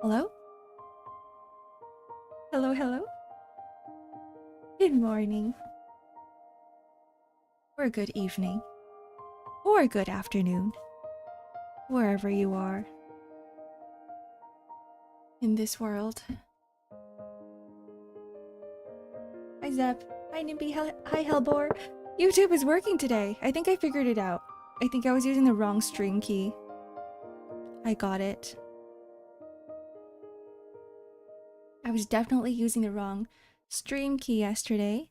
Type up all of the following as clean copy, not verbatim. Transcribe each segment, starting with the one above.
Hello? Hello, hello? Good morning. Or good evening. Or good afternoon. Wherever you are. In this world. Hi Zep. Hi Nimby. Hi Hellbore. YouTube is working today. I think I figured it out. I think I was using the wrong stream key. I got it. I was definitely using the wrong stream key yesterday.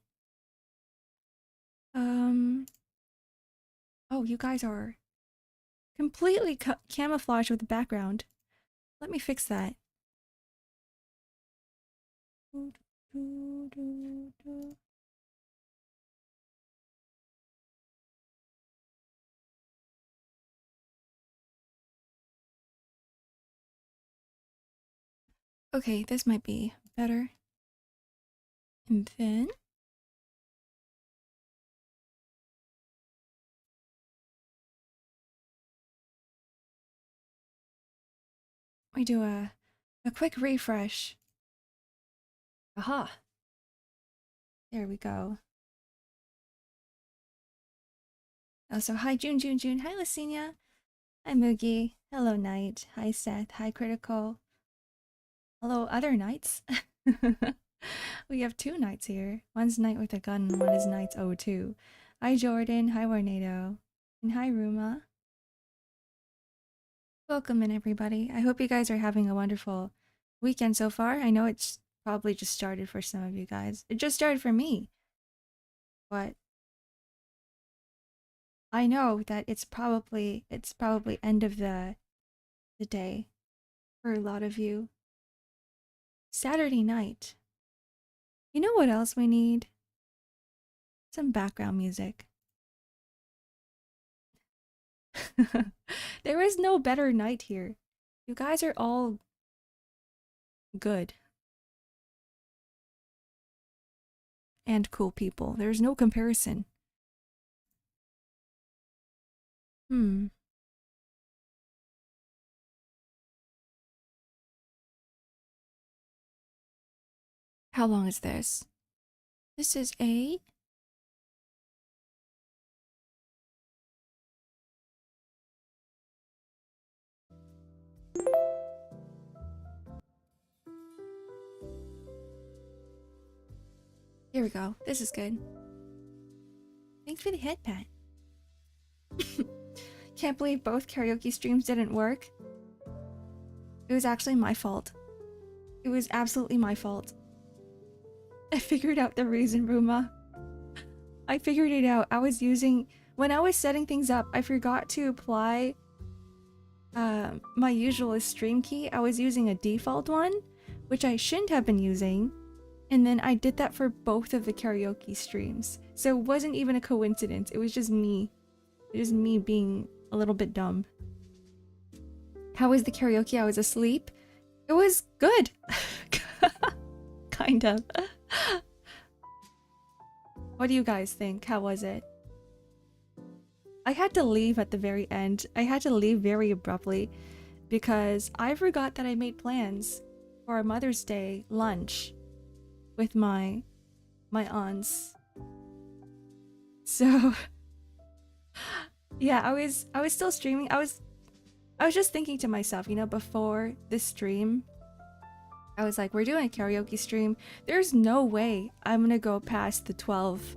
Oh, you guys are completely camouflaged with the background. Let me fix that. Okay, this might be better. And then we do a quick refresh. Aha. There we go. Also, hi June. Hi Lysenia. Hi Moogie. Hello Knight. Hi Seth. Hi Critical. Hello other knights. We have two knights here. One's knight with a gun and one is knight's O2. Hi Jordan. Hi Warnado. And hi Ruma. Welcome in everybody. I hope you guys are having a wonderful weekend so far. I know it's probably just started for some of you guys. It just started for me. But I know that it's probably end of the day for a lot of you. Saturday night. You know what else we need? Some background music. There is no better night here. You guys are all good. And cool people. There's no comparison. How long is this? This is a... Here we go. This is good. Thanks for the head pat. Can't believe both karaoke streams didn't work. It was actually my fault. It was absolutely my fault. I figured out the reason, Ruma. I figured it out. I was using... When I was setting things up, I forgot to apply my usual stream key. I was using a default one, which I shouldn't have been using. And then I did that for both of the karaoke streams. So it wasn't even a coincidence. It was just me. It was me being a little bit dumb. How was the karaoke? I was asleep. It was good. Kind of. What do you guys think? How was it? I had to leave at the very end. I had to leave very abruptly because I forgot that I made plans for a Mother's Day lunch with my aunts. So yeah, I was still streaming. I was just thinking to myself, you know, before this stream, I was like, we're doing a karaoke stream. There's no way I'm gonna go past the 12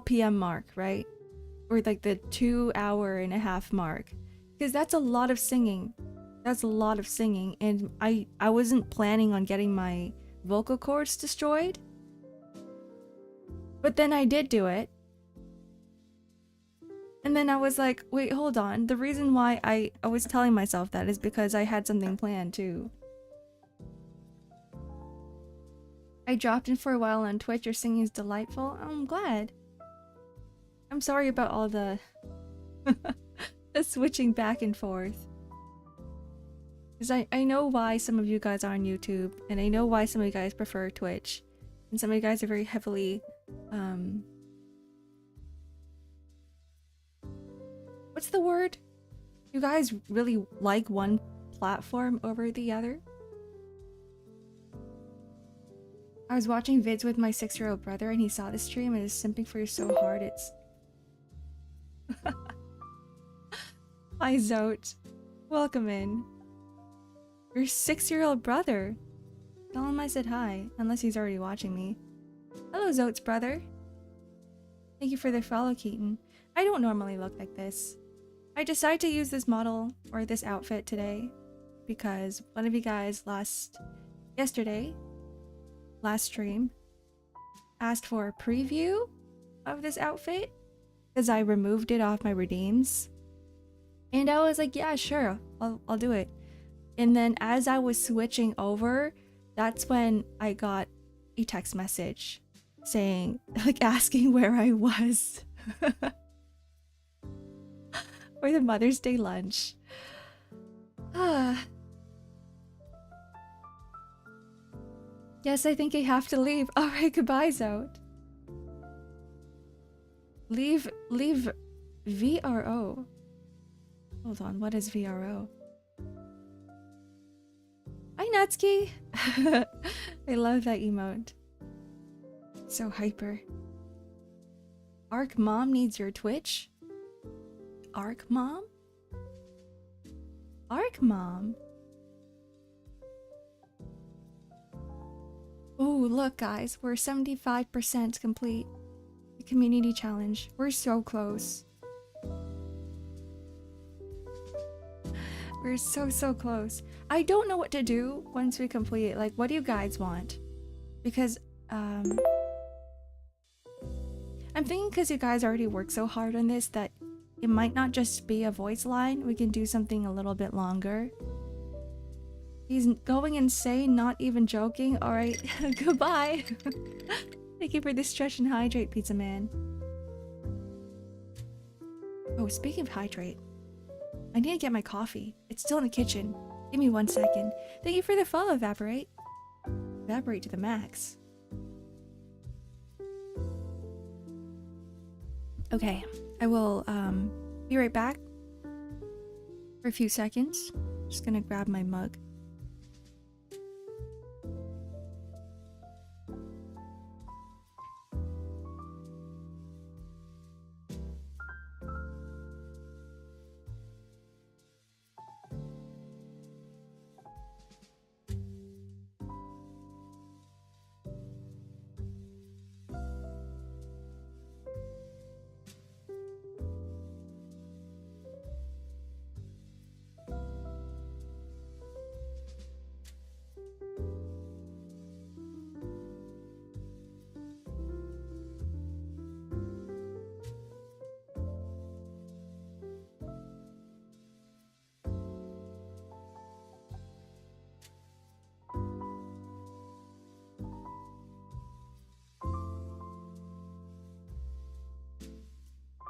p.m. mark, right? Or like the 2.5 hour mark. Because that's a lot of singing. That's a lot of singing. And I wasn't planning on getting my vocal cords destroyed. But then I did do it. And then I was like, wait, hold on. The reason why I was telling myself that is because I had something planned too. I dropped in for a while on Twitch. Your singing is delightful. I'm glad. I'm sorry about all the the switching back and forth. Because I know why some of you guys are on YouTube, and I know why some of you guys prefer Twitch. And some of you guys are very heavily, what's the word? You guys really like one platform over the other? I was watching vids with my 6-year-old brother and he saw the stream and is simping for you so hard it's... Hi Zote. Welcome in. Your 6-year-old brother. Tell him I said hi, unless he's already watching me. Hello Zote's brother. Thank you for the follow, Keaton. I don't normally look like this. I decided to use this model, or this outfit today, because one of you guys yesterday, last stream, asked for a preview of this outfit, because I removed it off my redeems. And I was like, yeah, sure, I'll do it. And then as I was switching over, that's when I got a text message saying, like, asking where I was for the Mother's Day lunch. Yes, I think I have to leave. Alright, goodbye, Zote. Leave VRO. Hold on, what is VRO? Hi, Natsuki! I love that emote. So hyper. Ark Mom needs your Twitch? Ark Mom? Ark Mom? Oh, look guys, we're 75% complete. The community challenge. We're so close. We're so close. I don't know what to do once we complete it. Like, what do you guys want? Because, I'm thinking because you guys already worked so hard on this that it might not just be a voice line. We can do something a little bit longer. He's going insane, not even joking. Alright, goodbye. Thank you for the stretch and hydrate, Pizza Man. Oh, speaking of hydrate, I need to get my coffee. It's still in the kitchen. Give me 1 second. Thank you for the follow, Evaporate. Evaporate to the max. Okay, I will be right back for a few seconds. Just gonna grab my mug.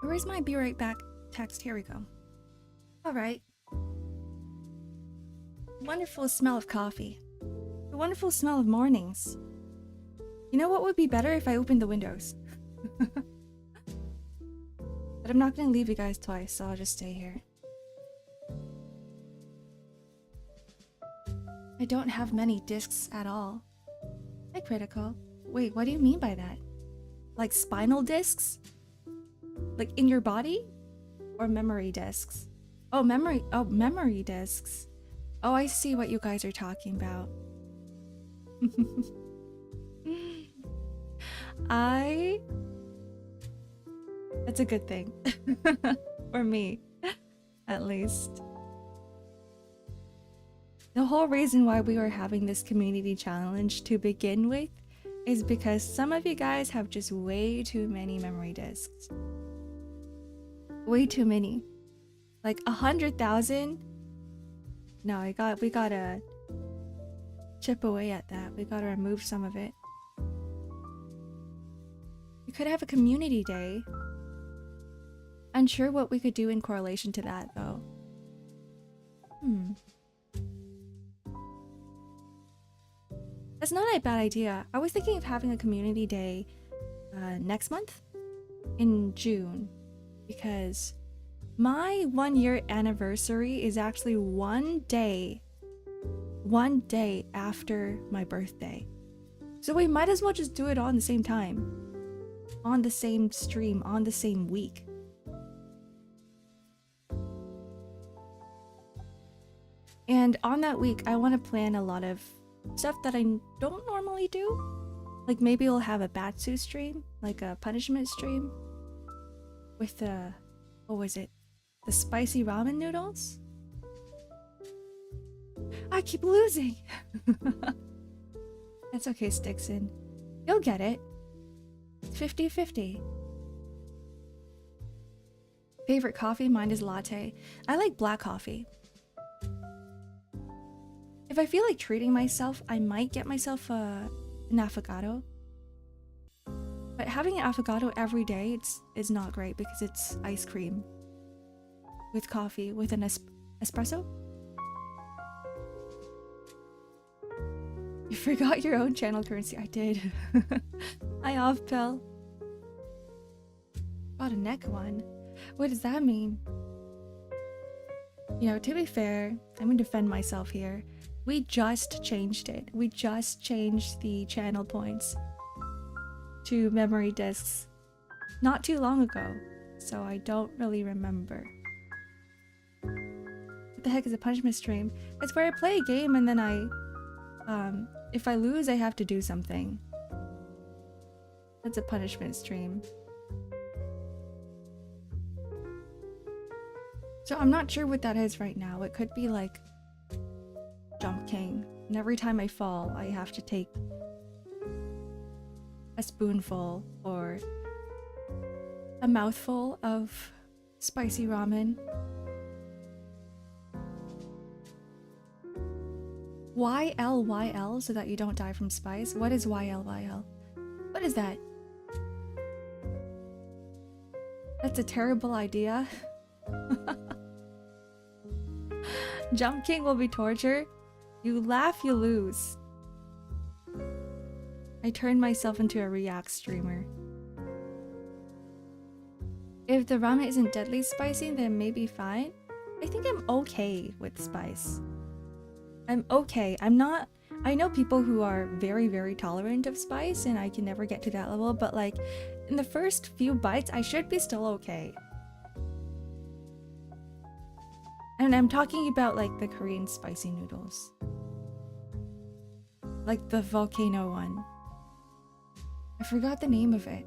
Where's my be right back text? Here we go. Alright. Wonderful smell of coffee. The wonderful smell of mornings. You know what would be better if I opened the windows? But I'm not gonna leave you guys twice, so I'll just stay here. I don't have many discs at all. Hi, Critical. Wait, what do you mean by that? Like spinal discs? Like in your body? Or memory discs? Oh, memory discs. Oh, I see what you guys are talking about. That's a good thing. For me, at least. The whole reason why we were having this community challenge to begin with is because some of you guys have just way too many memory discs. Way too many. Like 100,000? No, we gotta chip away at that. We gotta remove some of it. We could have a community day. Unsure what we could do in correlation to that, though. That's not a bad idea. I was thinking of having a community day next month in June, because my 1-year anniversary is actually one day after my birthday. So we might as well just do it on the same time, on the same stream, on the same week. And on that week, I want to plan a lot of stuff that I don't normally do. Like maybe we'll have a Batsu stream, like a punishment stream with the, what was it? The spicy ramen noodles? I keep losing. That's okay, Stixon. You'll get it. 50-50. Favorite coffee? Mine is latte. I like black coffee. If I feel like treating myself, I might get myself an affogato. But having an affogato every day, it's not great because it's ice cream with coffee with an espresso. You forgot your own channel currency. I did. I off pill. Got a neck one. What does that mean? You know, to be fair, I'm gonna defend myself here. We just changed it. We just changed the channel points to memory discs not too long ago, so I don't really remember. What the heck is a punishment stream? It's where I play a game and then if I lose, I have to do something. That's a punishment stream. So I'm not sure what that is right now. It could be like Jump King, and every time I fall, I have to take a spoonful or a mouthful of spicy ramen. YLYL, so that you don't die from spice. What is YLYL? What is that? That's a terrible idea. Jump King will be torture. You laugh, you lose. I turned myself into a React streamer. If the ramen isn't deadly spicy, then maybe fine. I think I'm okay with spice. I'm okay. I'm not... I know people who are very, very tolerant of spice, and I can never get to that level, but like, in the first few bites, I should be still okay. And I'm talking about like the Korean spicy noodles. Like the volcano one. I forgot the name of it.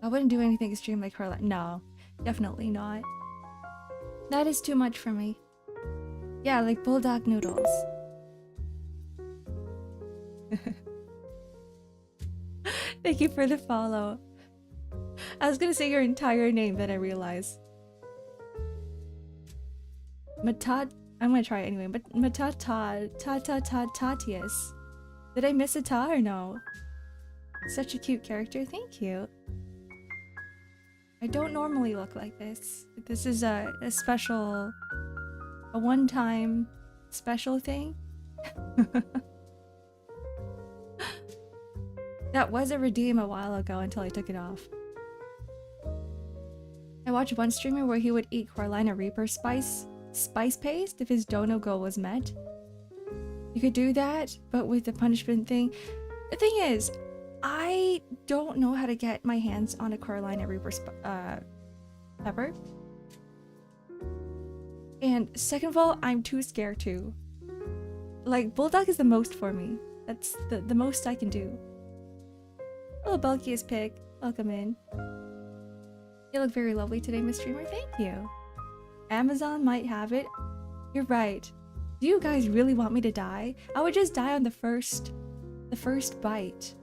I wouldn't do anything extreme like her. No, definitely not. That is too much for me. Yeah, like bulldog noodles. Thank you for the follow. I was gonna say your entire name, then I realized. Matat... I'm gonna try it anyway, but Tatius. Did I miss a ta or no? Such a cute character, thank you. I don't normally look like this. This is a special... a one-time special thing. That was a redeem a while ago until I took it off. I watched one streamer where he would eat Carolina Reaper spice paste if his dono goal was met. You could do that, but with the punishment thing. The thing is, I don't know how to get my hands on a Carolina Reaper pepper. And second of all, I'm too scared to. Like, bulldog is the most for me. That's the most I can do. Hello, bulkiest pig. Welcome in. You look very lovely today, Miss Streamer. Thank you. Amazon might have it. You're right. Do you guys really want me to die? I would just die on the first bite.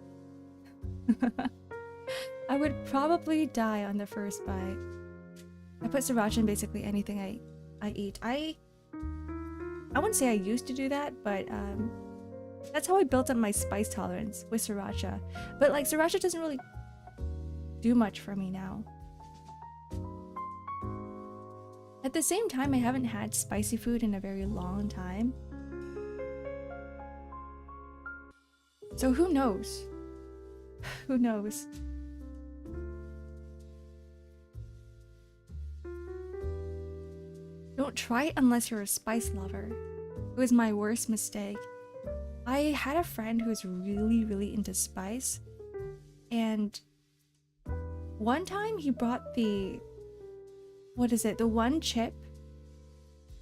I would probably die on the first bite. I put sriracha in basically anything I eat. I wouldn't say I used to do that, but that's how I built up my spice tolerance with sriracha. But like, sriracha doesn't really do much for me now. At the same time, I haven't had spicy food in a very long time. So who knows? Who knows? Don't try it unless you're a spice lover. It was my worst mistake. I had a friend who was really, really into spice, and one time he brought the, what is it, the one chip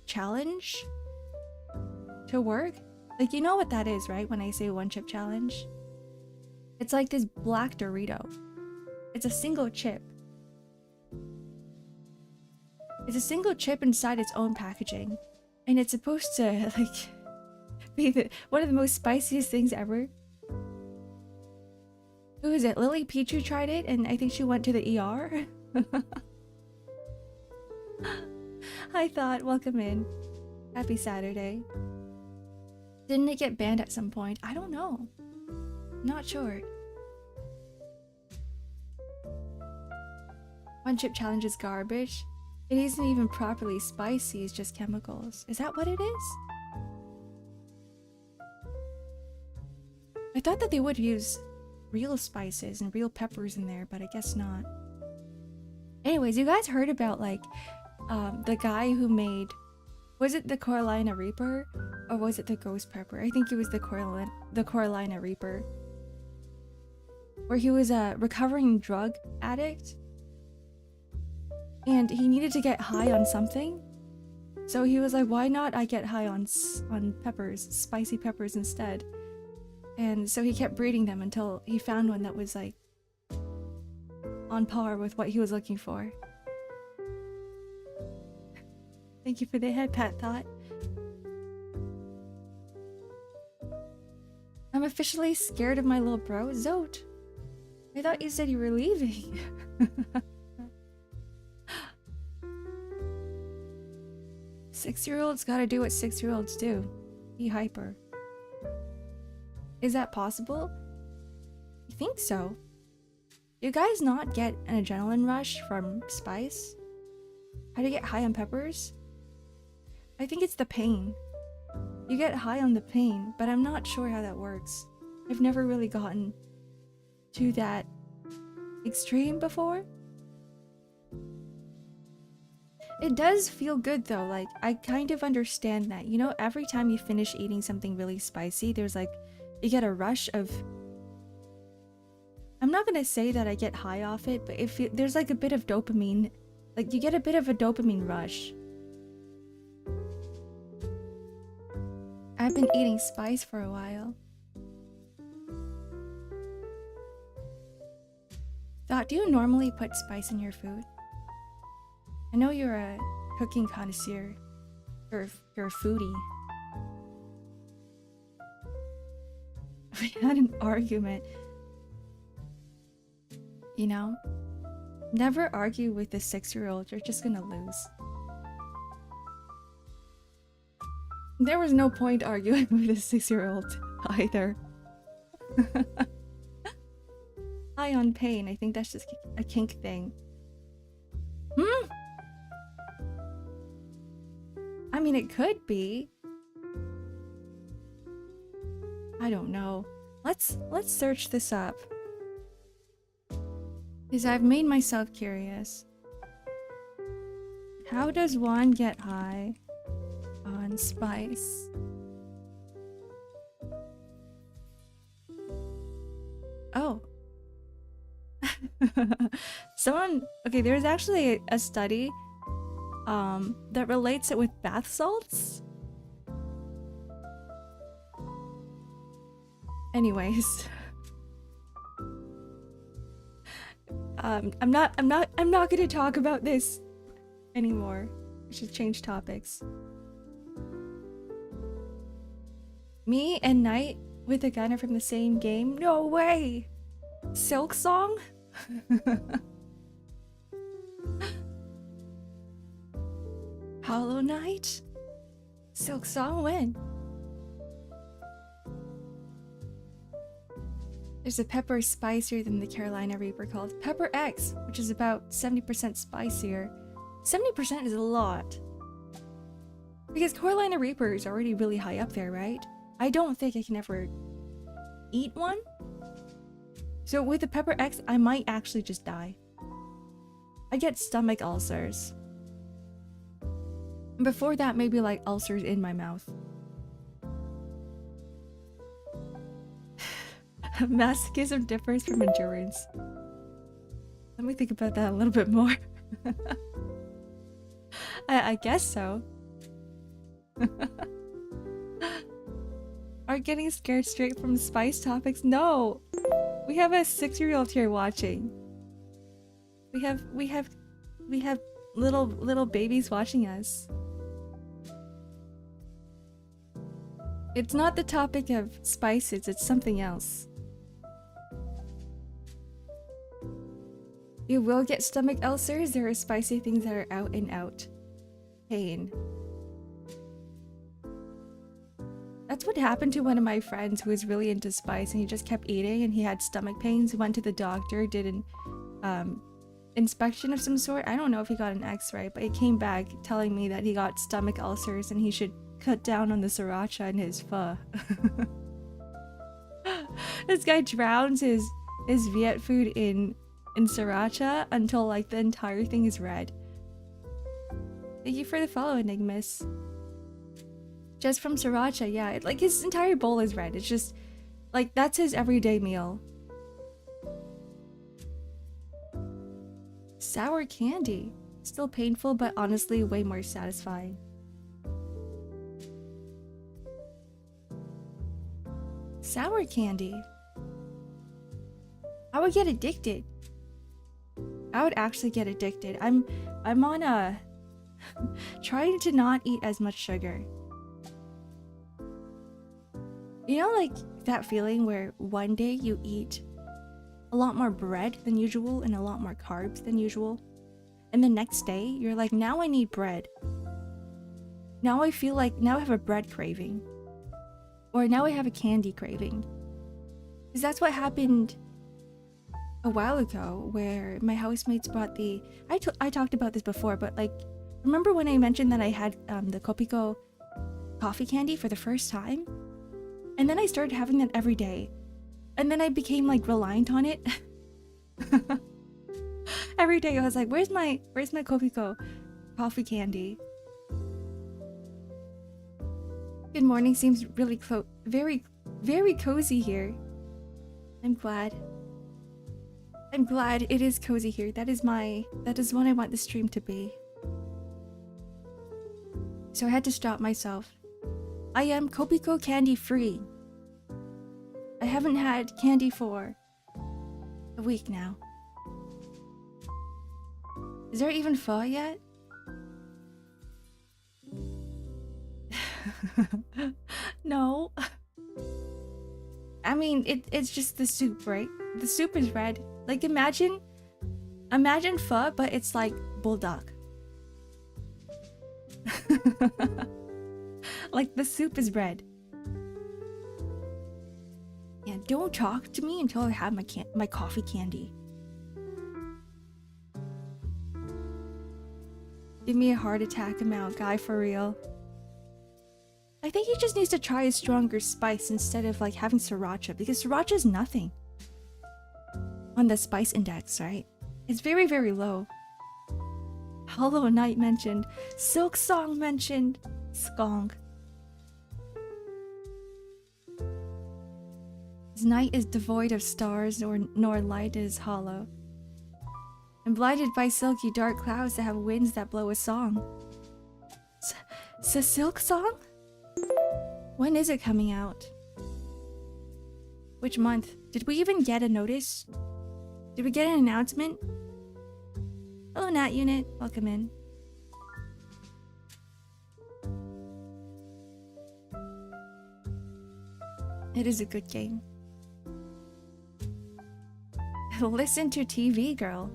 challenge to work. Like, you know what that is, right? When I say one chip challenge, it's like this black Dorito. It's a single chip. It's a single chip inside its own packaging, and it's supposed to like be one of the most spiciest things ever. Who is it? Lily Pichu tried it, and I think she went to the ER. Hi Thought, welcome in. Happy Saturday. Didn't it get banned at some point? I don't know. Not sure. One chip challenge is garbage. It isn't even properly spicy, it's just chemicals. Is that what it is? I thought that they would use real spices and real peppers in there, but I guess not. Anyways, you guys heard about like the guy who made, was it the Carolina Reaper or was it the Ghost Pepper? I think it was the Carolina Reaper, where he was a recovering drug addict and he needed to get high on something. So he was like, why not I get high on peppers, spicy peppers instead? And so he kept breeding them until he found one that was like on par with what he was looking for. Thank you for the head pat, Thought. I'm officially scared of my little bro. Zote, I thought you said you were leaving. 6-year-olds gotta do what 6-year-olds do. Be hyper. Is that possible? I think so. You guys not get an adrenaline rush from spice? How do you get high on peppers? I think it's the pain. You get high on the pain, but I'm not sure how that works. I've never really gotten to that extreme before. It does feel good though, like I kind of understand that. You know, every time you finish eating something really spicy, there's like, you get a rush of, I'm not gonna say that I get high off it, but there's like a bit of dopamine, like you get a bit of a dopamine rush. I've been eating spice for a while. Thought, do you normally put spice in your food? I know you're a cooking connoisseur. You're a foodie. We had an argument. You know? Never argue with a 6-year-old. You're just gonna lose. There was no point arguing with a 6-year-old either. High on pain. I think that's just a kink thing. I mean, it could be. I don't know. Let's search this up. Because I've made myself curious. How does one get high on spice? Oh. Okay, there's actually a study that relates it with bath salts. Anyways, I'm not gonna talk about this anymore. I should change topics. Me and Knight with a gun are from the same game? No way! Silk Song? Hollow Knight? Silk Song when? There's a pepper spicier than the Carolina Reaper called Pepper X, which is about 70% spicier. 70% is a lot. Because Carolina Reaper is already really high up there, right? I don't think I can ever eat one. So with the Pepper X, I might actually just die. I get stomach ulcers. Before that, maybe like ulcers in my mouth. Masochism differs from endurance. Let me think about that a little bit more. I guess so. Are getting scared straight from spice topics? No! We have a 6-year-old here watching. We have little babies watching us. It's not the topic of spices, it's something else. You will get stomach ulcers. There are spicy things that are out and out pain. That's what happened to one of my friends who was really into spice, and he just kept eating and he had stomach pains. He went to the doctor, did an inspection of some sort. I don't know if he got an X-ray, but he came back telling me that he got stomach ulcers and he should cut down on the sriracha in his pho. This guy drowns his Viet food in sriracha until like the entire thing is red. Thank you for the follow, Enigmas. Just from sriracha, yeah. Like his entire bowl is red. It's just like that's his everyday meal. Sour candy. Still painful, but honestly way more satisfying. Sour candy. I would get addicted. I would actually get addicted. I'm on a trying to not eat as much sugar. You know, like that feeling where one day you eat a lot more bread than usual and a lot more carbs than usual, and the next day you're like, now I need bread. Now I feel like now I have a bread craving, or now I have a candy craving. Because that's what happened a while ago, where my housemates brought the I talked about this before, but like, remember when I mentioned that I had the Kopiko coffee candy for the first time, and then I started having that every day, and then I became like reliant on it. Every day I was like, where's my Kopiko coffee candy? Good morning. Seems really very cozy here. I'm glad it is cozy here. That is what I want the stream to be. So I had to stop myself. I am Kopiko candy free. I haven't had candy for a week now. Is there even pho yet? No. I mean, it's just the soup, right? The soup is red. Like imagine pho, but it's like bulldog. Like the soup is red. Yeah, don't talk to me until I have my coffee candy. Give me a heart attack amount, guy, for real. I think he just needs to try a stronger spice instead of like having sriracha, because sriracha is nothing on the spice index, right? It's very, very low. Hollow Knight mentioned. Silk Song mentioned. Skong. His night is devoid of stars, nor light is hollow. I'm blinded by silky dark clouds that have winds that blow a song. Silk Song? When is it coming out? Which month? Did we even get a notice? Did we get an announcement? Hello, Nat Unit. Welcome in. It is a good game. Listen to TV, girl.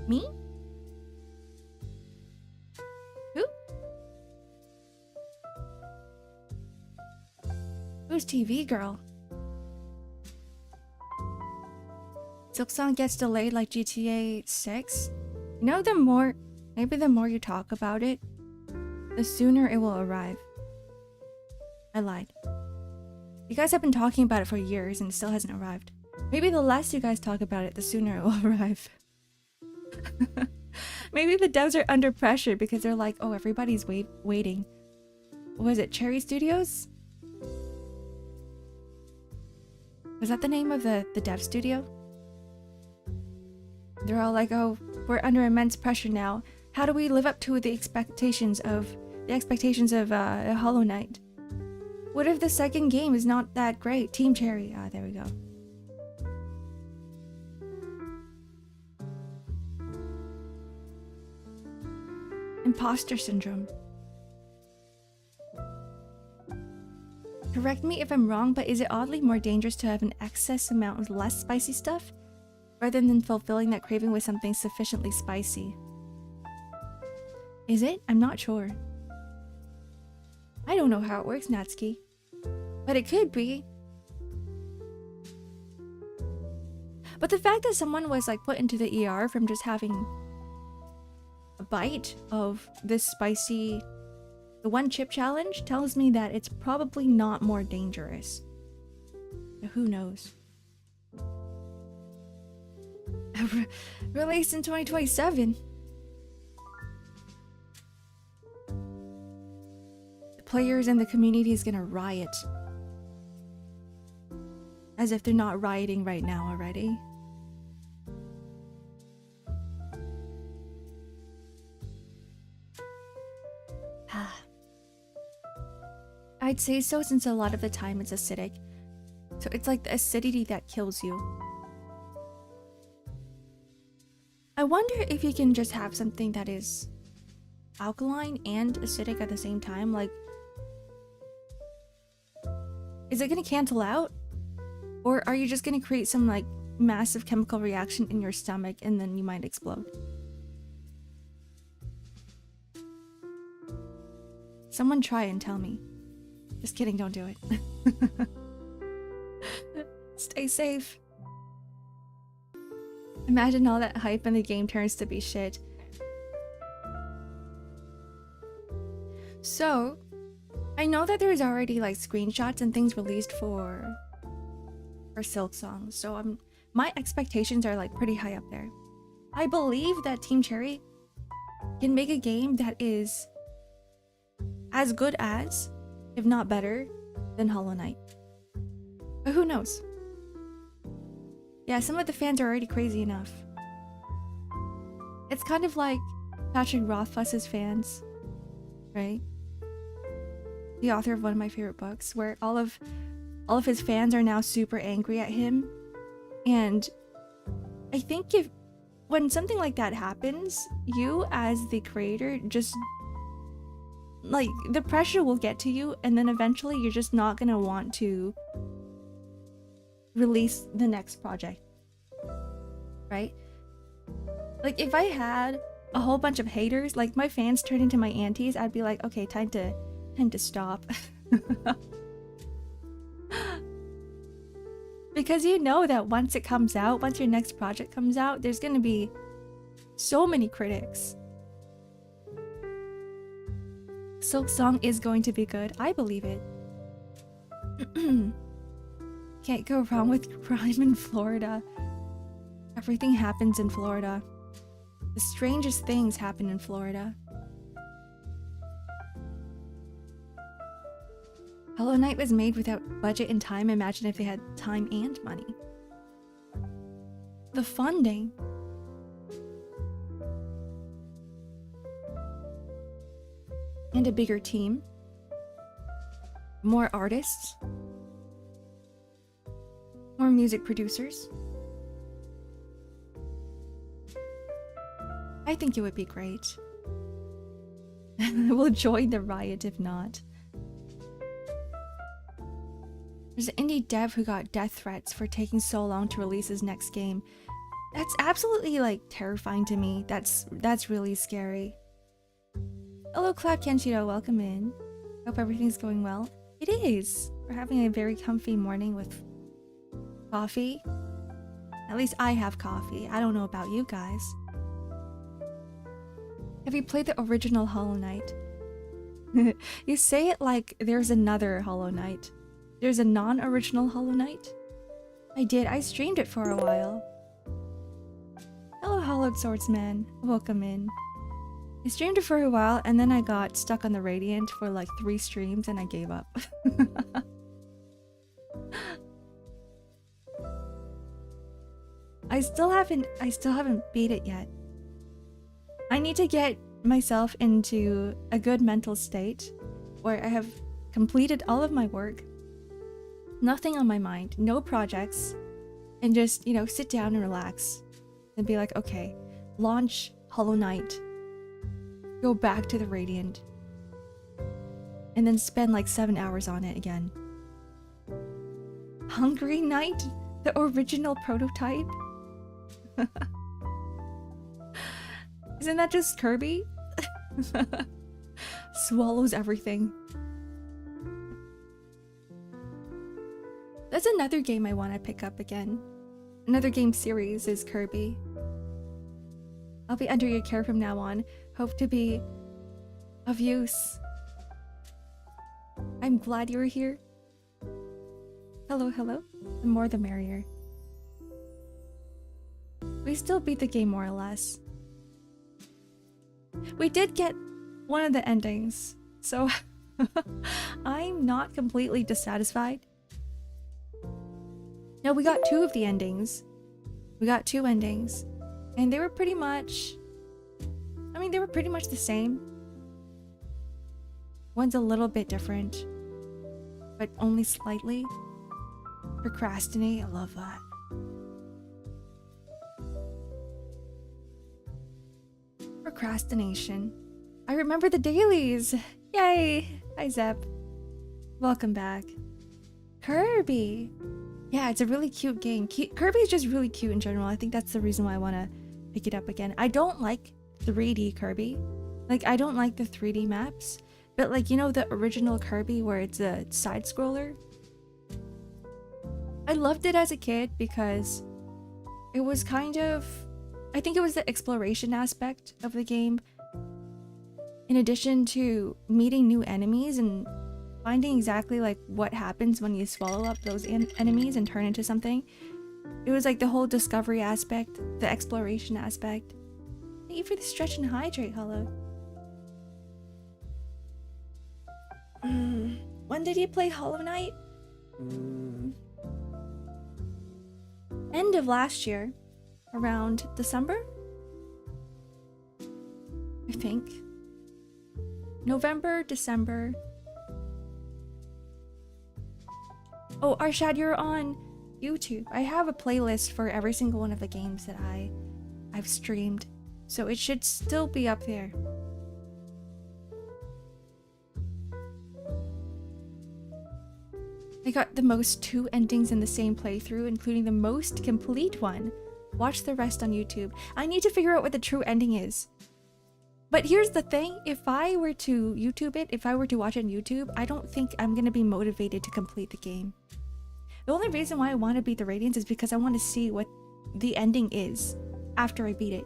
Me? Who? Who's TV, girl? Silksong gets delayed like GTA 6? You know, maybe the more you talk about it, the sooner it will arrive. I lied. You guys have been talking about it for years and it still hasn't arrived. Maybe the less you guys talk about it, the sooner it will arrive. Maybe the devs are under pressure because they're like, oh, everybody's waiting. Was it Cherry Studios? Was that the name of the dev studio? They're all like, oh, we're under immense pressure now. How do we live up to the expectations of Hollow Knight? What if the second game is not that great? Team Cherry. Ah, there we go. Imposter syndrome. Correct me if I'm wrong, but is it oddly more dangerous to have an excess amount of less spicy stuff rather than fulfilling that craving with something sufficiently spicy? Is it? I'm not sure. I don't know how it works, Natsuki. But it could be. But the fact that someone was like put into the ER from just having a bite of this spicy, the one chip challenge, tells me that it's probably not more dangerous. But who knows? Released in 2027. The players and the community is gonna riot. As if they're not rioting right now already. I'd say so, since a lot of the time it's acidic. So it's like the acidity that kills you. I wonder if you can just have something that is alkaline and acidic at the same time. Like, is it gonna cancel out? Or are you just gonna create some like massive chemical reaction in your stomach and then you might explode? Someone try and tell me. Just kidding, don't do it. Stay safe. Imagine all that hype and the game turns to be shit. So, I know that there's already like screenshots and things released for Silk Song, so my expectations are like pretty high up there. I believe that Team Cherry can make a game that is as good as, if not better, than Hollow Knight. But who knows? Yeah, some of the fans are already crazy enough. It's kind of like Patrick Rothfuss's fans, right? The author of one of my favorite books, where all of his fans are now super angry at him. And I think when something like that happens, you as the creator just, like, the pressure will get to you, and then eventually you're just not gonna want to release the next project, right? Like, if I had a whole bunch of haters, like my fans turned into my aunties, I'd be like, okay, time to stop. Because you know that once it comes out, once your next project comes out, there's gonna be so many critics. Silk Song is going to be good. I believe it. Can't go wrong with crime in Florida. Everything happens in Florida. The strangest things happen in Florida. Hollow Knight was made without budget and time. Imagine if they had time and money. The funding. And a bigger team. More artists. More music producers. I think it would be great. We'll join the riot if not. There's an indie dev who got death threats for taking so long to release his next game. That's absolutely, like, terrifying to me. That's really scary. Hello, Clap Kenshiro, welcome in. Hope everything's going well. It is. We're having a very comfy morning with coffee. At least I have coffee. I don't know about you guys. Have you played the original Hollow Knight? You say it like there's another Hollow Knight. There's a non-original Hollow Knight. I did. I streamed it for a while. Hello, Hollowed Swordsman. Welcome in. I streamed it for a while, and then I got stuck on the Radiant for like 3 streams, and I gave up. I still haven't beat it yet. I need to get myself into a good mental state where I have completed all of my work, nothing on my mind, no projects, and just, you know, sit down and relax and be like, okay, launch Hollow Knight, go back to the Radiant, and then spend like 7 hours on it again. Hungry Knight? The original prototype? Isn't that just Kirby? Swallows everything. That's another game I want to pick up again. Another game series is Kirby. I'll be under your care from now on. Hope to be of use. I'm glad you're here. Hello, hello. The more the merrier. We still beat the game more or less. We did get one of the endings, so I'm not completely dissatisfied. No, we got 2 of the endings. We got 2 endings, and they were pretty much... I mean, they were pretty much the same. One's a little bit different, but only slightly. Procrastinate, I love that. Procrastination. I remember the dailies. Yay! Hi, Zep. Welcome back. Kirby. Yeah, it's a really cute game. Kirby is just really cute in general. I think that's the reason why I want to pick it up again. I don't like 3D Kirby. Like, I don't like the 3D maps. But like, you know, the original Kirby where it's a side scroller? I loved it as a kid because it was kind of... I think it was the exploration aspect of the game. In addition to meeting new enemies and finding exactly like what happens when you swallow up those enemies and turn into something. It was like the whole discovery aspect, the exploration aspect. Thank you for the stretch and hydrate, Hollow. When did you play Hollow Knight? End of last year. Around December? I think. November, December. Oh, Arshad, you're on YouTube. I have a playlist for every single one of the games that I've streamed, so it should still be up there. I got the most 2 endings in the same playthrough, including the most complete one. Watch the rest on YouTube. I need to figure out what the true ending is. But here's the thing, if I were to YouTube it, if I were to watch it on YouTube, I don't think I'm gonna be motivated to complete the game. The only reason why I want to beat the Radiance is because I want to see what the ending is after I beat it.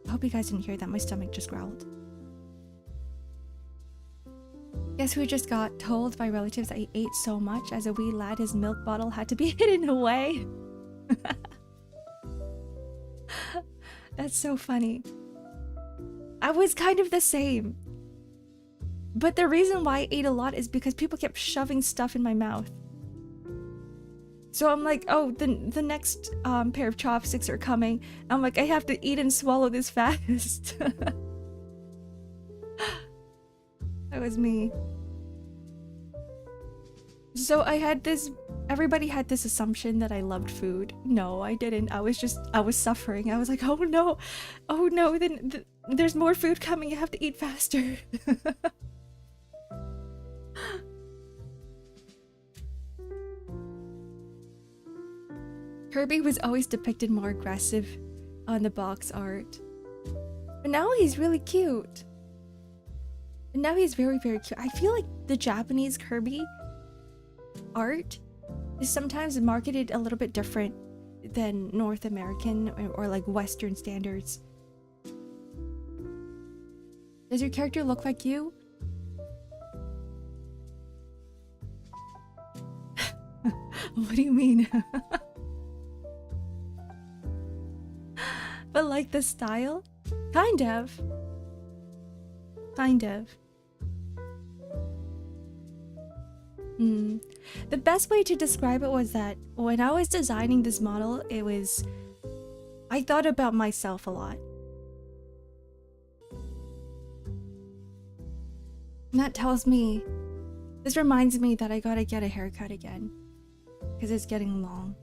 I hope you guys didn't hear that, my stomach just growled. Guess who just got told by relatives that he ate so much as a wee lad his milk bottle had to be hidden away? That's so funny. I was kind of the same. But the reason why I ate a lot is because people kept shoving stuff in my mouth. So I'm like, oh, the next pair of chopsticks are coming. I'm like, I have to eat and swallow this fast. That was me. So I had this... Everybody had this assumption that I loved food. No, I didn't. I was suffering. I was like, oh no, then there's more food coming. You have to eat faster. Kirby was always depicted more aggressive on the box art. But now he's really cute. And now he's very, very cute. I feel like the Japanese Kirby art is sometimes marketed a little bit different than North American or like Western standards. Does your character look like you? What do you mean? But like the style? Kind of. Kind of. The best way to describe it was that when I was designing this model, I thought about myself a lot. And that tells me, this reminds me that I gotta get a haircut again. Because it's getting long.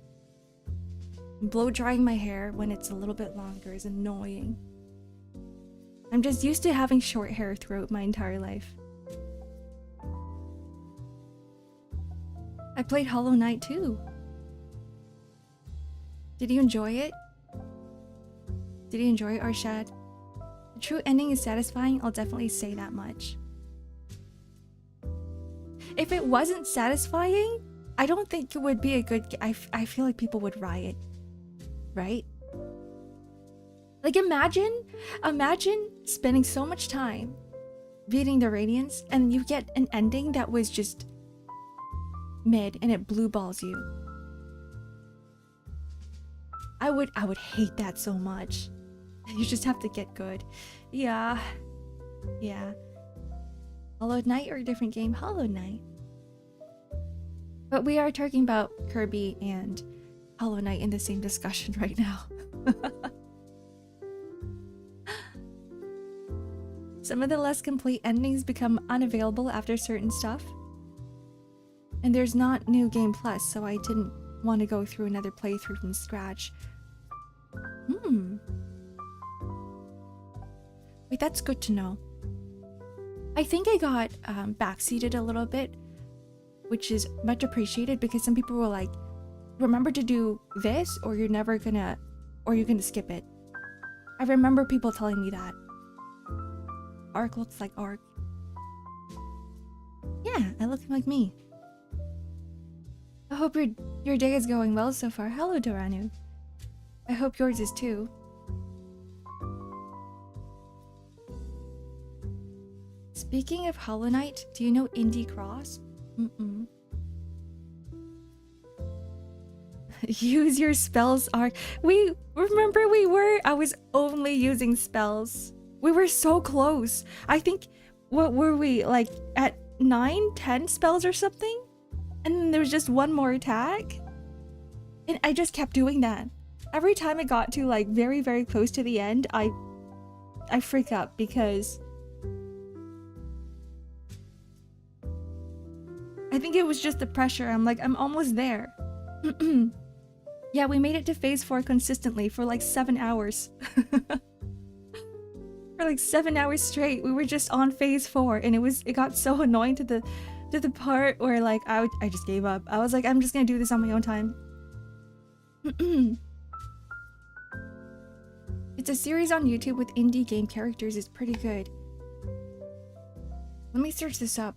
Blow drying my hair when it's a little bit longer is annoying. I'm just used to having short hair throughout my entire life. I played Hollow Knight too. Did you enjoy it? Did you enjoy it, Arshad? The true ending is satisfying, I'll definitely say that much. If it wasn't satisfying, I don't think it would be a good I feel like people would riot. Right? Like imagine spending so much time beating the Radiance and you get an ending that was just mid and it blue balls you. I would hate that so much. You just have to get good. Yeah. Hollow Knight or a different game? Hollow Knight. But we are talking about Kirby and Hollow Knight in the same discussion right now. Some of the less complete endings become unavailable after certain stuff. And there's not New Game Plus, so I didn't want to go through another playthrough from scratch. Wait, that's good to know. I think I got backseated a little bit, which is much appreciated because some people were like, remember to do this or you're gonna skip it. I remember people telling me that. Ark looks like Ark. Yeah, I look like me. I hope your day is going well so far. Hello, Doranu. I hope yours is too. Speaking of Hollow Knight, do you know Indie Cross? Use your spells, Ark. I was only using spells. We were so close. I think, what were we, like at 9, 10 spells or something? And then there was just one more attack? And I just kept doing that. Every time it got to like very, very close to the end, I freak up because I think it was just the pressure. I'm like, I'm almost there. Yeah, we made it to phase 4 consistently for like 7 hours. For like 7 hours straight, we were just on phase 4, and it got so annoying to the part where like I just gave up. I was like, I'm just gonna do this on my own time. It's a series on YouTube with indie game characters. It's pretty good. Let me search this up.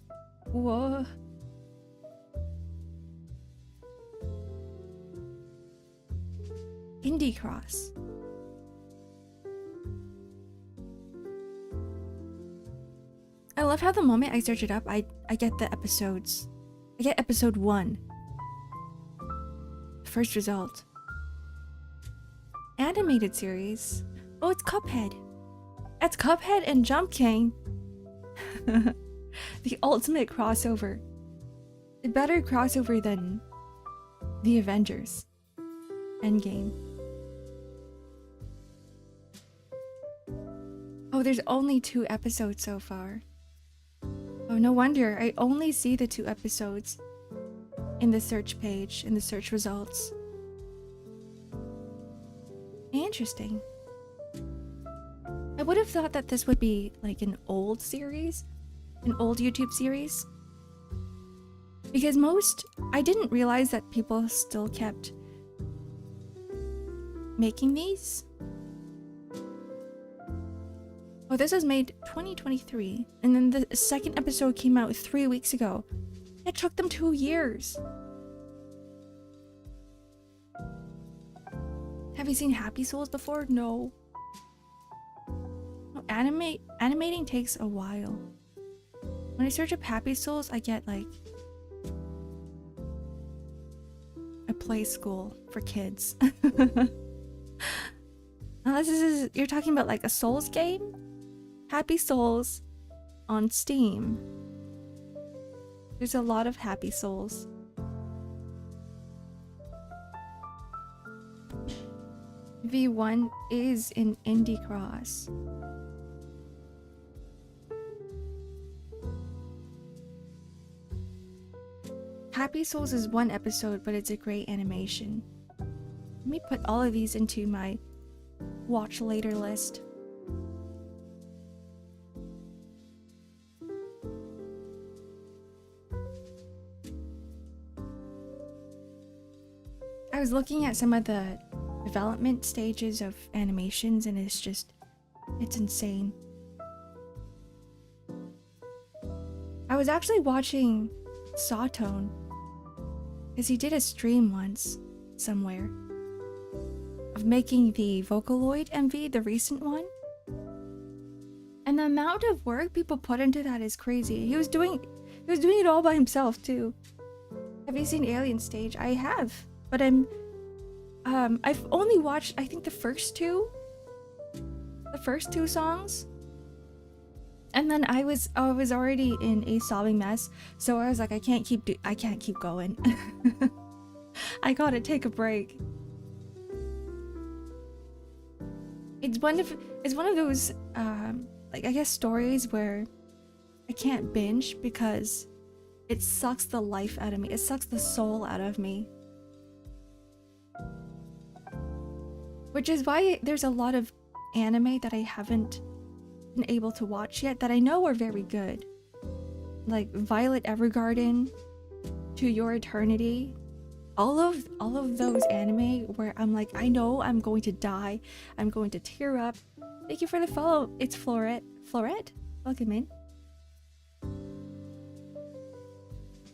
Whoa. Indie Cross. I love how the moment I search it up, I get the episodes. I get episode 1. First result. Animated series. Oh, it's Cuphead. That's Cuphead and Jump King. The ultimate crossover. A better crossover than the Avengers. Endgame. Oh, there's only 2 episodes so far. Oh, no wonder. I only see the 2 episodes in the search page, in the search results. Interesting. I would have thought that this would be like an old series, an old YouTube series. Because I didn't realize that people still kept making these. Oh, this was made 2023, and then the second episode came out 3 weeks ago. It took them 2 years. Have you seen Happy Souls before? No. No, animating takes a while. When I search up Happy Souls, I get like play school for kids. You're talking about like a Souls game? Happy Souls on Steam. There's a lot of Happy Souls. V1 is in Indie Cross. Happy Souls is one episode, but it's a great animation. Let me put all of these into my watch later list. I was looking at some of the development stages of animations and it's insane. I was actually watching Sawtone because he did a stream once somewhere of making the Vocaloid MV, the recent one, and the amount of work people put into that is crazy. He was doing it all by himself too. Have you seen Alien Stage? I have, but I've only watched, I think, the first two songs, and then I was already in a sobbing mess, so I was like, I can't keep going. I gotta take a break. It's one of those like, I guess, stories where I can't binge because it sucks the life out of me. It sucks the soul out of me. Which is why there's a lot of anime that I haven't been able to watch yet that I know are very good. Like Violet Evergarden, To Your Eternity. All of those anime where I'm like, I know I'm going to die. I'm going to tear up. Thank you for the follow. It's Florette. Florette? Welcome in.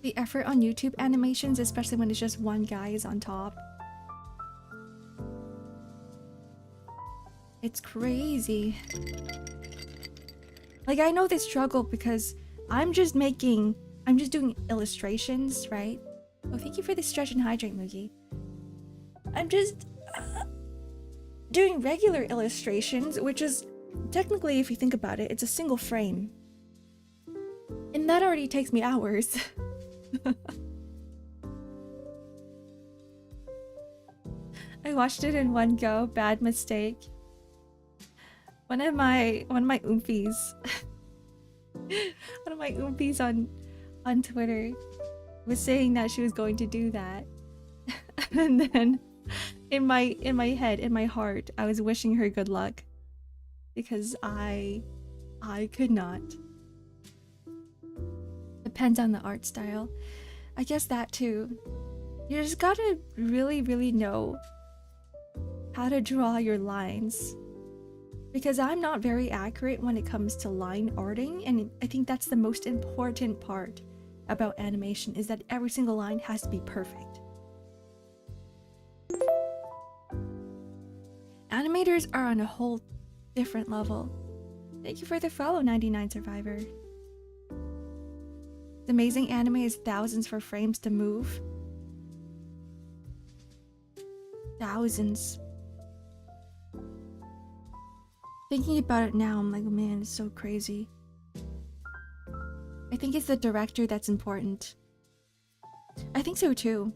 The effort on YouTube animations, especially when it's just one guy is on top. It's crazy. Like, I know they struggle because I'm just doing illustrations, right? Oh, thank you for the stretch and hydrate, Moogie. I'm just doing regular illustrations, which is technically, if you think about it, it's a single frame. And that already takes me hours. I watched it in one go, bad mistake. One of my oompies on Twitter was saying that she was going to do that. And then in my head, in my heart, I was wishing her good luck because I could not. Depends on the art style. I guess that too. You just gotta really, really know how to draw your lines. Because I'm not very accurate when it comes to line arting, and I think that's the most important part about animation, is that every single line has to be perfect. Animators are on a whole different level. Thank you for the follow, 99 Survivor. The amazing anime is thousands for frames to move. Thousands. Thinking about it now, I'm like, man, it's so crazy. I think it's the director that's important. I think so too.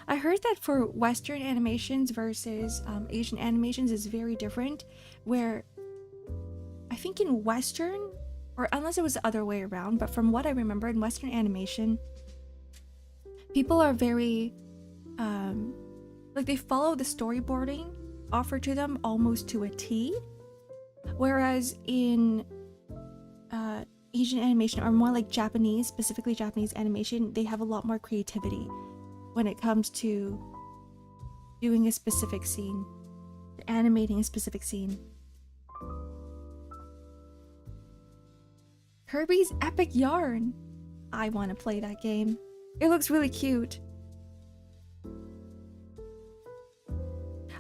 I heard that for Western animations versus Asian animations is very different, where I think in Western, or unless it was the other way around, but from what I remember in Western animation, people are very like, they follow the storyboarding offered to them almost to a T, whereas in Asian animation, or more like Japanese, specifically Japanese animation, they have a lot more creativity when it comes to doing a specific scene, animating a specific scene. Kirby's Epic Yarn. I want to play that game. It looks really cute.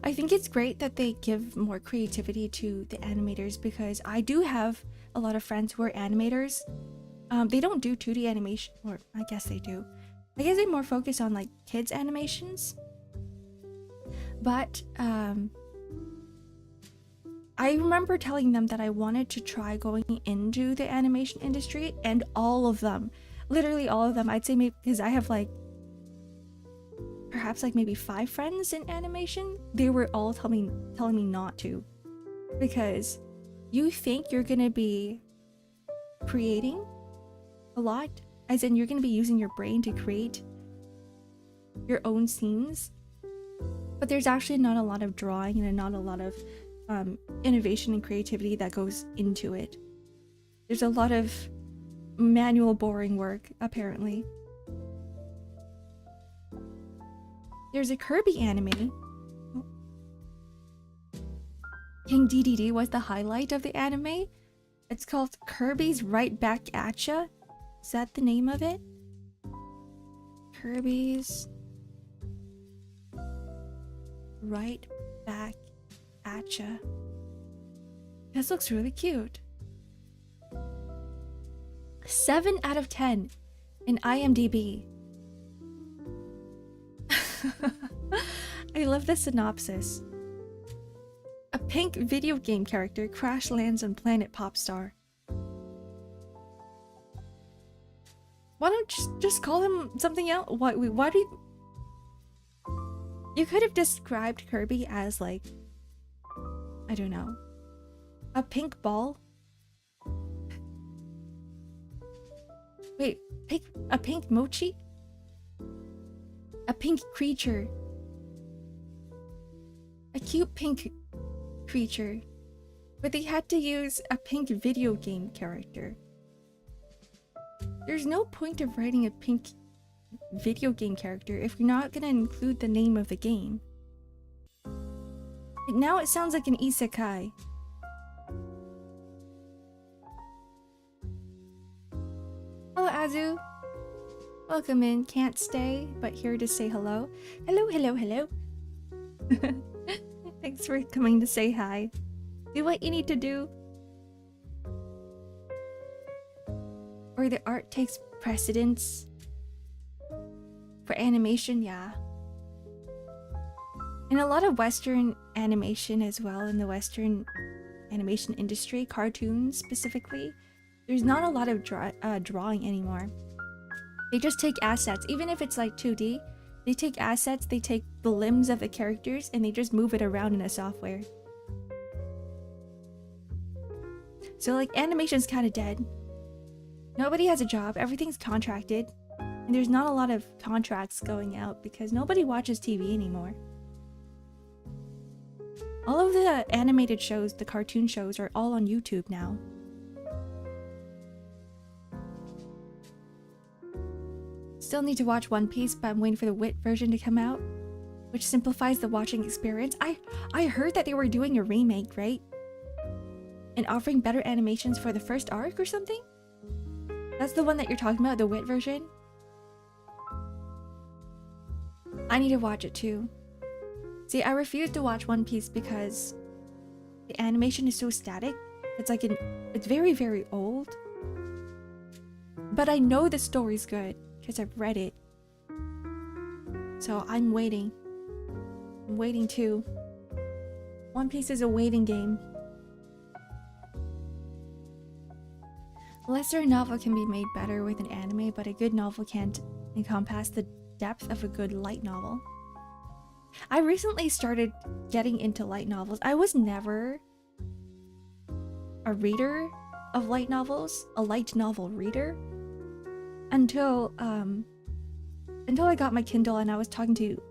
I think it's great that they give more creativity to the animators, because I do have a lot of friends who are animators, They don't do 2D animation, or I guess they do. I guess they more focus on like kids animations. But I remember telling them that I wanted to try going into the animation industry, and all of them, literally all of them, I'd say maybe, because I have like perhaps like maybe 5 friends in animation, they were all telling me not to, because you think you're gonna be creating a lot, as in you're gonna be using your brain to create your own scenes, but there's actually not a lot of drawing and not a lot of innovation and creativity that goes into it. There's a lot of manual boring work, apparently. There's a Kirby anime. King DDD was the highlight of the anime. It's called Kirby's Right Back Atcha. Is that the name of it? Kirby's Right Back Atcha. This looks really cute. 7 out of 10 in IMDb. I love the synopsis. A pink video game character crash lands on planet Popstar. Why don't you just call him something else? Why do you... You could have described Kirby as like, I don't know, a pink ball? Wait, a pink mochi? A pink creature. A cute pink creature. But they had to use a pink video game character. There's no point of writing a pink video game character if you're not gonna include the name of the game. Now it sounds like an isekai. Hello, Azu. Welcome in. Can't stay, but here to say hello. Hello, hello, hello. Thanks for coming to say hi. Do what you need to do. Or the art takes precedence for animation, yeah. In a lot of Western animation as well, in the Western animation industry, cartoons specifically, there's not a lot of drawing anymore. They just take assets, even if it's like 2D, they take assets, they take the limbs of the characters, and they just move it around in a software. So like animation's kind of dead. Nobody has a job, everything's contracted, and there's not a lot of contracts going out because nobody watches TV anymore. All of the animated shows, the cartoon shows, are all on YouTube now. Still need to watch One Piece, but I'm waiting for the Wit version to come out, which simplifies the watching experience. I heard that they were doing a remake, right? And offering better animations for the first arc or something? That's the one that you're talking about, the Wit version? I need to watch it too. See, I refuse to watch One Piece because the animation is so static. It's like it's very, very old. But I know the story's good because I've read it. So I'm waiting. I'm waiting too. One Piece is a waiting game. A lesser novel can be made better with an anime, but a good novel can't encompass the depth of a good light novel. I recently started getting into light novels. I was never a reader of light novels, a light novel reader, until I got my Kindle and I was talking to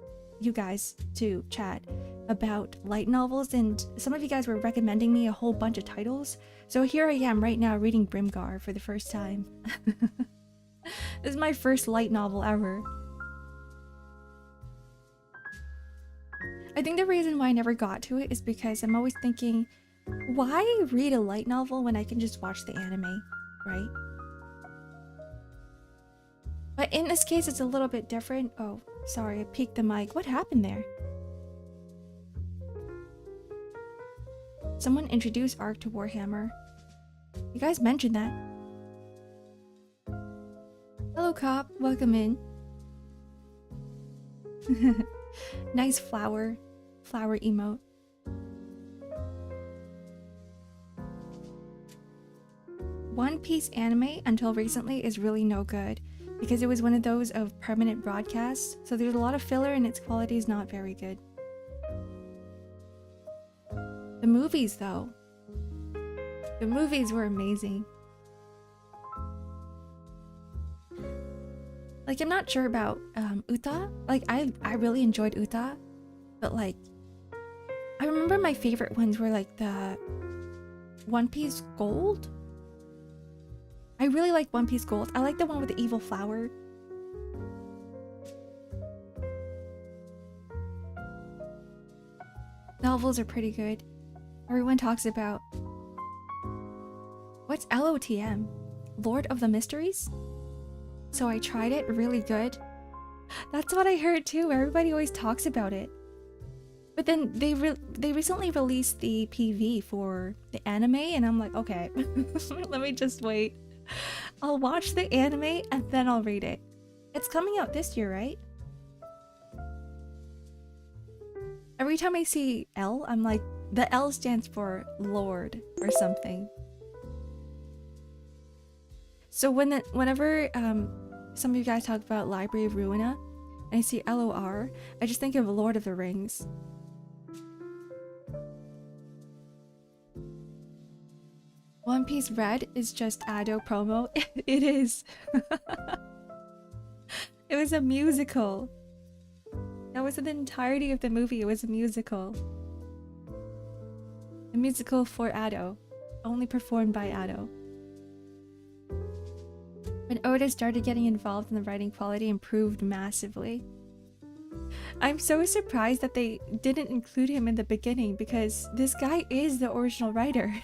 you guys to chat about light novels, and some of you guys were recommending me a whole bunch of titles. So here I am right now reading Brimgar for the first time. This is my first light novel ever. I think the reason why I never got to it is because I'm always thinking, why read a light novel when I can just watch the anime, right? But in this case, it's a little bit different. Oh, sorry, I peeked the mic. What happened there? Someone introduced Ark to Warhammer. You guys mentioned that. Hello, cop. Welcome in. Nice flower emote. One Piece anime until recently is really no good because it was one of those of permanent broadcasts, so there's a lot of filler and its quality is not very good. The movies though. The movies were amazing. Like, I'm not sure about Uta. Like, I really enjoyed Uta, but like, I remember my favorite ones were like the One Piece Gold. I really like One Piece Gold. I like the one with the evil flower. Novels are pretty good. Everyone talks about... What's LOTM? Lord of the Mysteries? So I tried it, really good. That's what I heard too. Everybody always talks about it. But then they recently released the PV for the anime, and I'm like, okay, let me just wait. I'll watch the anime and then I'll read it. It's coming out this year, right? Every time I see L, I'm like, the L stands for Lord or something. So whenever some of you guys talk about Library of Ruina, and I see LOR, I just think of Lord of the Rings. One Piece Red is just Ado promo. It is. It was a musical. That wasn't the entirety of the movie, it was a musical. A musical for Ado. Only performed by Ado. When Oda started getting involved in the writing, quality improved massively. I'm so surprised that they didn't include him in the beginning because this guy is the original writer.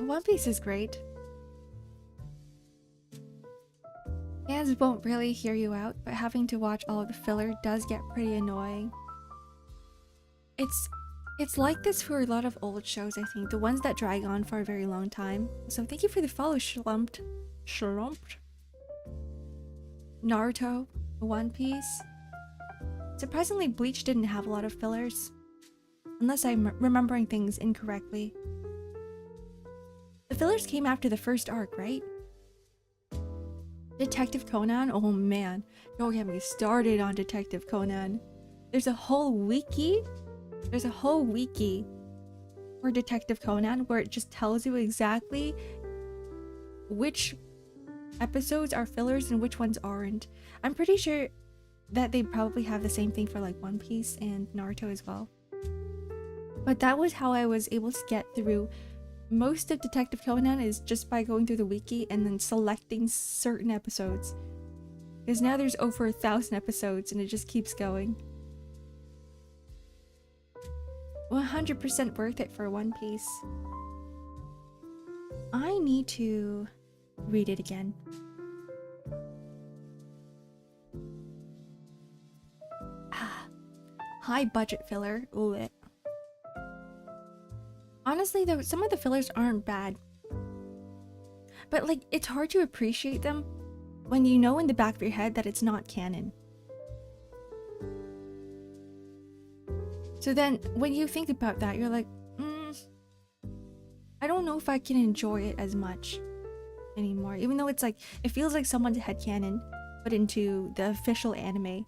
One Piece is great. Fans won't really hear you out, but having to watch all of the filler does get pretty annoying. It's like this for a lot of old shows, I think. The ones that drag on for a very long time. So thank you for the follow, Schlumped. Naruto, One Piece. Surprisingly, Bleach didn't have a lot of fillers. Unless I'm remembering things incorrectly. The fillers came after the first arc, right? Detective Conan? Oh man, don't get me started on Detective Conan. There's a whole wiki for Detective Conan where it just tells you exactly which episodes are fillers and which ones aren't. I'm pretty sure that they probably have the same thing for like One Piece and Naruto as well. But that was how I was able to get through most of Detective Conan, is just by going through the wiki and then selecting certain episodes. Because now there's over 1,000 episodes and it just keeps going. 100% worth it for One Piece. I need to read it again. High budget filler. Ooh. Honestly though, some of the fillers aren't bad. But like, it's hard to appreciate them when you know in the back of your head that it's not canon. So then, when you think about that, you're like, I don't know if I can enjoy it as much anymore. Even though it's like, it feels like someone's headcanon put into the official anime.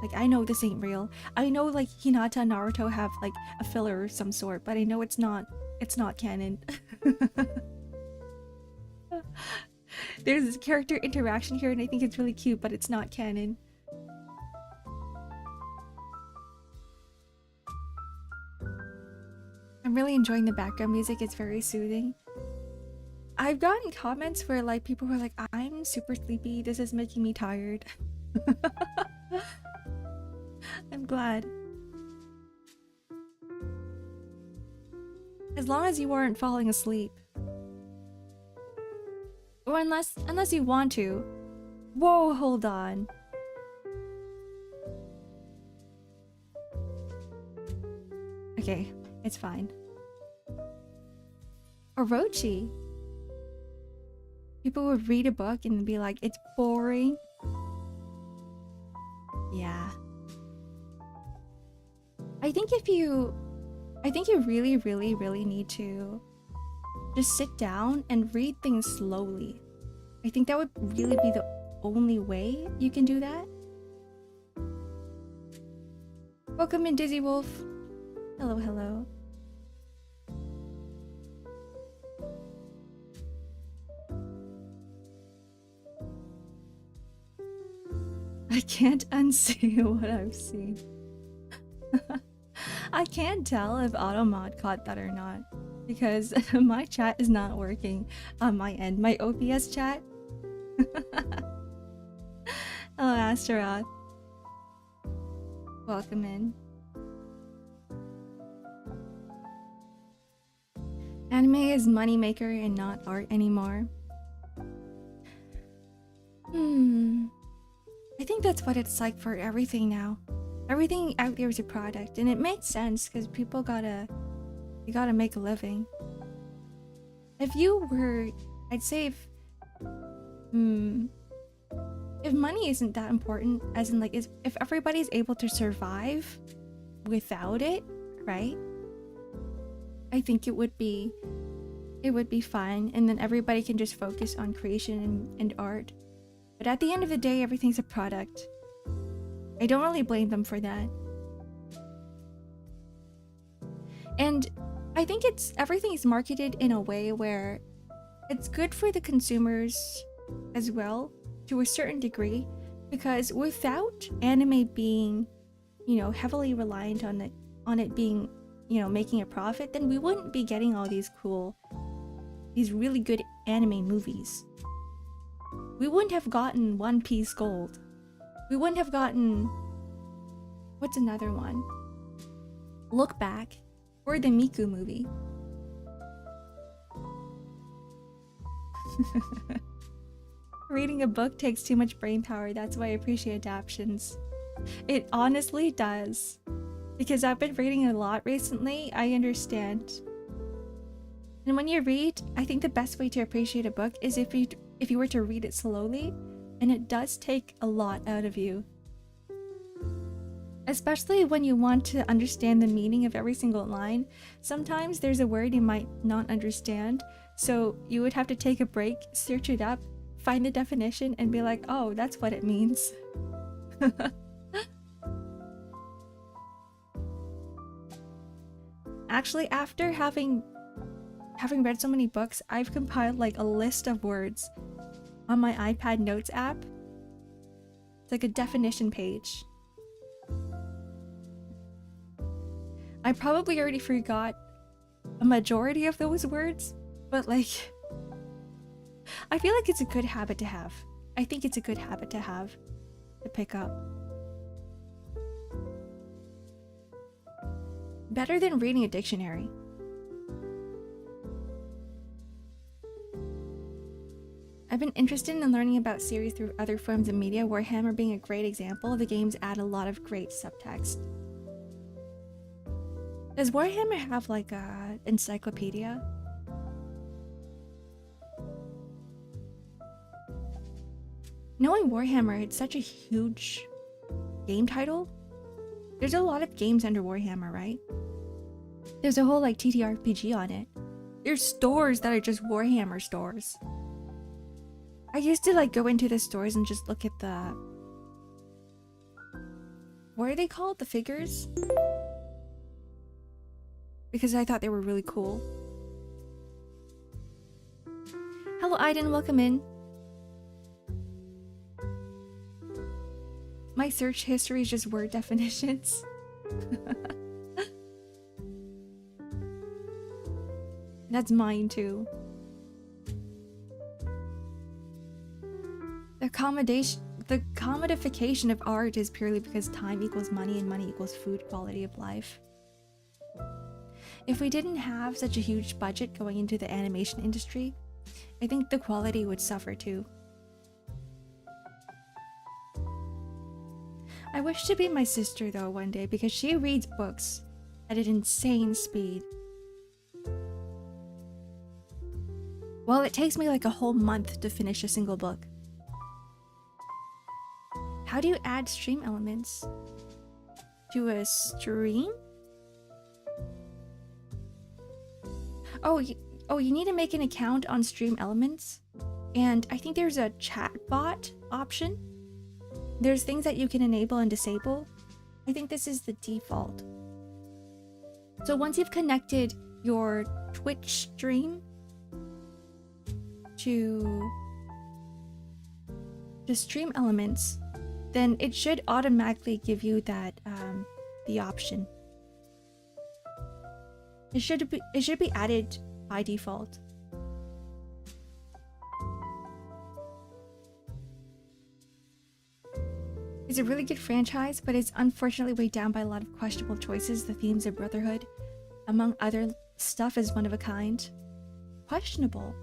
Like, I know this ain't real. I know like Hinata and Naruto have like a filler of some sort, but I know it's not canon. There's this character interaction here and I think it's really cute, but it's not canon. I'm really enjoying the background music, it's very soothing. I've gotten comments where like people were like, I'm super sleepy, this is making me tired. I'm glad. As long as you aren't falling asleep. Or unless you want to. Whoa, hold on. Okay, It's fine. Orochi. People would read a book and be like, it's boring. Yeah. I think you really, really, really need to just sit down and read things slowly. I think that would really be the only way you can do that. Welcome in, Dizzy Wolf. Hello, hello. I can't unsee what I've seen. I can't tell if Automod caught that or not, because my chat is not working on my end. My OBS chat. Hello, Astaroth. Welcome in. Anime is moneymaker and not art anymore. I think that's what it's like for everything now. Everything out there is a product, and it makes sense because people gotta make a living. If you were, I'd say if money isn't that important, as in like if everybody's able to survive without it, right? I think it would be fine, and then everybody can just focus on creation and art. But at the end of the day, everything's a product. I don't really blame them for that. And I think everything is marketed in a way where it's good for the consumers as well, to a certain degree, because without anime being, heavily reliant on it being, making a profit, then we wouldn't be getting all these really good anime movies. We wouldn't have gotten One Piece Gold. We wouldn't have gotten... What's another one? Look Back. Or the Miku movie. Reading a book takes too much brain power. That's why I appreciate adaptations. It honestly does. Because I've been reading a lot recently, I understand. And when you read, I think the best way to appreciate a book is if you were to read it slowly, and it does take a lot out of you. Especially when you want to understand the meaning of every single line. Sometimes there's a word you might not understand, so you would have to take a break, search it up, find the definition, and be like, oh, that's what it means. Actually, after having read so many books, I've compiled like a list of words on my iPad Notes app. It's like a definition page. I probably already forgot a majority of those words, but like, I feel like it's a good habit to have. I think it's a good habit to have, to pick up. Better than reading a dictionary. I've been interested in learning about series through other forms of media, Warhammer being a great example. The games add a lot of great subtext. Does Warhammer have like a encyclopedia? Knowing Warhammer, it's such a huge game title. There's a lot of games under Warhammer, right? There's a whole like TTRPG on it. There's stores that are just Warhammer stores. I used to like go into the stores and just look at the... What are they called? The figures? Because I thought they were really cool. Hello Aiden, welcome in. My search history is just word definitions. That's mine too. The commodification of art is purely because time equals money and money equals food quality of life. If we didn't have such a huge budget going into the animation industry, I think the quality would suffer too. I wish to be my sister though one day because she reads books. at an insane speed. Well, it takes me like a whole month to finish a single book. How do you add stream elements to a stream? Oh, you need to make an account on Stream Elements, and I think there's a chat bot option. There's things that you can enable and disable. I think this is the default. So once you've connected your Twitch stream to Stream Elements, then it should automatically give you that the option. It should be added by default. It's a really good franchise, but it's unfortunately weighed down by a lot of questionable choices. The themes of brotherhood, among other stuff, is one of a kind. Questionable.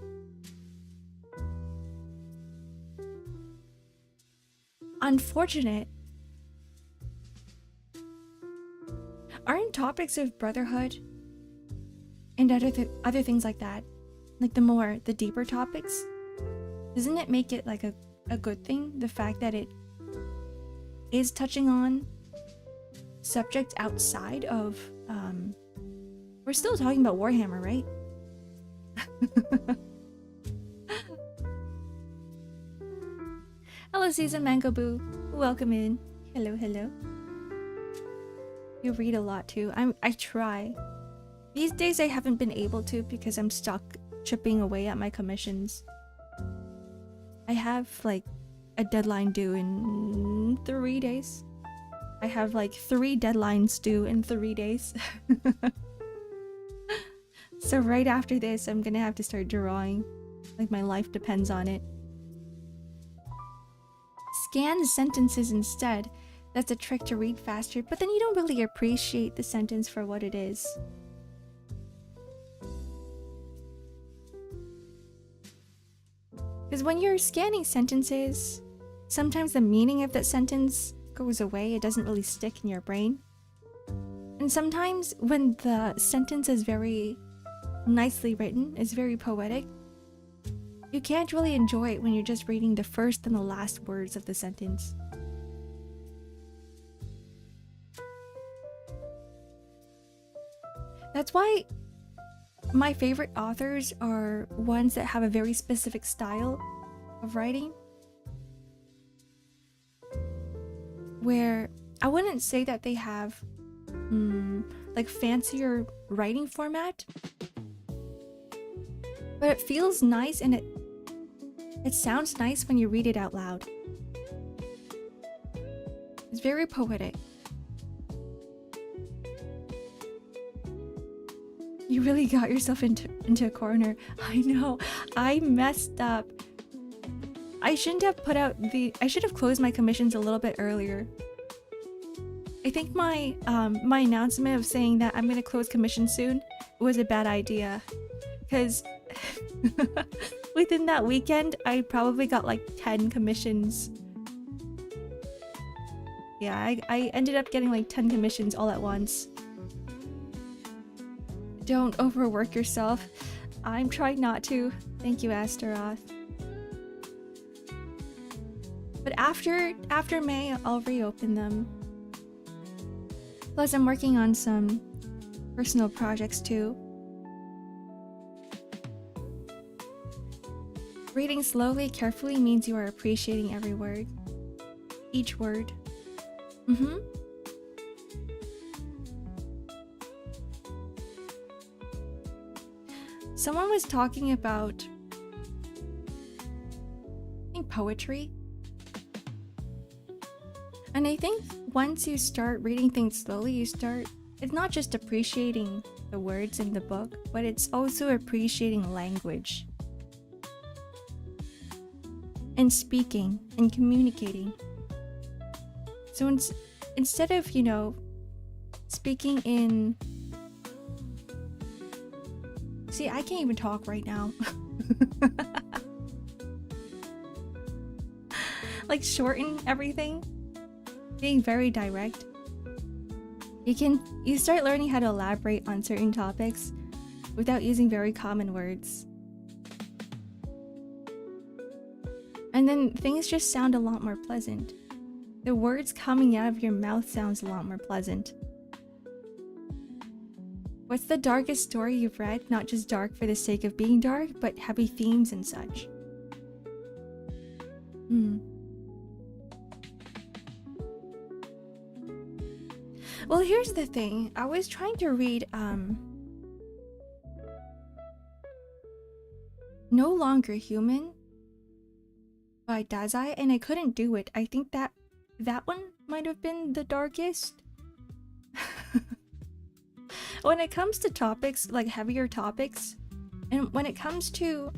Unfortunate. Aren't topics of brotherhood and other things like that, like the deeper topics, doesn't it make it like a good thing? The fact that it is touching on subjects outside of we're still talking about Warhammer, right? Hello, Season Mango Boo. Welcome in. Hello, hello. You read a lot too. I try. These days I haven't been able to because I'm stuck chipping away at my commissions. I have like a deadline due in 3 days. I have like 3 deadlines due in 3 days. So right after this, I'm gonna have to start drawing. Like my life depends on it. Scan sentences instead. That's a trick to read faster, but then you don't really appreciate the sentence for what it is. Because when you're scanning sentences, sometimes the meaning of that sentence goes away. It doesn't really stick in your brain. And sometimes when the sentence is very nicely written, it's very poetic, you can't really enjoy it when you're just reading the first and the last words of the sentence. That's why my favorite authors are ones that have a very specific style of writing, where I wouldn't say that they have like fancier writing format, but it feels nice and it sounds nice when you read it out loud. It's very poetic. You really got yourself into a corner. I know. I messed up. I shouldn't have put out I should have closed my commissions a little bit earlier. I think my my announcement of saying that I'm gonna close commissions soon was a bad idea. Because within that weekend, I probably got like 10 commissions. Yeah, I ended up getting like 10 commissions all at once. Don't overwork yourself. I'm trying not to. Thank you, Astaroth. But after May, I'll reopen them. Plus, I'm working on some personal projects too. Reading slowly, carefully means you are appreciating every word. Each word. Someone was talking about, I think, poetry. And I think once you start reading things slowly, it's not just appreciating the words in the book, but it's also appreciating language. And speaking and communicating. So instead of, speaking in... See, I can't even talk right now. Like, shorten everything. Being very direct. You start learning how to elaborate on certain topics without using very common words. And then things just sound a lot more pleasant. The words coming out of your mouth sounds a lot more pleasant. What's the darkest story you've read? Not just dark for the sake of being dark, but heavy themes and such. Well, here's the thing. I was trying to read No Longer Human by Dazai, and I couldn't do it. I think that one might have been the darkest. When it comes to topics, like heavier topics, and when it comes to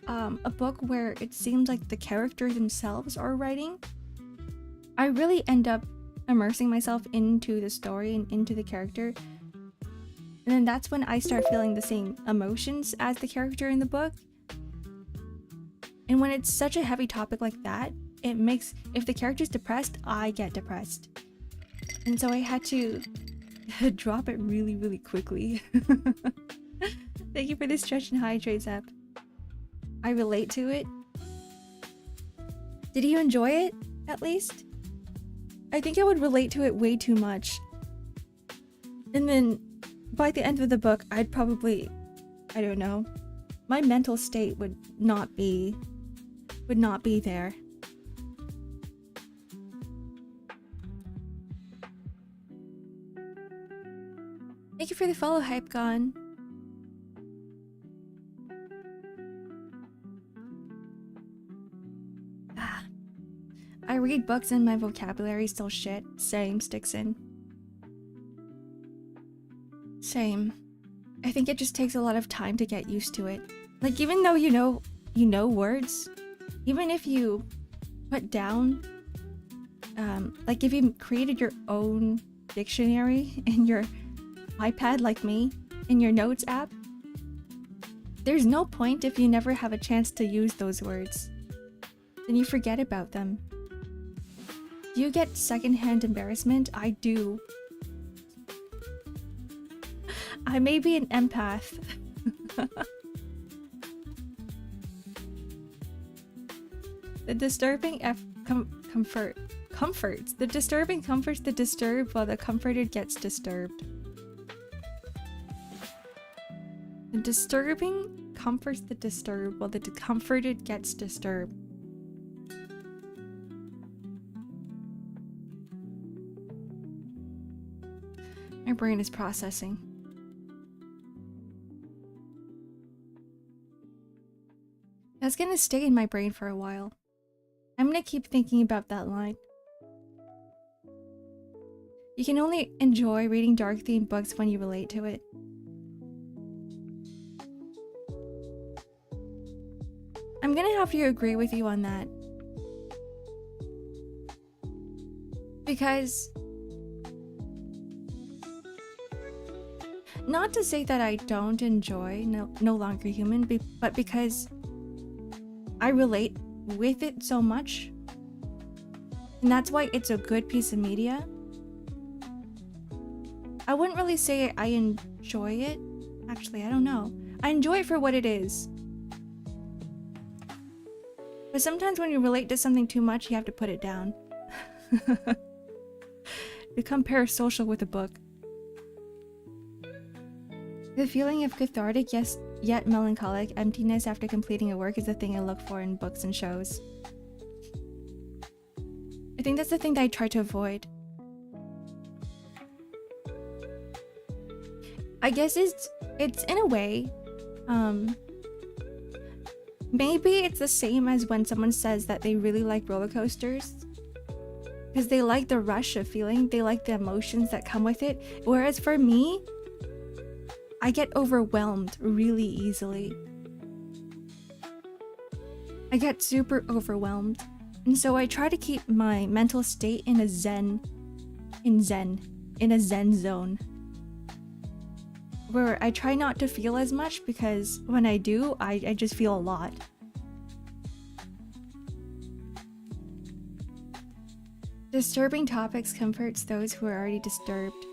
a book where it seems like the characters themselves are writing, I really end up immersing myself into the story and into the character. And then that's when I start feeling the same emotions as the character in the book. And when it's such a heavy topic like that, it makes, if the character's depressed, I get depressed. And so I had to drop it really, really quickly. Thank you for the stretch and hydrate, Zep. I relate to it. Did you enjoy it, at least? I think I would relate to it way too much. And then, by the end of the book, I'd probably, I don't know, my mental state would not be there. Thank you for the follow, HypeCon. I read books and my vocabulary still shit. Same, Stixon. Same. I think it just takes a lot of time to get used to it. Like, even though you know words, even if you put down, like if you created your own dictionary in your iPad like me, in your notes app, there's no point if you never have a chance to use those words. Then you forget about them. Do you get secondhand embarrassment? I do. I may be an empath. The disturbing comforts. The disturbing comforts the disturbed while the comforted gets disturbed. The disturbing comforts the disturbed while the comforted gets disturbed. My brain is processing. That's gonna stay in my brain for a while. I'm gonna keep thinking about that line. You can only enjoy reading dark-themed books when you relate to it. I'm gonna have to agree with you on that. Because... not to say that I don't enjoy No Longer Human, but because I relate with it so much. And that's why it's a good piece of media. I wouldn't really say I enjoy it. Actually, I don't know. I enjoy it for what it is. But sometimes when you relate to something too much, you have to put it down. Become parasocial with a book. The feeling of cathartic, yes, yet melancholic emptiness after completing a work is the thing I look for in books and shows. I think that's the thing that I try to avoid. I guess it's in a way, maybe it's the same as when someone says that they really like roller coasters. Because they like the rush of feeling, they like the emotions that come with it. Whereas for me, I get overwhelmed really easily. I get super overwhelmed. And so I try to keep my mental state in a zen zone. Where I try not to feel as much, because when I do, I just feel a lot. Disturbing topics comforts those who are already disturbed.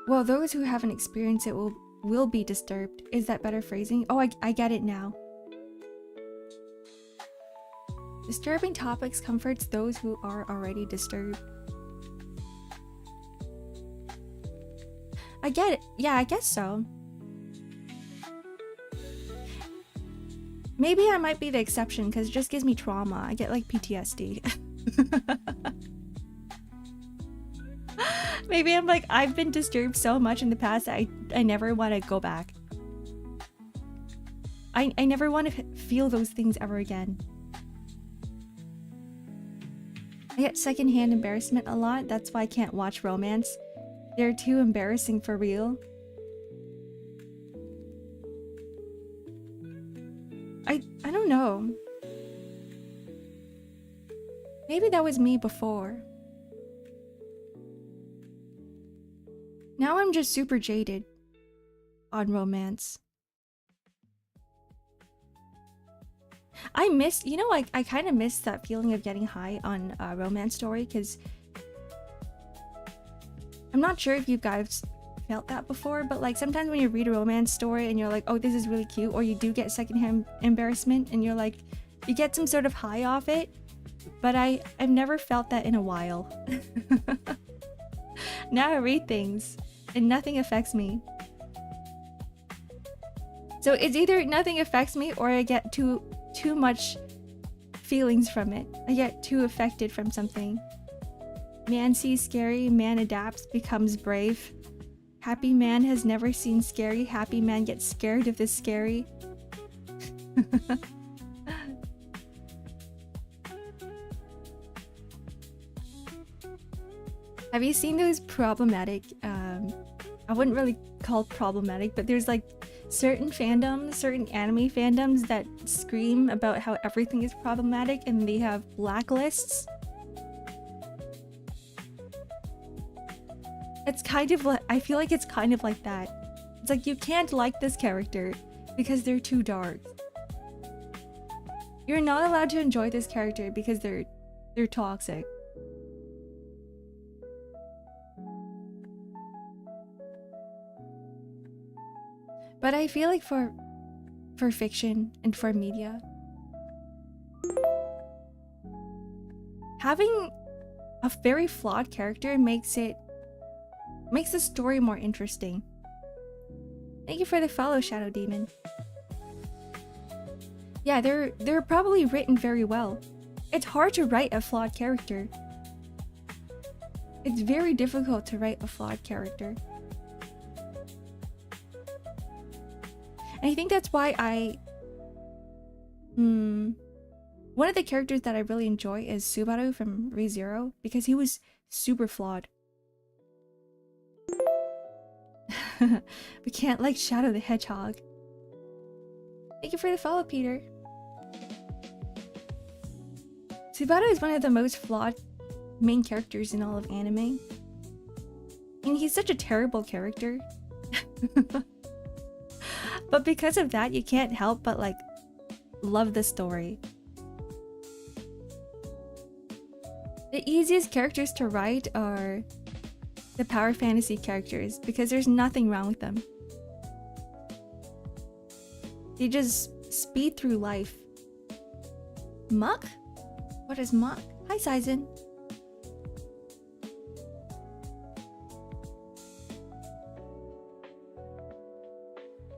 Well, those who haven't experienced it will be disturbed. Is that better phrasing? Oh, I get it now. Disturbing topics comforts those who are already disturbed. I get it. Yeah, I guess so. Maybe I might be the exception because it just gives me trauma. I get like PTSD. Maybe I'm like, I've been disturbed so much in the past that I never want to go back. I never want to feel those things ever again. I get secondhand embarrassment a lot. That's why I can't watch romance. They're too embarrassing for real. I don't know. Maybe that was me before. Now I'm just super jaded on romance. I miss, you know, I kind of miss that feeling of getting high on a romance story, because I'm not sure if you guys felt that before, but like sometimes when you read a romance story and you're like, oh, this is really cute, or you do get secondhand embarrassment and you're like, you get some sort of high off it, but I've never felt that in a while. Now I read things and nothing affects me. So it's either nothing affects me or I get too much feelings from it. I get too affected from something. Man sees scary, man adapts, becomes brave. Happy man has never seen scary, happy man gets scared of the scary. Have you seen those problematic, I wouldn't really call it problematic, but there's like certain fandoms, certain anime fandoms that scream about how everything is problematic and they have blacklists? It's kind of like, I feel like it's kind of like that. It's like you can't like this character because they're too dark. You're not allowed to enjoy this character because they're toxic. But I feel like for fiction and for media, having a very flawed character makes the story more interesting. Thank you for the follow, Shadow Demon. Yeah, they're probably written very well. It's hard to write a flawed character. It's very difficult to write a flawed character. And I think that's why one of the characters that I really enjoy is Subaru from Re:Zero, because he was super flawed. We can't like Shadow the Hedgehog. Thank you for the follow, Peter. Subaru is one of the most flawed main characters in all of anime. And he's such a terrible character. But because of that, you can't help but like love the story. The easiest characters to write are the power fantasy characters because there's nothing wrong with them. They just speed through life. Muck? What is muck? Hi, Sizen.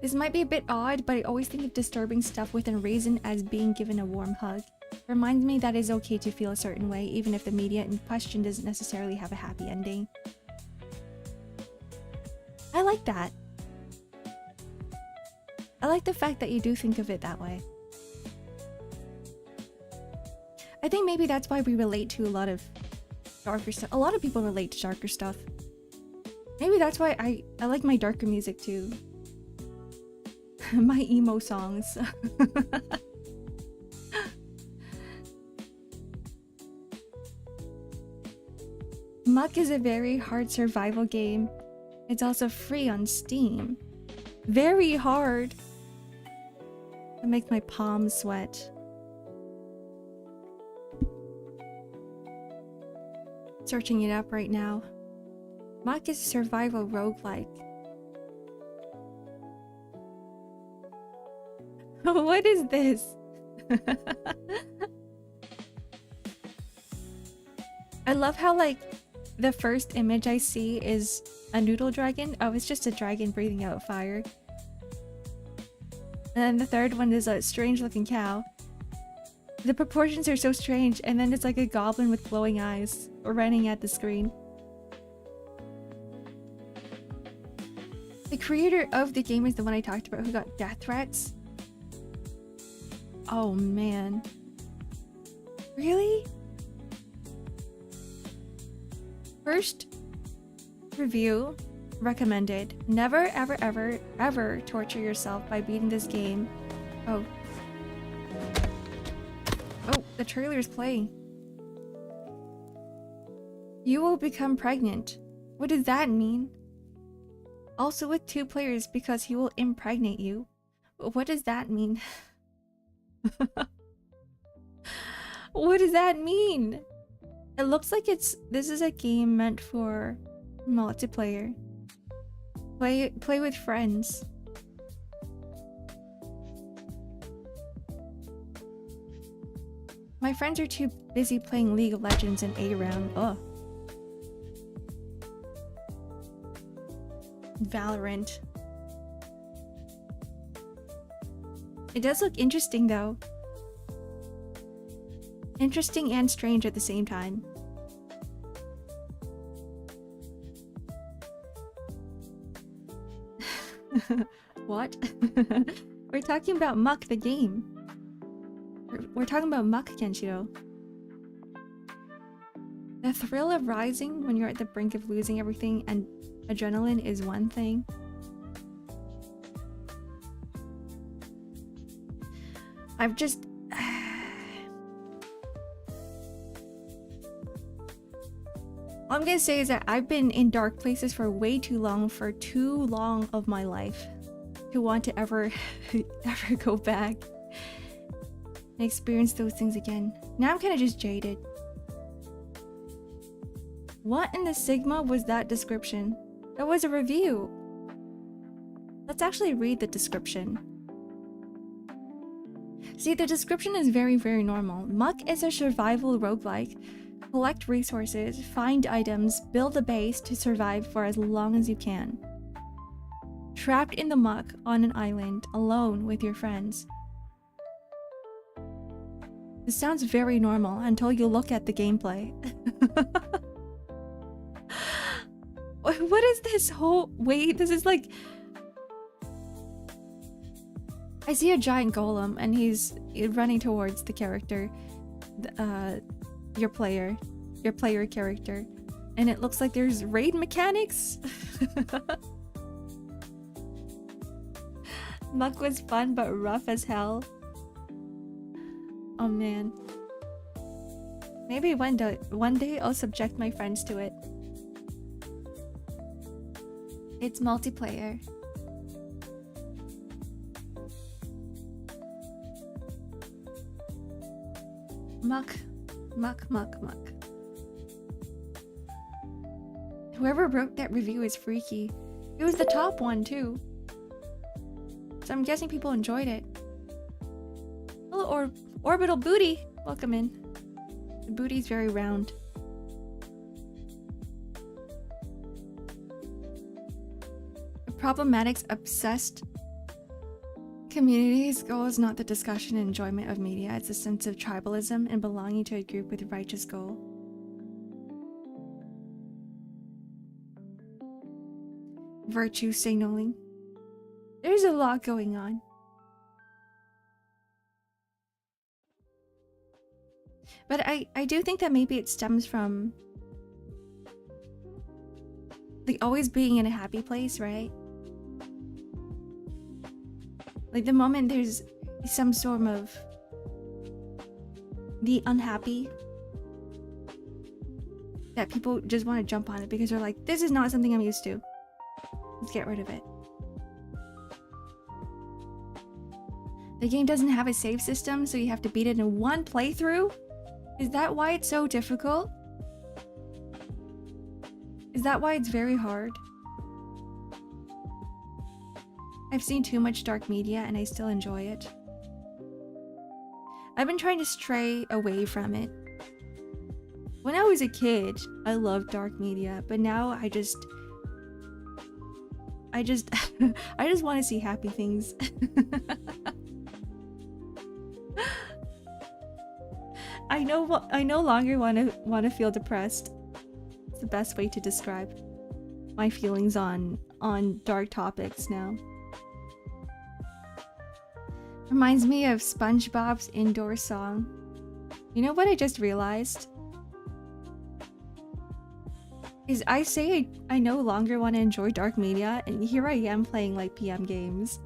This might be a bit odd, but I always think of disturbing stuff within reason as being given a warm hug. It reminds me that it's okay to feel a certain way, even if the media in question doesn't necessarily have a happy ending. I like that. I like the fact that you do think of it that way. I think maybe that's why we relate to a lot of darker stuff. A lot of people relate to darker stuff. Maybe that's why I like my darker music too. My emo songs. Muck is a very hard survival game. It's also free on Steam. Very hard. It makes my palms sweat. Searching it up right now. Muck is a survival roguelike. What is this? I love how, like, the first image I see is a noodle dragon. Oh, it's just a dragon breathing out fire. And then the third one is a strange looking cow. The proportions are so strange, and then it's like a goblin with glowing eyes running at the screen. The creator of the game is the one I talked about who got death threats. Oh man. Really? First review recommended. Never ever ever ever torture yourself by beating this game. Oh, the trailer is playing. You will become pregnant. What does that mean? Also with 2 players because he will impregnate you. What does that mean? What does that mean? It looks like this is a game meant for multiplayer. Play with friends. My friends are too busy playing League of Legends and A-Round. Ugh. Valorant. It does look interesting though. Interesting and strange at the same time. What? We're talking about Muck the game. We're talking about Muck, Kenshiro. The thrill of rising when you're at the brink of losing everything and adrenaline is one thing. I've just... All I'm gonna say is that I've been in dark places for way too long, for too long of my life, to want to ever go back and experience those things again. Now I'm kind of just jaded. What in the Sigma was that description? That was a review. Let's actually read the description. See, the description is very, very normal. Muck is a survival roguelike. Collect resources, find items, build a base to survive for as long as you can. Trapped in the muck on an island, alone with your friends. This sounds very normal until you look at the gameplay. What is this whole... Wait, this is like... I see a giant golem and he's running towards the character. Your player character. And it looks like there's raid mechanics. Muck was fun but rough as hell. Oh man. Maybe one day I'll subject my friends to it. It's multiplayer. Muck. Whoever wrote that review is freaky. It was the top one too. So I'm guessing people enjoyed it. Hello, Orbital Booty. Welcome in. The booty's very round. The Problematics obsessed community's goal is not the discussion and enjoyment of media, it's a sense of tribalism and belonging to a group with a righteous goal. Virtue signaling. There's a lot going on. But I do think that maybe it stems from like always being in a happy place, right? Like the moment there's some sort of the unhappy, that people just want to jump on it because they're like, this is not something I'm used to. Let's get rid of it. The game doesn't have a save system, so you have to beat it in one playthrough? Is that why it's so difficult? Is that why it's very hard? I've seen too much dark media and I still enjoy it. I've been trying to stray away from it. When I was a kid, I loved dark media, but now I just I just want to see happy things. I no longer want to feel depressed. It's the best way to describe my feelings on dark topics now. Reminds me of SpongeBob's indoor song. You know what I just realized? Is I say I no longer want to enjoy dark media, and here I am playing like PM games.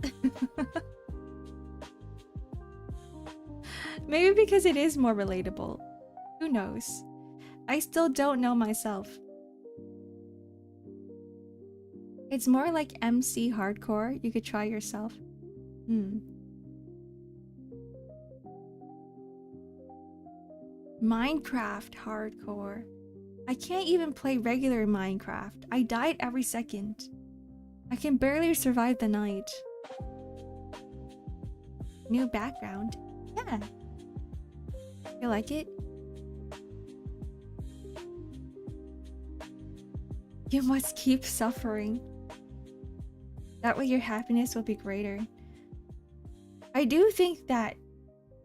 Maybe because it is more relatable. Who knows? I still don't know myself. It's more like MC hardcore. You could try yourself. Minecraft hardcore. I can't even play regular Minecraft. I die every second. I can barely survive the night. New background. Yeah. You like it? You must keep suffering. That way your happiness will be greater. I do think that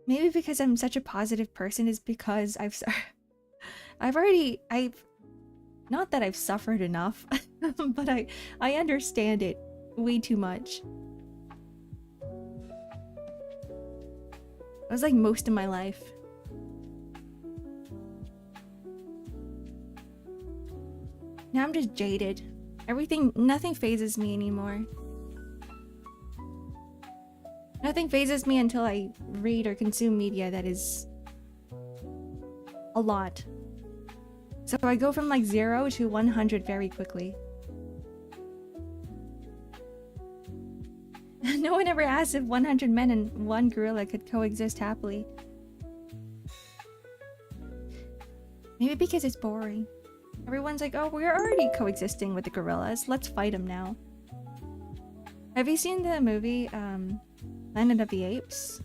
maybe because I'm such a positive person is because I've not that I've suffered enough, but I understand it way too much. It was like most of my life. Now I'm just jaded. Nothing phases me anymore. Nothing phases me until I read or consume media that is a lot. So I go from like 0 to 100 very quickly. No one ever asked if 100 men and 1 gorilla could coexist happily. Maybe because it's boring. Everyone's like, oh, we're already coexisting with the gorillas. Let's fight them now. Have you seen the movie, Planet of the Apes?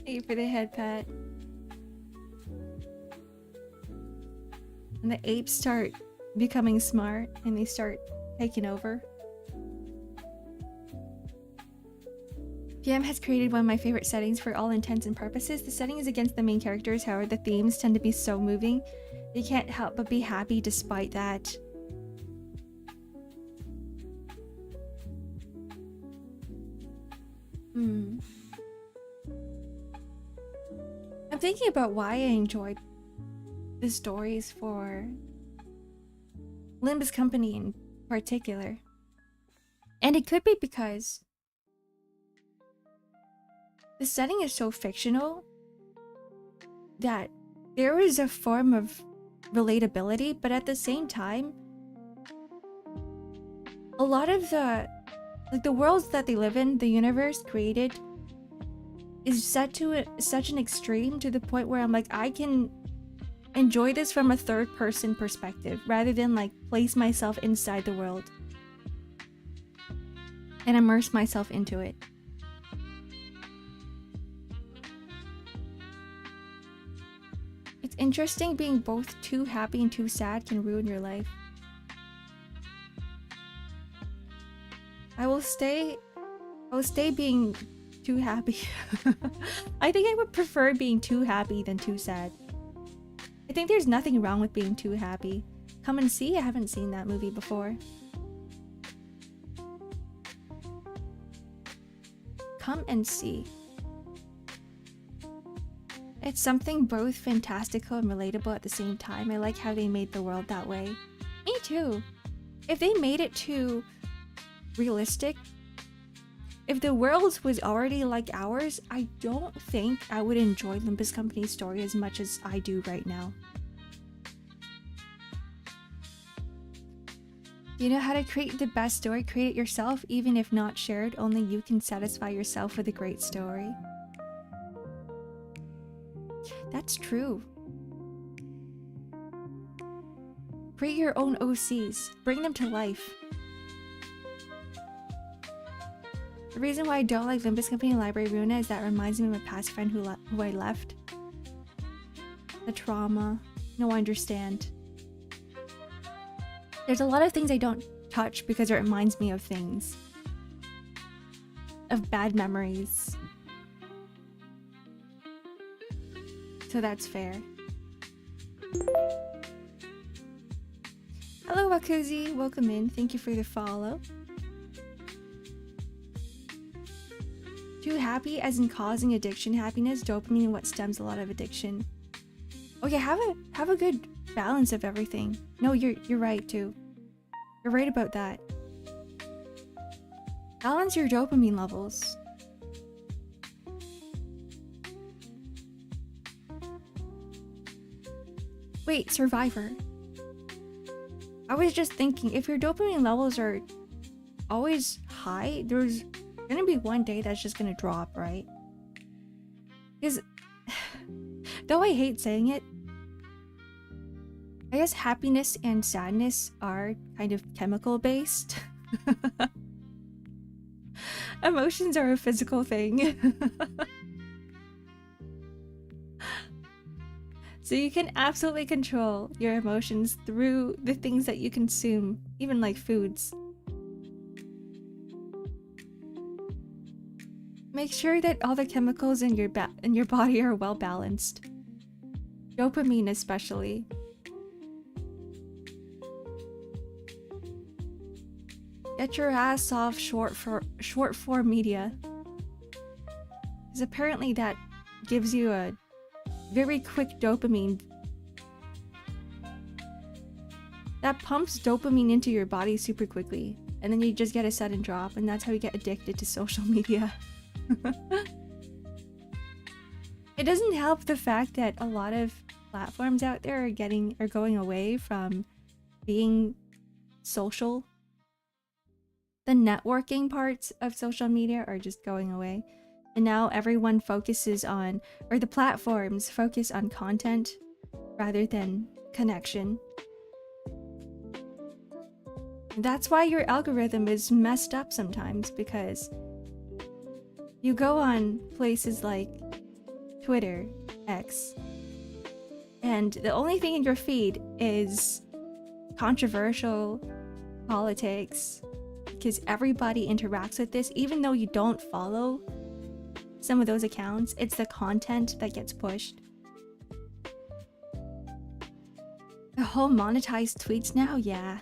Thank you for the head pat. And the apes start becoming smart and they start taking over. PM has created one of my favorite settings for all intents and purposes. The setting is against the main characters, however, the themes tend to be so moving. You can't help but be happy despite that. I'm thinking about why I enjoyed the stories for Limbus Company in particular. And it could be because the setting is so fictional that there is a form of relatability, but at the same time, a lot of the worlds that they live in, the universe created, is set to such an extreme to the point where I'm like, I can enjoy this from a third-person perspective rather than like place myself inside the world and immerse myself into it. It's interesting being both too happy and too sad can ruin your life. I will stay being too happy. I think I would prefer being too happy than too sad. I think there's nothing wrong with being too happy. Come and See? I haven't seen that movie before. Come and See. It's something both fantastical and relatable at the same time. I like how they made the world that way. Me too. If they made it too realistic, if the world was already like ours, I don't think I would enjoy Limbus Company's story as much as I do right now. You know how to create the best story? Create it yourself, even if not shared. Only you can satisfy yourself with a great story. That's true. Create your own OCs. Bring them to life. The reason why I don't like Limbus Company Library Runa is that it reminds me of my past friend who I left. The trauma. No, I understand. There's a lot of things I don't touch because it reminds me of things. Of bad memories. So that's fair. Hello Wakuzi, welcome in. Thank you for the follow. Too happy as in causing addiction happiness, dopamine what stems a lot of addiction. Okay, have a good balance of everything. No, you're right too. You're right about that. Balance your dopamine levels. Wait, Survivor. I was just thinking, if your dopamine levels are always high, there's gonna be one day that's just gonna drop, right? Because, though I hate saying it, I guess happiness and sadness are kind of chemical based. Emotions are a physical thing. So you can absolutely control your emotions through the things that you consume, even like foods. Make sure that all the chemicals in your body are well balanced. Dopamine especially. Get your ass off short form media. Because apparently that gives you a very quick dopamine. That pumps dopamine into your body super quickly. And then you just get a sudden drop, and that's how you get addicted to social media. It doesn't help the fact that a lot of platforms out there are going away from being social. The networking parts of social media are just going away. And now everyone focuses on, or the platforms focus on content rather than connection. That's why your algorithm is messed up sometimes, because you go on places like Twitter, X, and the only thing in your feed is controversial politics, because everybody interacts with this, even though you don't follow some of those accounts. It's the content that gets pushed. The whole monetized tweets now, yeah.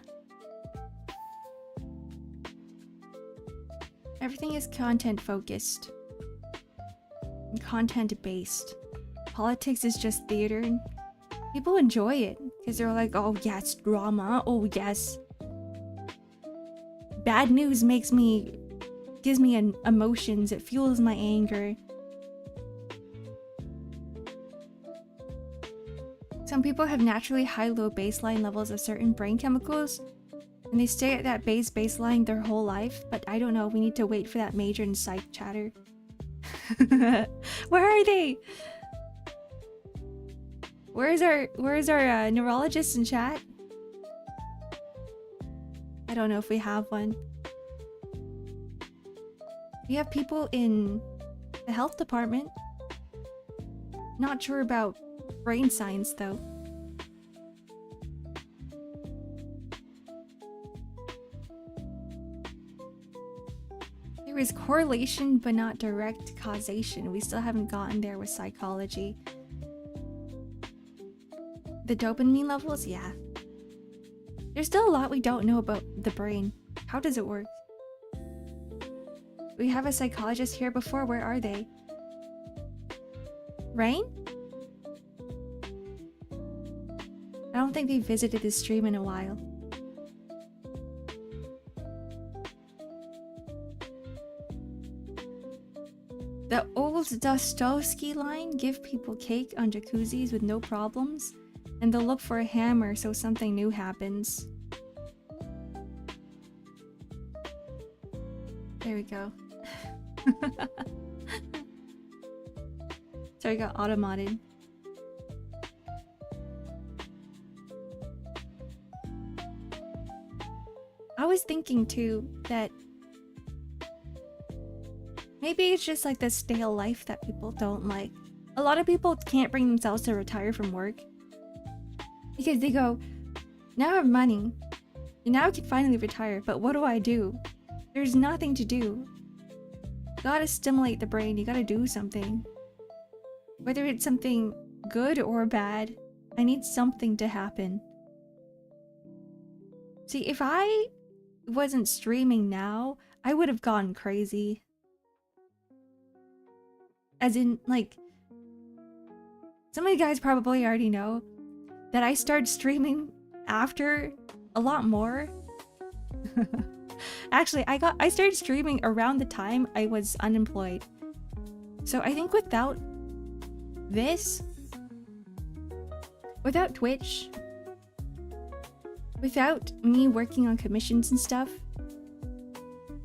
Everything is content focused and content based. Politics is just theater, and people enjoy it because they're like, oh yes, drama, oh yes. Bad news gives me emotions, it fuels my anger. Some people have naturally high-low baseline levels of certain brain chemicals, and they stay at that baseline their whole life, but I don't know, we need to wait for that major in psych chatter. Where are they? Where's our neurologist in chat? I don't know if we have one. We have people in the health department. Not sure about brain science though. There is correlation but not direct causation. We still haven't gotten there with psychology. The dopamine levels, yeah. There's still a lot we don't know about the brain. How does it work? We have a psychologist here before. Where are they? Rain? I don't think they visited this stream in a while. The old Dostoevsky line, give people cake on jacuzzis with no problems, and they'll look for a hammer so something new happens. There we go. Sorry, got auto-modded. thinking too that maybe it's just like the stale life that people don't like. A lot of people can't bring themselves to retire from work because they go, now I have money, and now I can finally retire, but what do I do? There's nothing to do. You gotta stimulate the brain, you gotta do something. Whether it's something good or bad, I need something to happen. See, if I wasn't streaming now, I would have gone crazy. As in, like, some of you guys probably already know that I started streaming after a lot more. Actually, I started streaming around the time I was unemployed. So I think without this, without Twitch, without me working on commissions and stuff,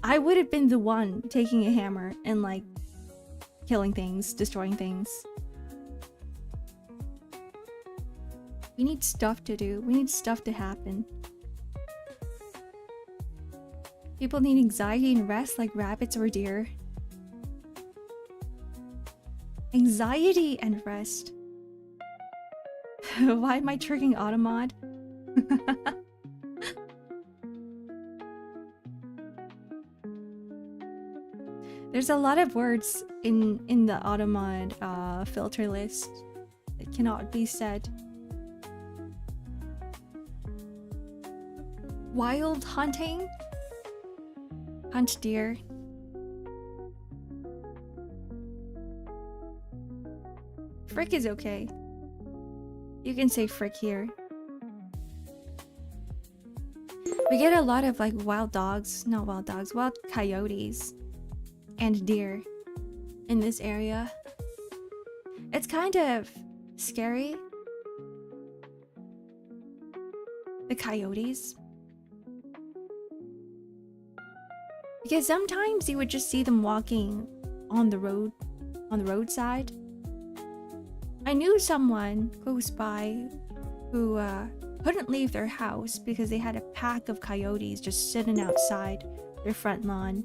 I would have been the one taking a hammer and like killing things, destroying things. We need stuff to do. We need stuff to happen. People need anxiety and rest like rabbits or deer. Anxiety and rest. Why am I triggering Automod? There's a lot of words in the Automod filter list that cannot be said. Wild hunting? Hunt deer. Frick is okay. You can say frick here. We get a lot of like wild dogs, not wild dogs, wild coyotes and deer in this area. It's kind of scary. The coyotes. Because sometimes you would just see them walking on the roadside. I knew someone close by who couldn't leave their house because they had a pack of coyotes just sitting outside their front lawn.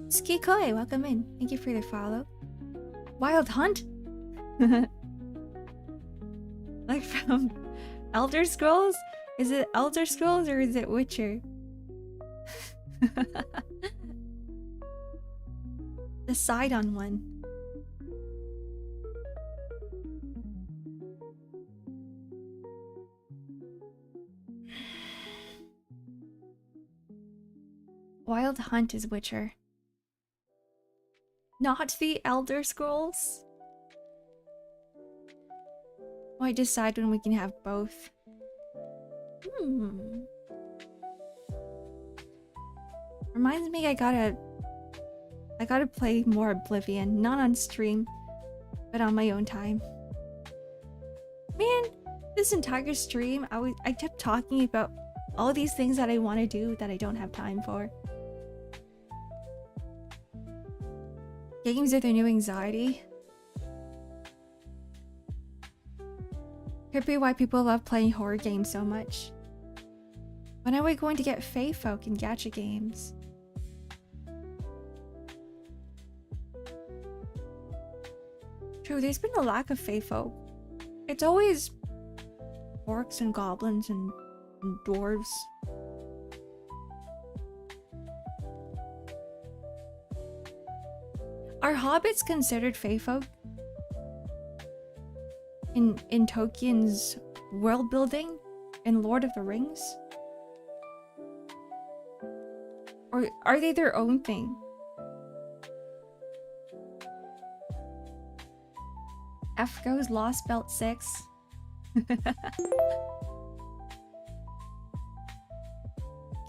Ski Koi, welcome in. Thank you for the follow. Wild Hunt? Like from Elder Scrolls? Is it Elder Scrolls or is it Witcher? The Sidon one. Wild Hunt is Witcher. Not the Elder Scrolls? Why decide when we can have both? Reminds me I gotta play more Oblivion, not on stream, but on my own time. Man, this entire stream, I kept talking about all these things that I want to do that I don't have time for. Games are the new anxiety. Could be why people love playing horror games so much. When are we going to get Fae Folk and gacha games? True, there's been a lack of Fae Folk. It's always orcs and goblins and dwarves. Are hobbits considered Fae Folk? In Tolkien's world building in Lord of the Rings? Or are they their own thing? F goes Lost Belt 6.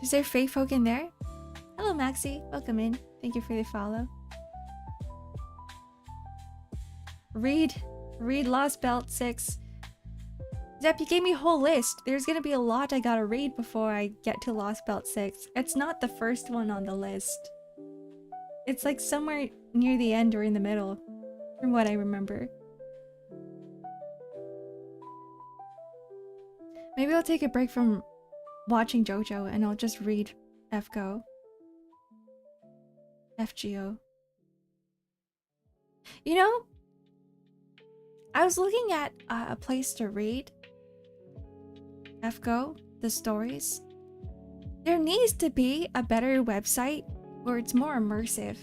Is there Fae Folk in there? Hello Maxi, welcome in. Thank you for the follow. Read Lost Belt 6. Zep, you gave me a whole list. There's gonna be a lot I gotta read before I get to Lost Belt 6. It's not the first one on the list. It's like somewhere near the end or in the middle, from what I remember. Maybe I'll take a break from watching JoJo and I'll just read FGO. FGO. You know, I was looking at a place to read FGO, the stories. There needs to be a better website where it's more immersive.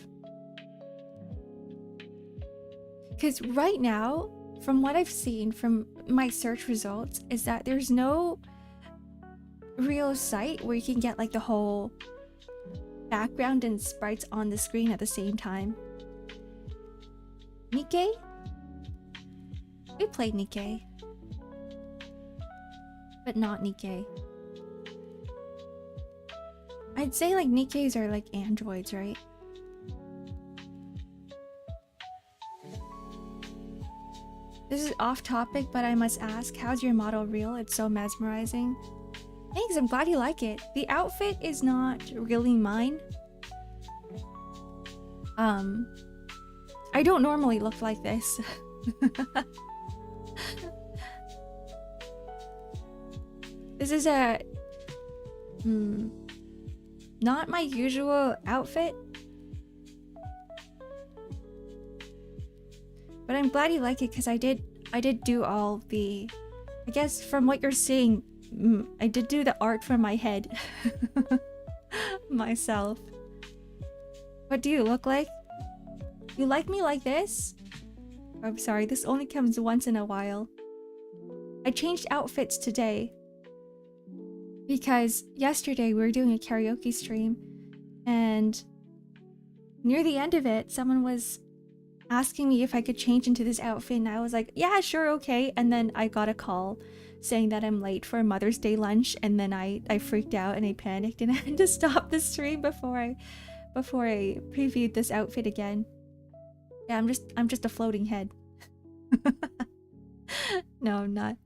Because right now, from what I've seen from my search results, is that there's no real site where you can get like the whole background and sprites on the screen at the same time. Nikkei? We played Nikkei. But not Nikkei. I'd say like Nikkeis are like androids, right? This is off topic, but I must ask, how's your model reel? It's so mesmerizing. Thanks, I'm glad you like it. The outfit is not really mine. I don't normally look like this. This is a... not my usual outfit. But I'm glad you like it because I did do all the... I guess from what you're seeing, I did do the art for my head. Myself. What do you look like? You like me like this? I'm sorry, this only comes once in a while. I changed outfits today. Because yesterday we were doing a karaoke stream. And near the end of it, someone was asking me if I could change into this outfit. And I was like, yeah, sure, okay. And then I got a call saying that I'm late for Mother's Day lunch. And then I freaked out and I panicked. And I had to stop the stream before I previewed this outfit again. Yeah, I'm just a floating head. No, I'm not.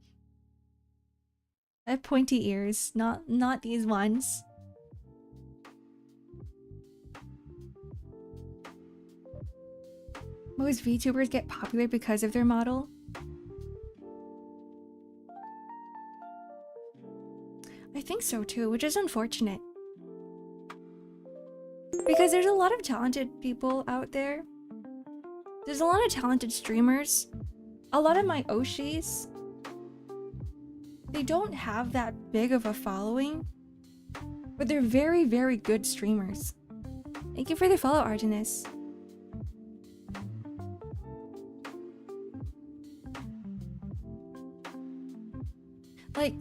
I have pointy ears, not these ones. Most VTubers get popular because of their model. I think so too, which is unfortunate. Because there's a lot of talented people out there. There's a lot of talented streamers. A lot of my Oshis, they don't have that big of a following, but they're very, very good streamers. Thank you for the follow, Artenis. Like,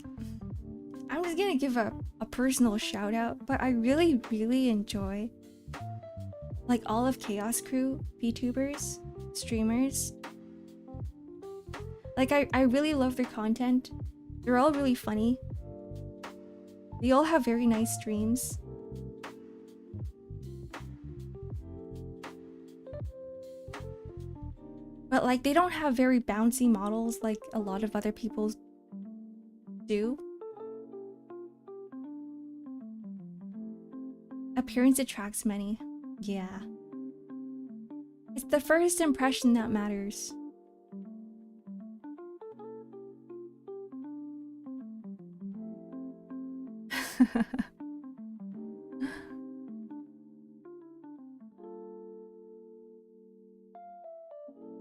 I'm just gonna give a personal shout out, but I really, really enjoy like all of Chaos Crew VTubers, streamers. Like, I really love their content. They're all really funny. They all have very nice streams. But like, they don't have very bouncy models like a lot of other people do. Appearance attracts many. Yeah. It's the first impression that matters.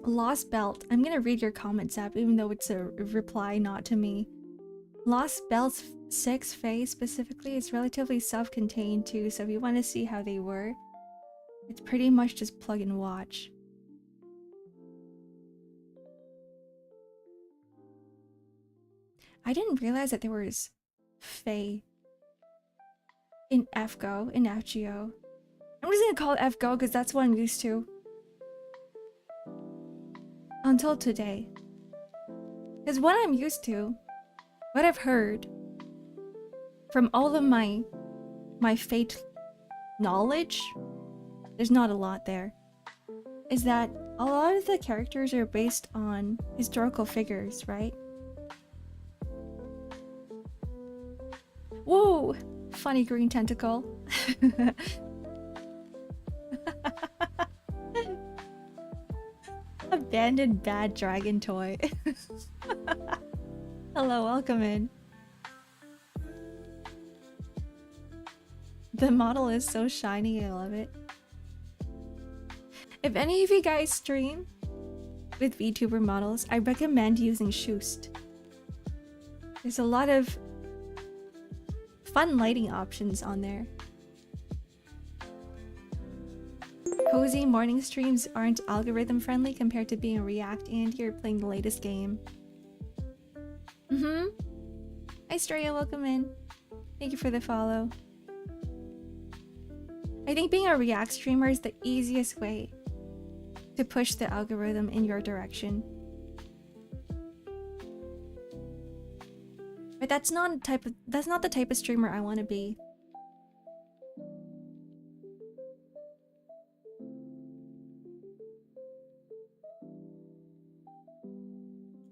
Lost Belt. I'm gonna read your comments up, even though it's a reply not to me. Lost Belt's 6 phase specifically is relatively self-contained too, so if you want to see how they were, it's pretty much just plug and watch. I didn't realize that there was Fae in FGO, in FGO. I'm just gonna call it FGO because that's what I'm used to. Until today. Because what I'm used to, what I've heard from all of my Fate knowledge, there's not a lot there, is that a lot of the characters are based on historical figures, right? Whoa! Funny green tentacle. Abandoned bad dragon toy. Hello, welcome in. The model is so shiny, I love it. If any of you guys stream with VTuber models, I recommend using Shoost. There's a lot of fun lighting options on there. Cozy morning streams aren't algorithm friendly compared to being a React and you're playing the latest game. Hi Straya, welcome in. Thank you for the follow. I think being a React streamer is the easiest way to push the algorithm in your direction. But that's not the type of streamer I want to be.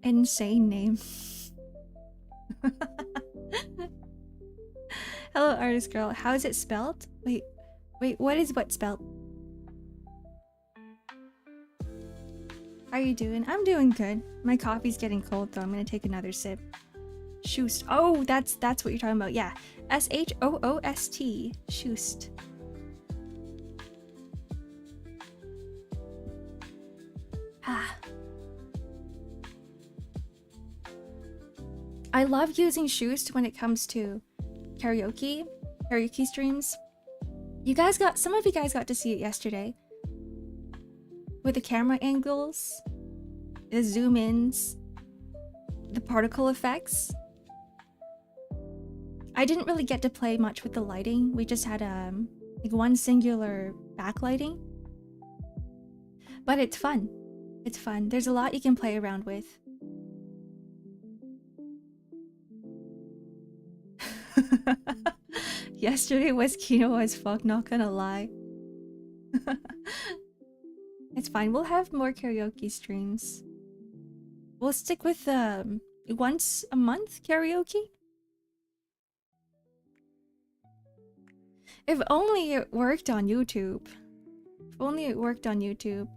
Insane name. Hello artist girl, how is it spelled? Wait, what is what spelled? How are you doing? I'm doing good. My coffee's getting cold though. I'm gonna take another sip. Shoost. Oh, that's what you're talking about. Yeah. S-H-O-O-S-T. Shoost. Ah. I love using Shoost when it comes to karaoke streams. Some of you guys got to see it yesterday. With the camera angles, the zoom ins, the particle effects. I didn't really get to play much with the lighting. We just had like one singular backlighting. But it's fun. It's fun. There's a lot you can play around with. Yesterday was quinoa as fuck, not gonna lie. It's fine. We'll have more karaoke streams. We'll stick with once a month karaoke. If only it worked on YouTube. If only it worked on YouTube.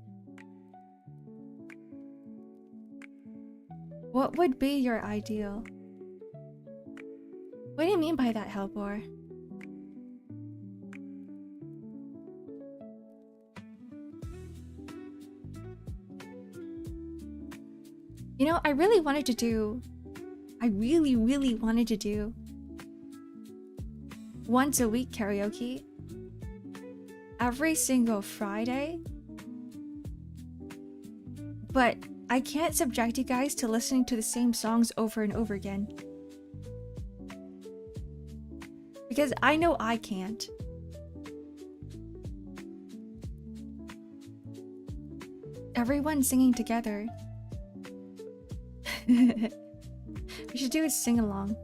What would be your ideal? What do you mean by that, Hellbore? You know, I really wanted to do once a week karaoke every single Friday, but I can't subject you guys to listening to the same songs over and over again because I know I can't. Everyone singing together. We should do a sing-along.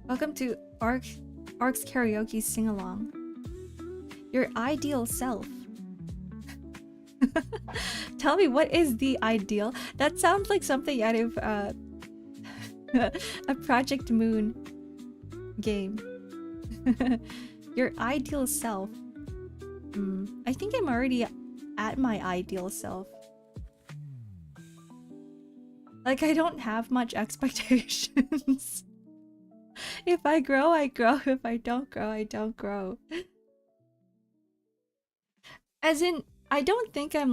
Welcome to Ark's Karaoke Sing-Along. Your ideal self. Tell me, what is the ideal? That sounds like something out of a Project Moon game. Your ideal self. I think I'm already at my ideal self. Like, I don't have much expectations. If I grow, I grow. If I don't grow, I don't grow. As in, I don't think I'm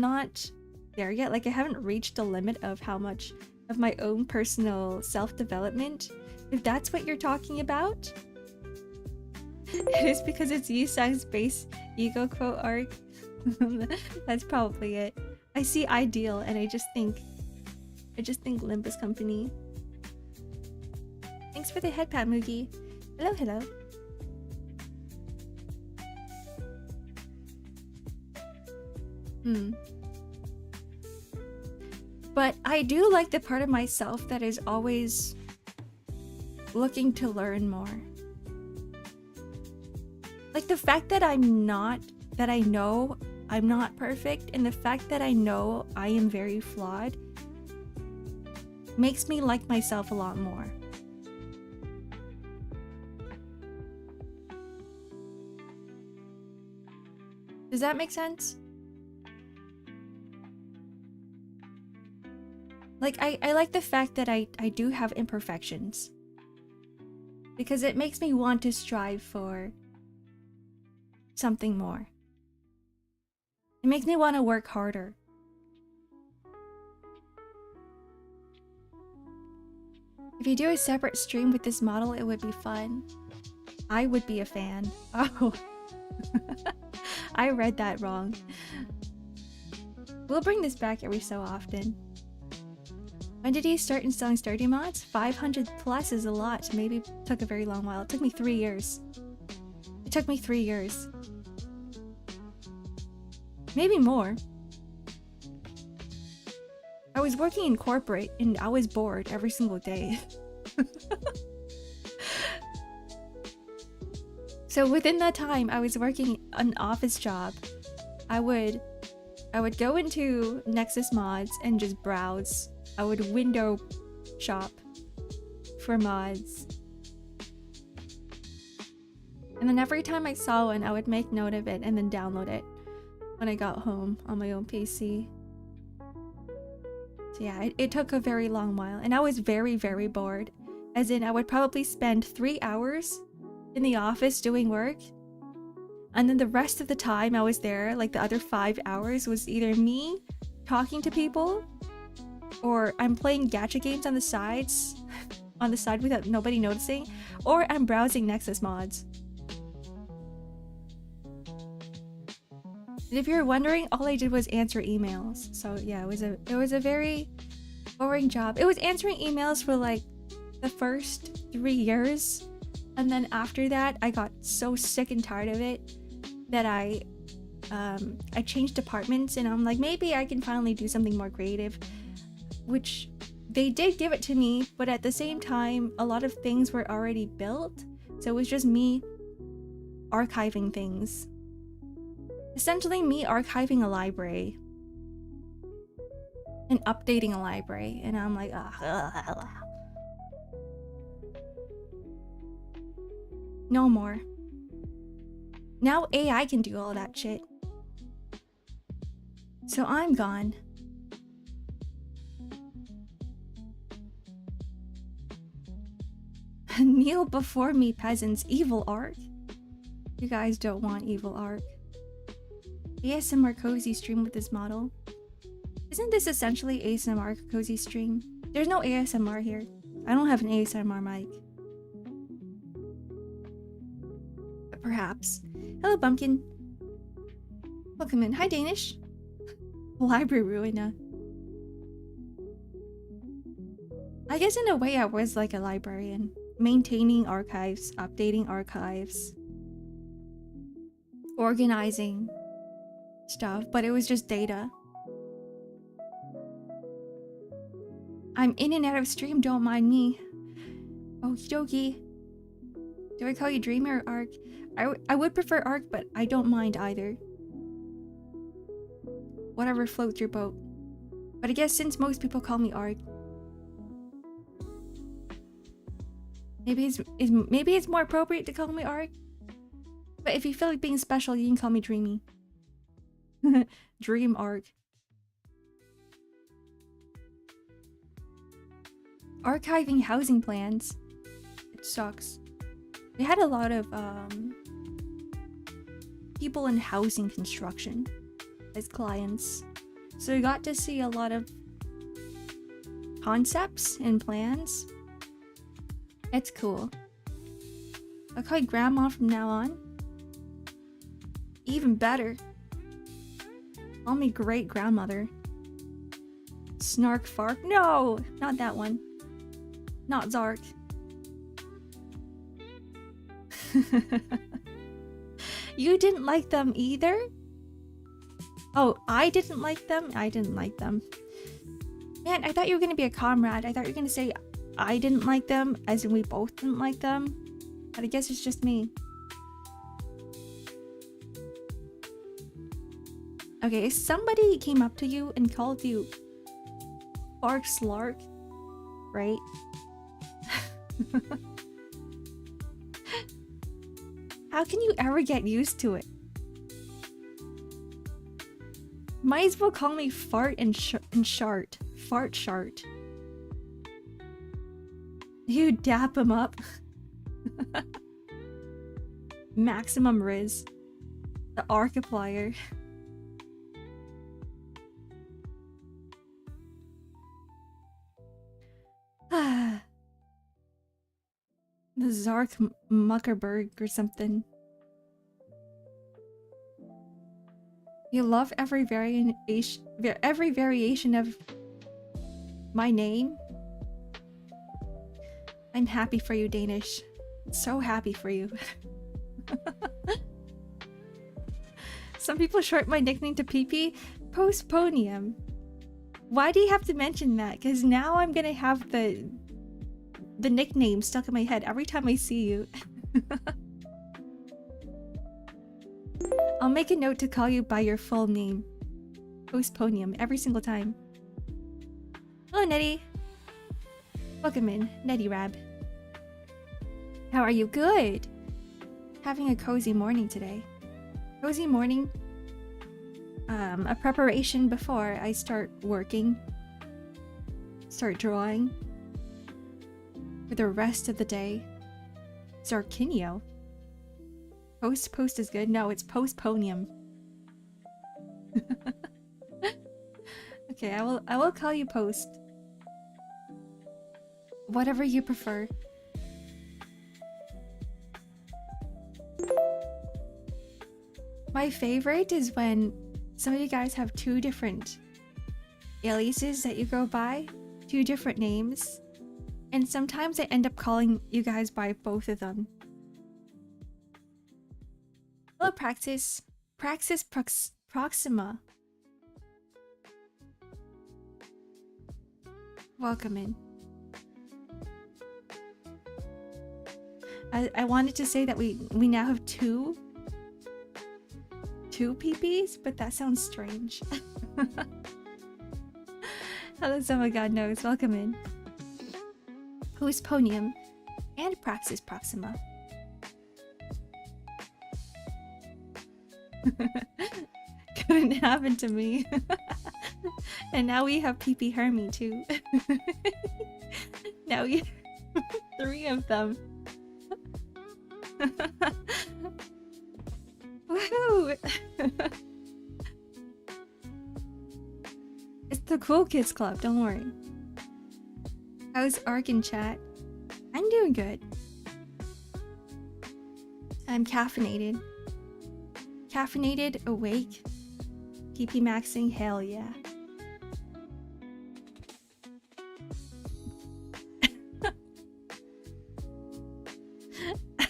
not there yet. Like, I haven't reached the limit of how much of my own personal self-development. If that's what you're talking about. It is because it's Yisang's base ego quote arc. That's probably it. I see ideal and I just think Olympus Company. Thanks for the head pat, Moogie. Hello, hello. But I do like the part of myself that is always looking to learn more. Like the fact that I know I'm not perfect, and the fact that I know I am very flawed makes me like myself a lot more. Does that make sense? Like, I like the fact that I do have imperfections. because it makes me want to strive for something more. It makes me want to work harder. If you do a separate stream with this model, it would be fun. I would be a fan. Oh. I read that wrong. We'll bring this back every so often. When did you start installing Stardew mods? 500 plus is a lot, so maybe it took a very long while. It took me 3 years. It took me 3 years. Maybe more. I was working in corporate and I was bored every single day. So within that time I was working an office job. I would go into Nexus mods and just browse. I would window shop for mods. And then every time I saw one, I would make note of it and then download it when I got home on my own PC. So yeah, it took a very long while. And I was very, very bored. As in, I would probably spend 3 hours in the office doing work. And then the rest of the time I was there, like the other 5 hours, was either me talking to people, or I'm playing gacha games on the sides, without nobody noticing, or I'm browsing Nexus mods. And if you're wondering, all I did was answer emails. So yeah, it was a very boring job. It was answering emails for like the first 3 years, and then after that I got so sick and tired of it that I changed departments, and I'm like, maybe I can finally do something more creative, which they did give it to me, but at the same time a lot of things were already built, so it was just me archiving things. Essentially me archiving a library and updating a library, and I'm like, ugh. No more. Now AI can do all that shit. So I'm gone. Kneel before me, peasants. Evil Ark? You guys don't want Evil Ark. ASMR cozy stream with this model. Isn't this essentially ASMR cozy stream? There's no ASMR here. I don't have an ASMR mic. But perhaps. Hello, Bumpkin. Welcome in. Hi, Danish. Library ruiner. I guess in a way I was like a librarian. Maintaining archives, updating archives, organizing stuff, but it was just data. I'm in and out of stream, don't mind me. Okie dokie. Do I call you Dreamer or Ark? I would prefer Ark, but I don't mind either. Whatever floats your boat. But I guess since most people call me Ark, maybe it's more appropriate to call me Ark. But if you feel like being special, you can call me Dreamy. Dream Ark. Archiving housing plans. It sucks. We had a lot of people in housing construction as clients, so we got to see a lot of concepts and plans. It's cool. I'll call you Grandma from now on. Even better. Call me Great Grandmother. Snark Fark. No! Not that one. Not Zark. You didn't like them either? Oh, I didn't like them? I didn't like them. Man, I thought you were gonna be a comrade. I thought you were gonna say I didn't like them, as in we both didn't like them. But I guess it's just me. Okay, if somebody came up to you and called you Fark Slark, right? How can you ever get used to it? Might as well call me Fart and Shart. Fart Shart. You dap him up. Maximum Riz. The Arkiplier. The Zark Muckerberg or something. You love every variation of my name? I'm happy for you, Danish. So happy for you. Some people short my nickname to PP. Postponium. Why do you have to mention that? Because now I'm gonna have the nickname stuck in my head every time I see you. I'll make a note to call you by your full name. Postponium every single time. Hello, Nettie. Welcome in, Nettie Rab. How are you? Good. Having a cozy morning today. Cozy morning. A preparation before I start working. Start drawing. For the rest of the day. Zarkinio. Post is good. No, it's postponium. Okay, I will call you Post. Whatever you prefer. My favorite is when some of you guys have two different aliases that you go by, two different names, and sometimes I end up calling you guys by both of them. Hello, Praxis. Praxis Proxima. Welcome in. I wanted to say that we now have two PPs, but that sounds strange. Hello, someone God knows. Welcome in. Postponium and Praxis Proxima. Couldn't happen to me. And now we have PP Hermie too. Now we have 3 of them. Woohoo! It's the Cool Kids Club, don't worry. How's Ark in chat? I'm doing good. I'm caffeinated. Caffeinated, awake. PP maxing, hell yeah.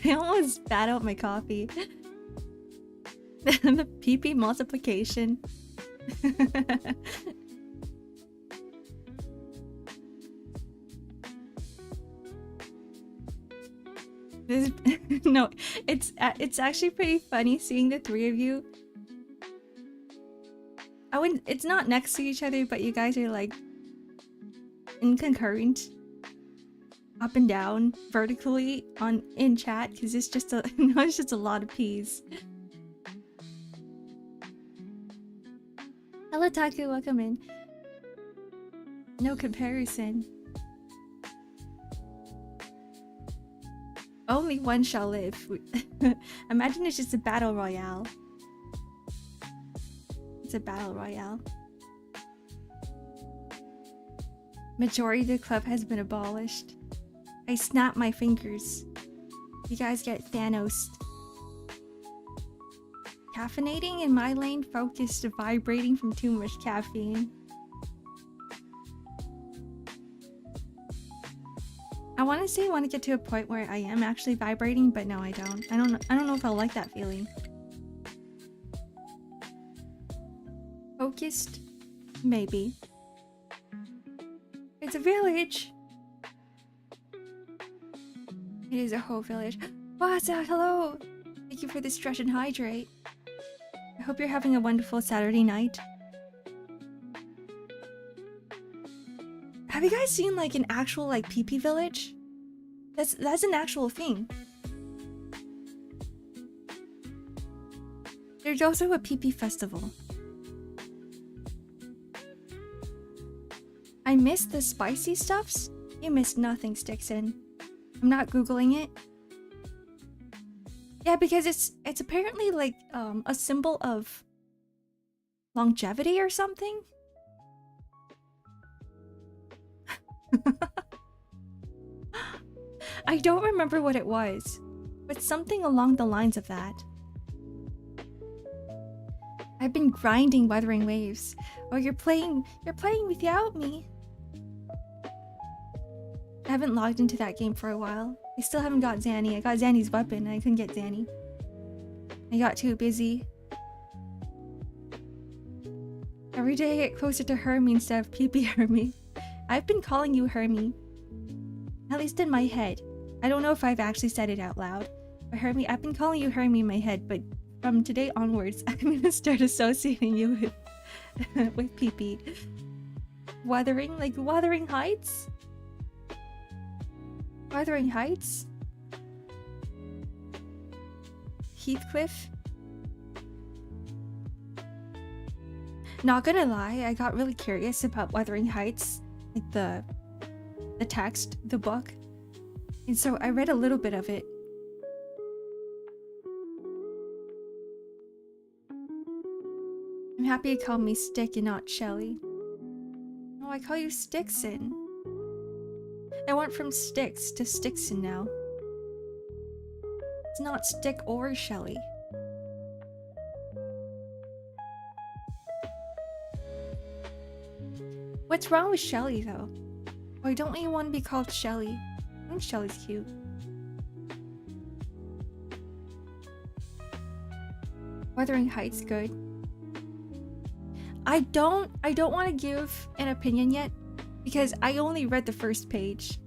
I almost spat out my coffee. The PP multiplication. No, it's actually pretty funny seeing the 3 of you. It's not next to each other, but you guys are like in concurrent, up and down, vertically in chat, because it's just a no, it's just a lot of P's. Hello, Taku, welcome in. No comparison. Only one shall live. Imagine it's just a battle royale. It's a battle royale. Majority of the club has been abolished. I snap my fingers. You guys get Thanos. Caffeinating in my lane, focused, vibrating from too much caffeine. I want to get to a point where I am actually vibrating, but no, I don't. I don't know if I'll like that feeling. Focused? Maybe. It's a village! It is a whole village. Waza, hello! Thank you for the stretch and hydrate. I hope you're having a wonderful Saturday night. Have you guys seen like an actual like PP village? That's an actual thing. There's also a PP festival. I missed the spicy stuffs? You missed nothing, Stixon. I'm not Googling it. Yeah, because it's apparently like a symbol of longevity or something. I don't remember what it was, but something along the lines of that. I've been grinding Wuthering Waves. Oh, you're playing without me. I haven't logged into that game for a while. I still haven't got Zanny. I got Zanny's weapon and I couldn't get Zanny. I got too busy. Every day I get closer to Hermie instead of PP Hermie. I've been calling you Hermie. At least in my head. I don't know if I've actually said it out loud. But Hermie, I've been calling you Hermie in my head, but from today onwards, I'm gonna start associating you with PP. Wuthering? Like Wuthering Heights? Wuthering Heights? Heathcliff? Not gonna lie, I got really curious about Wuthering Heights, like the text, the book, and so I read a little bit of it. I'm happy you call me Stick and not Shelly. No, I call you Stixon. I went from Sticks to Stixon now. It's not Stick or Shelly. What's wrong with Shelly though? Why don't we want to be called Shelly? I think Shelly's cute. Wuthering Heights good. I don't want to give an opinion yet because I only read the first page.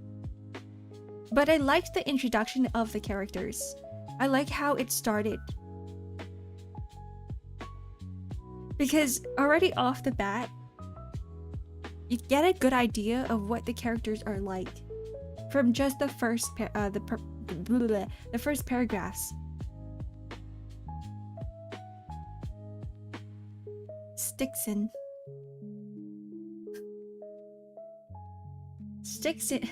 But I liked the introduction of the characters. I like how it started. Because already off the bat, you get a good idea of what the characters are like from just the first the first paragraphs. Stixon. Stixon.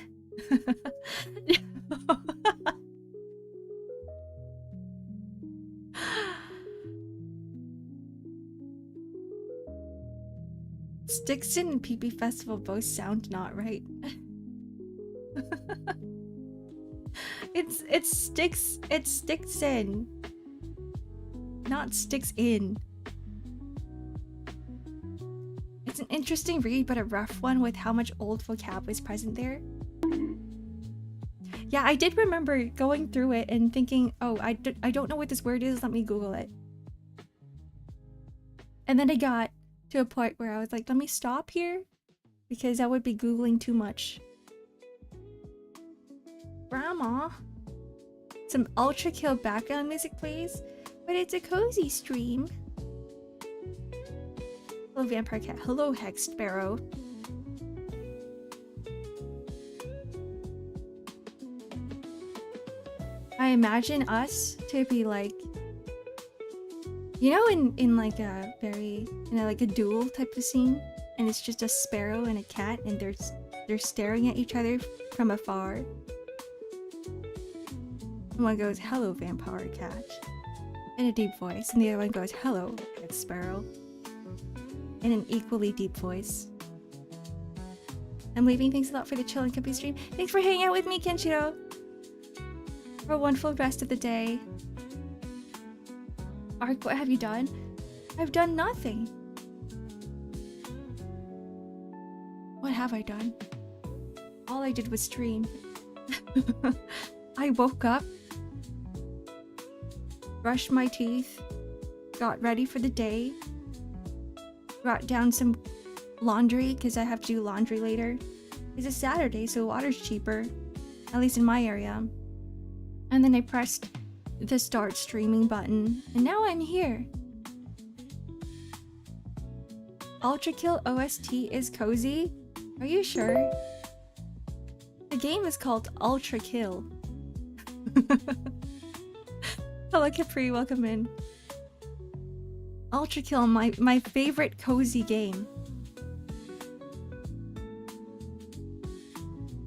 Stixon and PP Festival both sound not right. It's Stixon, not sticks in. It's an interesting read, but a rough one with how much old vocab is present there. Yeah, I did remember going through it and thinking, oh, I don't know what this word is, let me Google it. And then I got to a point where I was like, let me stop here, because I would be Googling too much. Grandma. Some ultra kill background music please, but it's a cozy stream. Hello Vampire Cat. Hello Hex Sparrow. I imagine us to be like, you know, in like a very, you know, like a duel type of scene, and it's just a sparrow and a cat, and they're staring at each other from afar. And one goes, "Hello, vampire cat," in a deep voice, and the other one goes, "Hello, Hex Sparrow," in an equally deep voice. I'm leaving. Thanks a lot for the chill and company stream. Thanks for hanging out with me, Kenshiro. Have a wonderful rest of the day. Ark, what have you done? I've done nothing. What have I done? All I did was stream. I woke up, brushed my teeth, got ready for the day, brought down some laundry because I have to do laundry later. It's a Saturday, so water's cheaper, at least in my area. And then I pressed the start streaming button, and now I'm here. Ultra Kill OST is cozy? Are you sure? The game is called Ultra Kill. Hello Capri, welcome in. Ultra Kill, my favorite cozy game.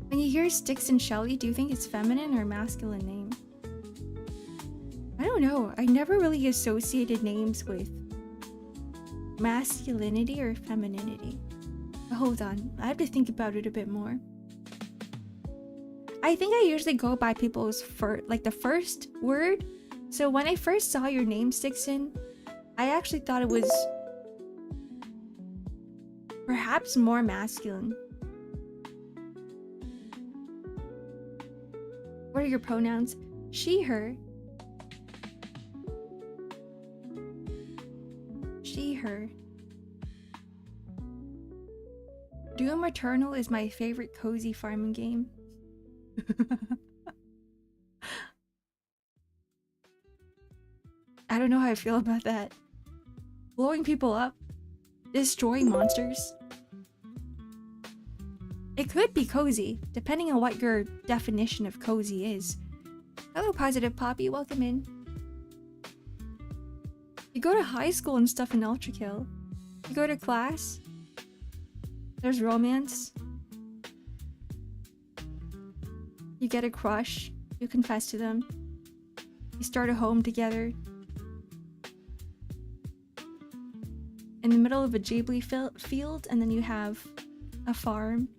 When you hear Sticks and Shelly, do you think it's feminine or masculine name? I I don't know. I never really associated names with masculinity or femininity. But hold on. I have to think about it a bit more. I think I usually go by people's the first word. So when I first saw your name, Stixon, I actually thought it was perhaps more masculine. What are your pronouns? She, her. She, her. Doom Eternal is my favorite cozy farming game. I don't know how I feel about that. Blowing people up, destroying monsters. It could be cozy, depending on what your definition of cozy is. Hello, Positive Poppy, welcome in. You go to high school and stuff in Ultra Kill. You go to class. There's romance. You get a crush. You confess to them. You start a home together. In the middle of a Ghibli field, and then you have a farm.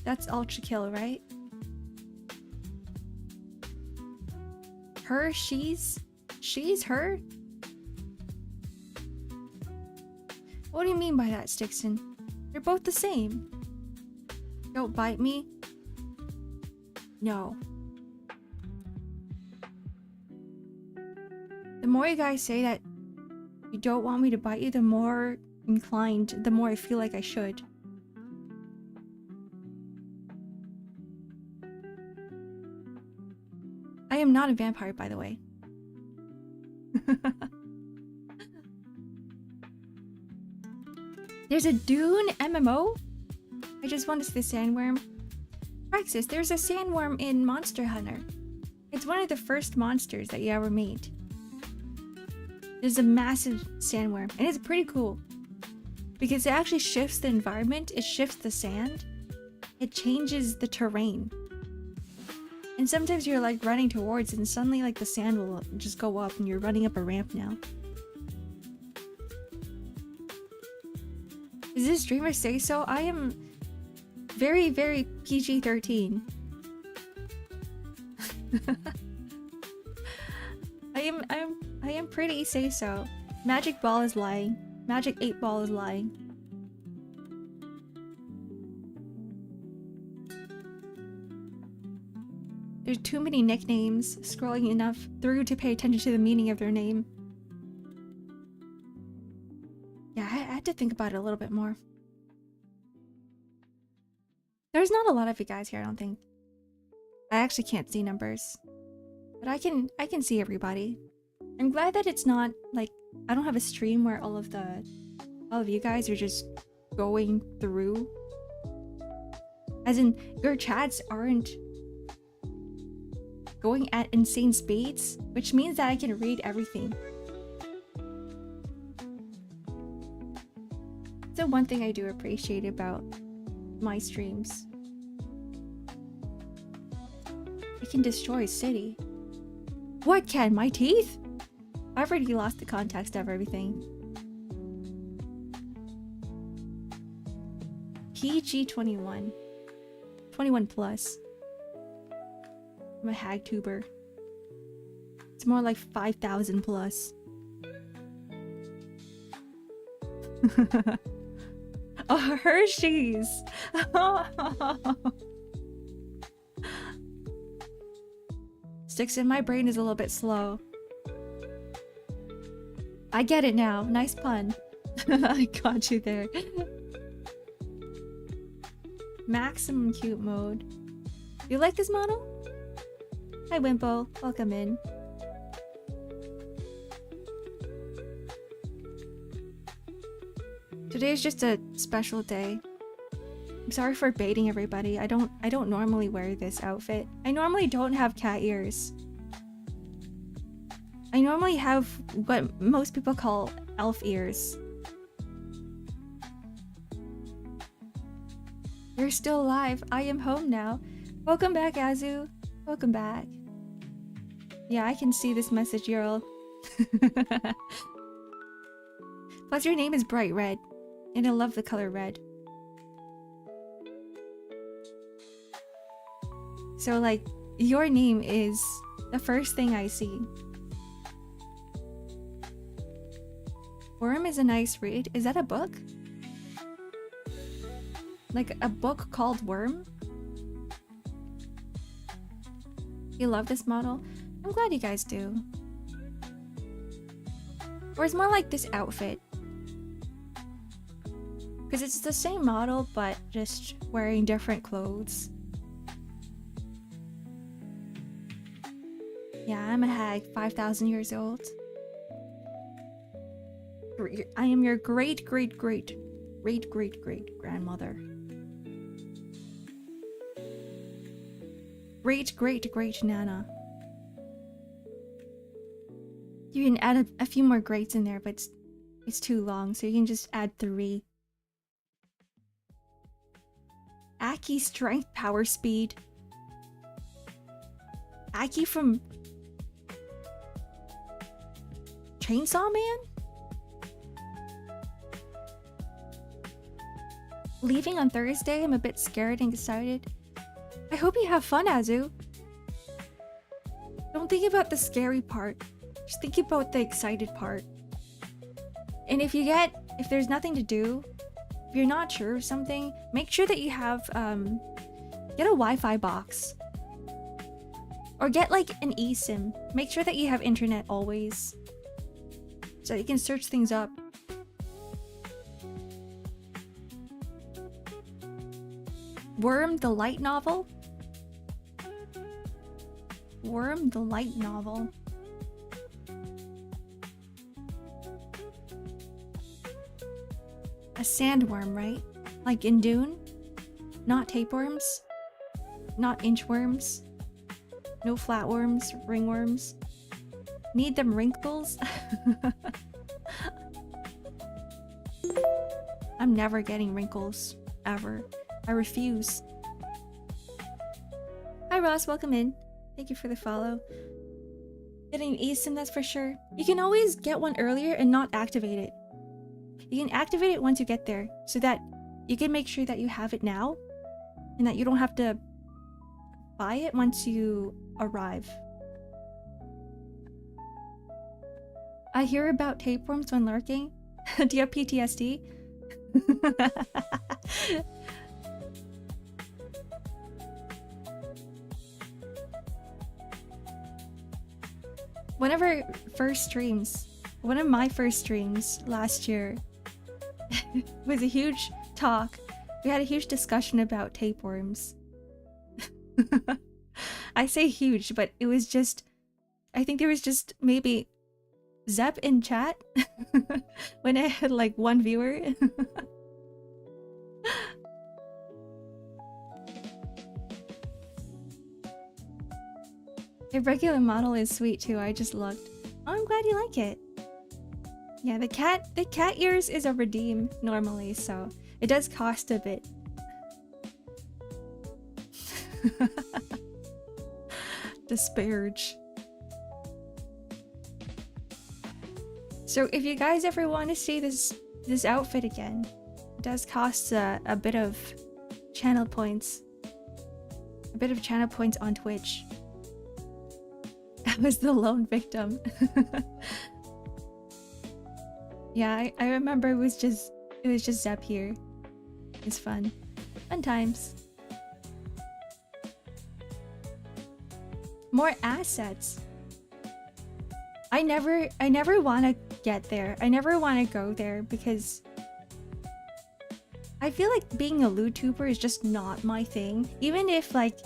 That's Ultra Kill, right? Her, she's her? What do you mean by that, Stixon? They're both the same. Don't bite me? No. The more you guys say that you don't want me to bite you, the more the more I feel like I should. I am not a vampire, by the way. There's a Dune MMO? I just want to see the sandworm. Praxis, there's a sandworm in Monster Hunter. It's one of the first monsters that you ever made. There's a massive sandworm, and it's pretty cool. Because it actually shifts the environment, it shifts the sand, it changes the terrain. And sometimes you're like running towards it, and suddenly like the sand will just go up and you're running up a ramp now. Does this streamer say so? I am very, very PG-13. I am pretty say so. Magic Ball is lying. Magic 8 Ball is lying. There's too many nicknames, scrolling enough through to pay attention to the meaning of their name. Yeah, I had to think about it a little bit more. There's not a lot of you guys here, I don't think. I actually can't see numbers. But I can see everybody. I'm glad that it's not like I don't have a stream where all of you guys are just going through. As in, your chats aren't going at insane speeds, which means that I can read everything. So one thing I do appreciate about my streams. I can destroy a city. What can? My teeth? I've already lost the context of everything. PG 21. 21 plus. I'm a hag tuber. It's more like 5,000 plus. Oh, Hershey's! Sticks in my brain is a little bit slow. I get it now. Nice pun. I got you there. Maximum cute mode. You like this model? Hi Wimpo, welcome in. Today's just a special day. I'm sorry for baiting everybody. I don't normally wear this outfit. I normally don't have cat ears. I normally have what most people call elf ears. You're still alive. I am home now. Welcome back, Azu. Welcome back. Yeah, I can see this message, Earl. Plus, your name is bright red, and I love the color red. So, like, your name is the first thing I see. Worm is a nice read. Is that a book? Like a book called Worm? You love this model? I'm glad you guys do. Or it's more like this outfit. Because it's the same model, but just wearing different clothes. Yeah, I'm a hag, 5,000 years old. I am your great-great-great-great-great-great-grandmother. Great-great-great-nana. You can add a few more greats in there, but it's too long, so you can just add 3. Aki strength power speed. Aki from Chainsaw Man? Leaving on Thursday, I'm a bit scared and excited. I hope you have fun, Azu. Don't think about the scary part. Just think about the excited part. And if there's nothing to do, if you're not sure of something, make sure that you have, get a Wi-Fi box. Or get like an eSIM. Make sure that you have internet always. So you can search things up. Worm the light novel? Worm the light novel. A sandworm, right? Like in Dune? Not tapeworms? Not inchworms? No flatworms, ringworms? Need them wrinkles? I'm never getting wrinkles. Ever. I refuse. Hi Ross, welcome in. Thank you for the follow. Getting an eSIM, that's for sure. You can always get one earlier and not activate it. You can activate it once you get there, so that you can make sure that you have it now, and that you don't have to buy it once you arrive. I hear about tapeworms when lurking. Do you have PTSD? One of my first streams last year was a huge talk. We had a huge discussion about tapeworms. I say huge, but it was just, I think there was just maybe Zep in chat when I had like 1 viewer. The regular model is sweet too. I just looked. Oh, I'm glad you like it. Yeah, the cat ears is a redeem normally, so it does cost a bit. Disparage. So if you guys ever want to see this outfit again, it does cost a bit of channel points. A bit of channel points on Twitch. I was the lone victim. Yeah, I remember it was just Zep here. It's fun. Fun times. More assets. I never want to get there. I never want to go there because I feel like being a loot tuber is just not my thing. Even if like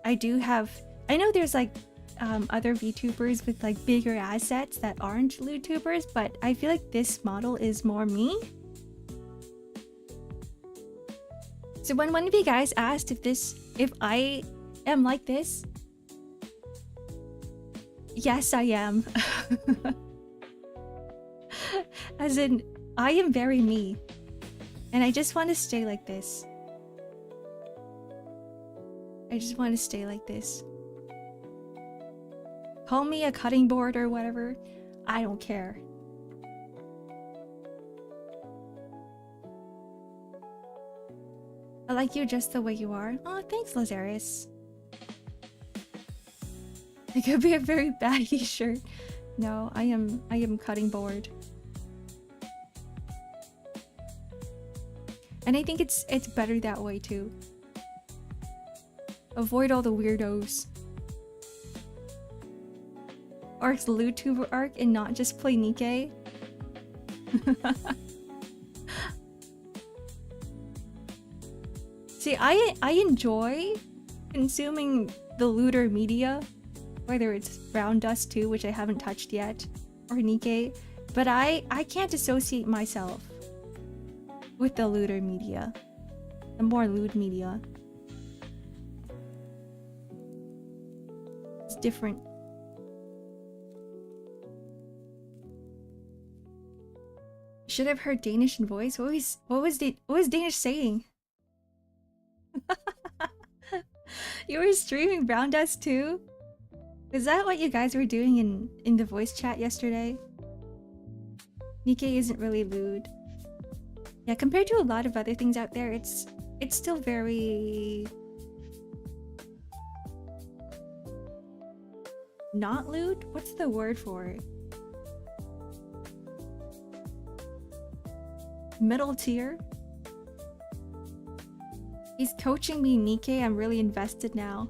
I know there's like other VTubers with like bigger assets that aren't loot tubers, but I feel like this model is more me. So when one of you guys asked if I am like this, yes, I am. As in, I am very me. And I just want to stay like this. I just want to stay like this. Call me a cutting board or whatever. I don't care. I like you just the way you are. Oh, thanks, Lazarus. It could be a very baggy shirt. No, I am cutting board. And I think it's better that way too. Avoid all the weirdos. Ark's LootTuber Arc and not just play Nikke. See, I enjoy consuming the looter media, whether it's Brown Dust 2, which I haven't touched yet, or Nikke, but I can't associate myself with the looter media, the more loot media. It's different. Should have heard Danish in voice. What was Danish saying? You were streaming Brown Dust too? Is that what you guys were doing in the voice chat yesterday? Nikke isn't really lewd. Yeah, compared to a lot of other things out there, it's still very not lewd? What's the word for it? Middle tier? He's coaching me, Nikke. I'm really invested now.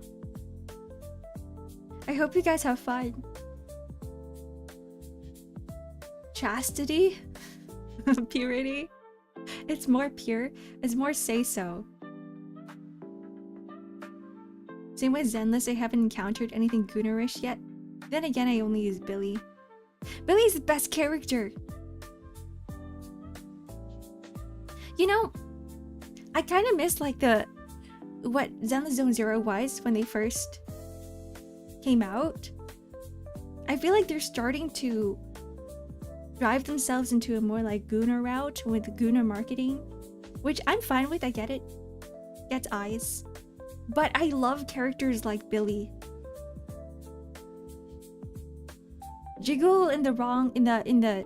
I hope you guys have fun. Chastity? Purity? It's more pure. It's more say-so. Same with Zenless, I haven't encountered anything Goonerish yet. Then again, I only use Billy. Billy's the best character! You know, I kind of miss like what Zenless Zone Zero was when they first came out. I feel like they're starting to drive themselves into a more like Gooner route with Gooner marketing, which I'm fine with. I get it. Gets eyes. But I love characters like Billy. Jiggle in the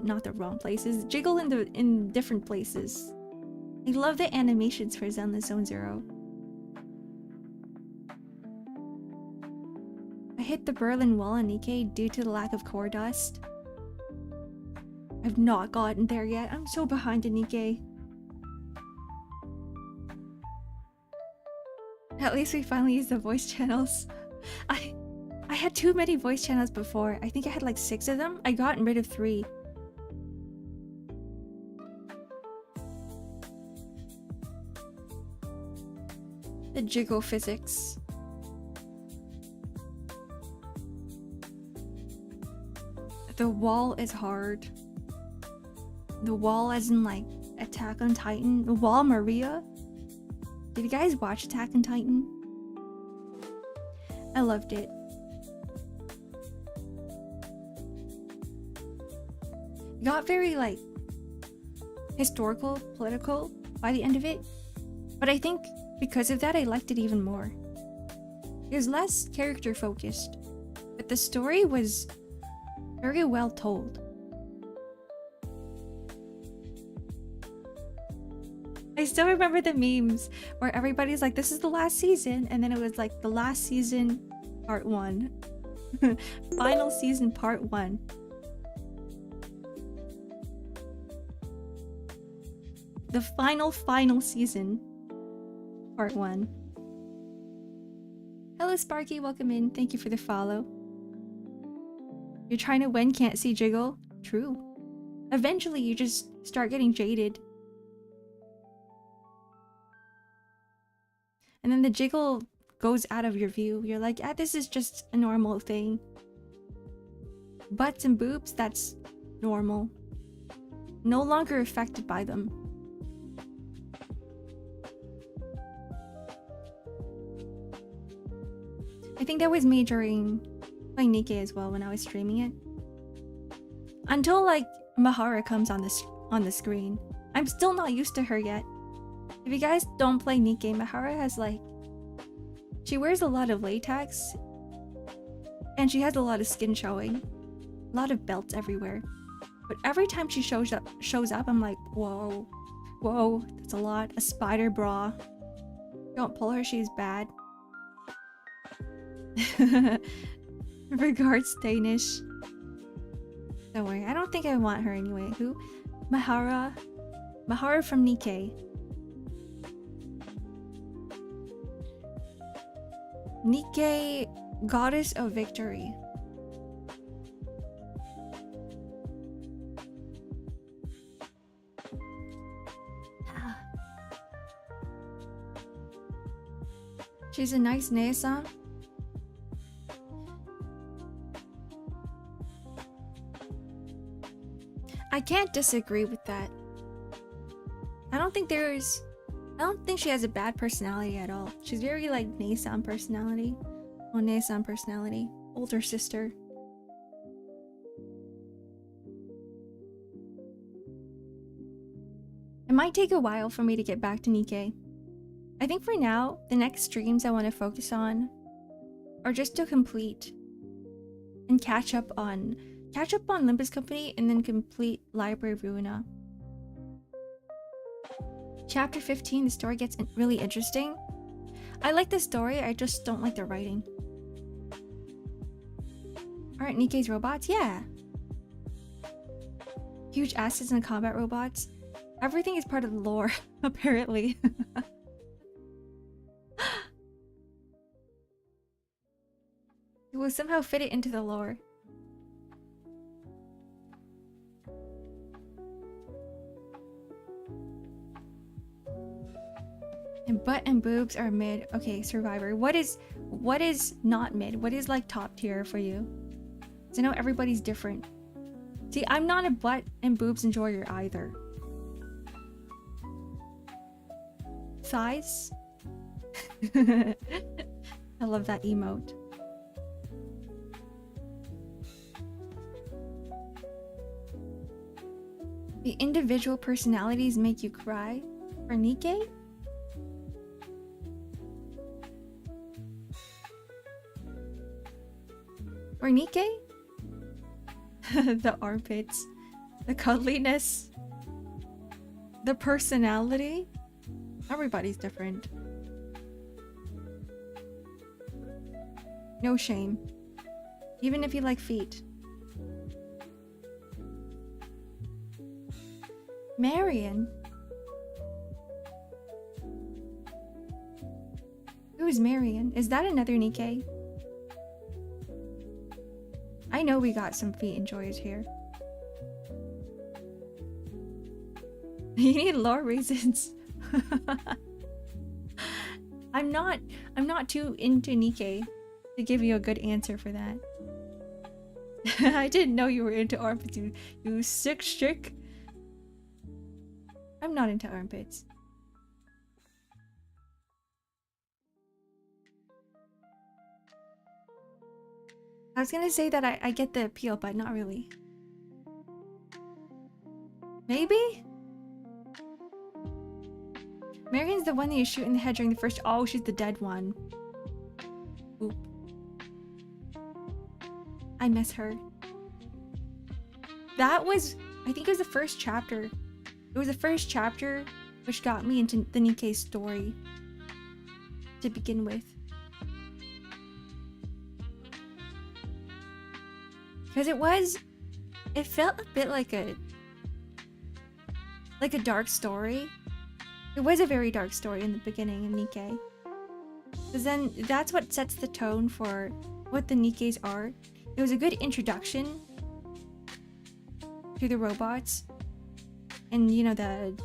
not the wrong places. Jiggle in different places. I love the animations for Zenless Zone Zero. I hit the Berlin Wall on Nikke due to the lack of core dust. I've not gotten there yet. I'm so behind in Nikke. At least we finally used the voice channels. I had too many voice channels before. I think I had like 6 of them. I got rid of 3. The jiggle physics. The wall is hard. The wall as in like Attack on Titan. The wall Maria. Did you guys watch Attack on Titan? I loved it. It got very like historical, political by the end of it. But I think because of that, I liked it even more. It was less character focused, but the story was very well told. I still remember the memes where everybody's like, this is the last season, and then it was like the last season part 1. Final season part 1. The final season part 1. Hello Sparky, welcome in. Thank you for the follow. You're trying to win, can't see jiggle? True. Eventually you just start getting jaded. And then the jiggle goes out of your view. You're like, ah, this is just a normal thing. Butts and boobs, that's normal. No longer affected by them. I think that was me during playing Nikke as well when I was streaming it. Until like Mahara comes on the screen. I'm still not used to her yet. If you guys don't play Nikke, Mahara has like... She wears a lot of latex, and she has a lot of skin showing. A lot of belts everywhere. But every time she shows up, I'm like, whoa, whoa, that's a lot. A spider bra. Don't pull her, she's bad. Regards, Danish. Don't worry, I don't think I want her anyway. Who? Mahara. Mahara from Nikkei. Nikkei, Goddess of Victory. She's a nice Nesa. I can't disagree with that. I don't think she has a bad personality at all. She's very like Nesa personality. Oh, Nesa personality. Older sister. It might take a while for me to get back to Nikkei. I think for now, the next streams I want to focus on are just to complete and catch up on Limbus Company and then complete Library of Ruina. Chapter 15, the story gets really interesting. I like the story, I just don't like the writing. Aren't Nikkei's robots? Yeah. Huge assets and combat robots. Everything is part of the lore, apparently. It will somehow fit it into the lore. And butt and boobs are mid. Okay, Survivor. What is not mid? What is like top tier for you? Because I know everybody's different. See, I'm not a butt and boobs enjoyer either. Thighs? I love that emote. The individual personalities make you cry? For Nikkei? For Nikkei? The armpits. The cuddliness. The personality. Everybody's different. No shame. Even if you like feet. Marion? Who's Marion? Is that another Nikkei? I know we got some feet enjoyers here. You need lore reasons. I'm not too into Nikkei to give you a good answer for that. I didn't know you were into armpits, you sick chick. I'm not into armpits. I was gonna say that I get the appeal, but not really. Maybe? Marion's the one that you shoot in the head during the first— oh, she's the dead one. Oop. I miss her. That was— I think it was the first chapter. It was the first chapter which got me into the Nikkei story to begin with. Because it felt a bit like a dark story. It was a very dark story in the beginning of Nikkei. Because then that's what sets the tone for what the Nikkeis are. It was a good introduction to the robots. And you know, the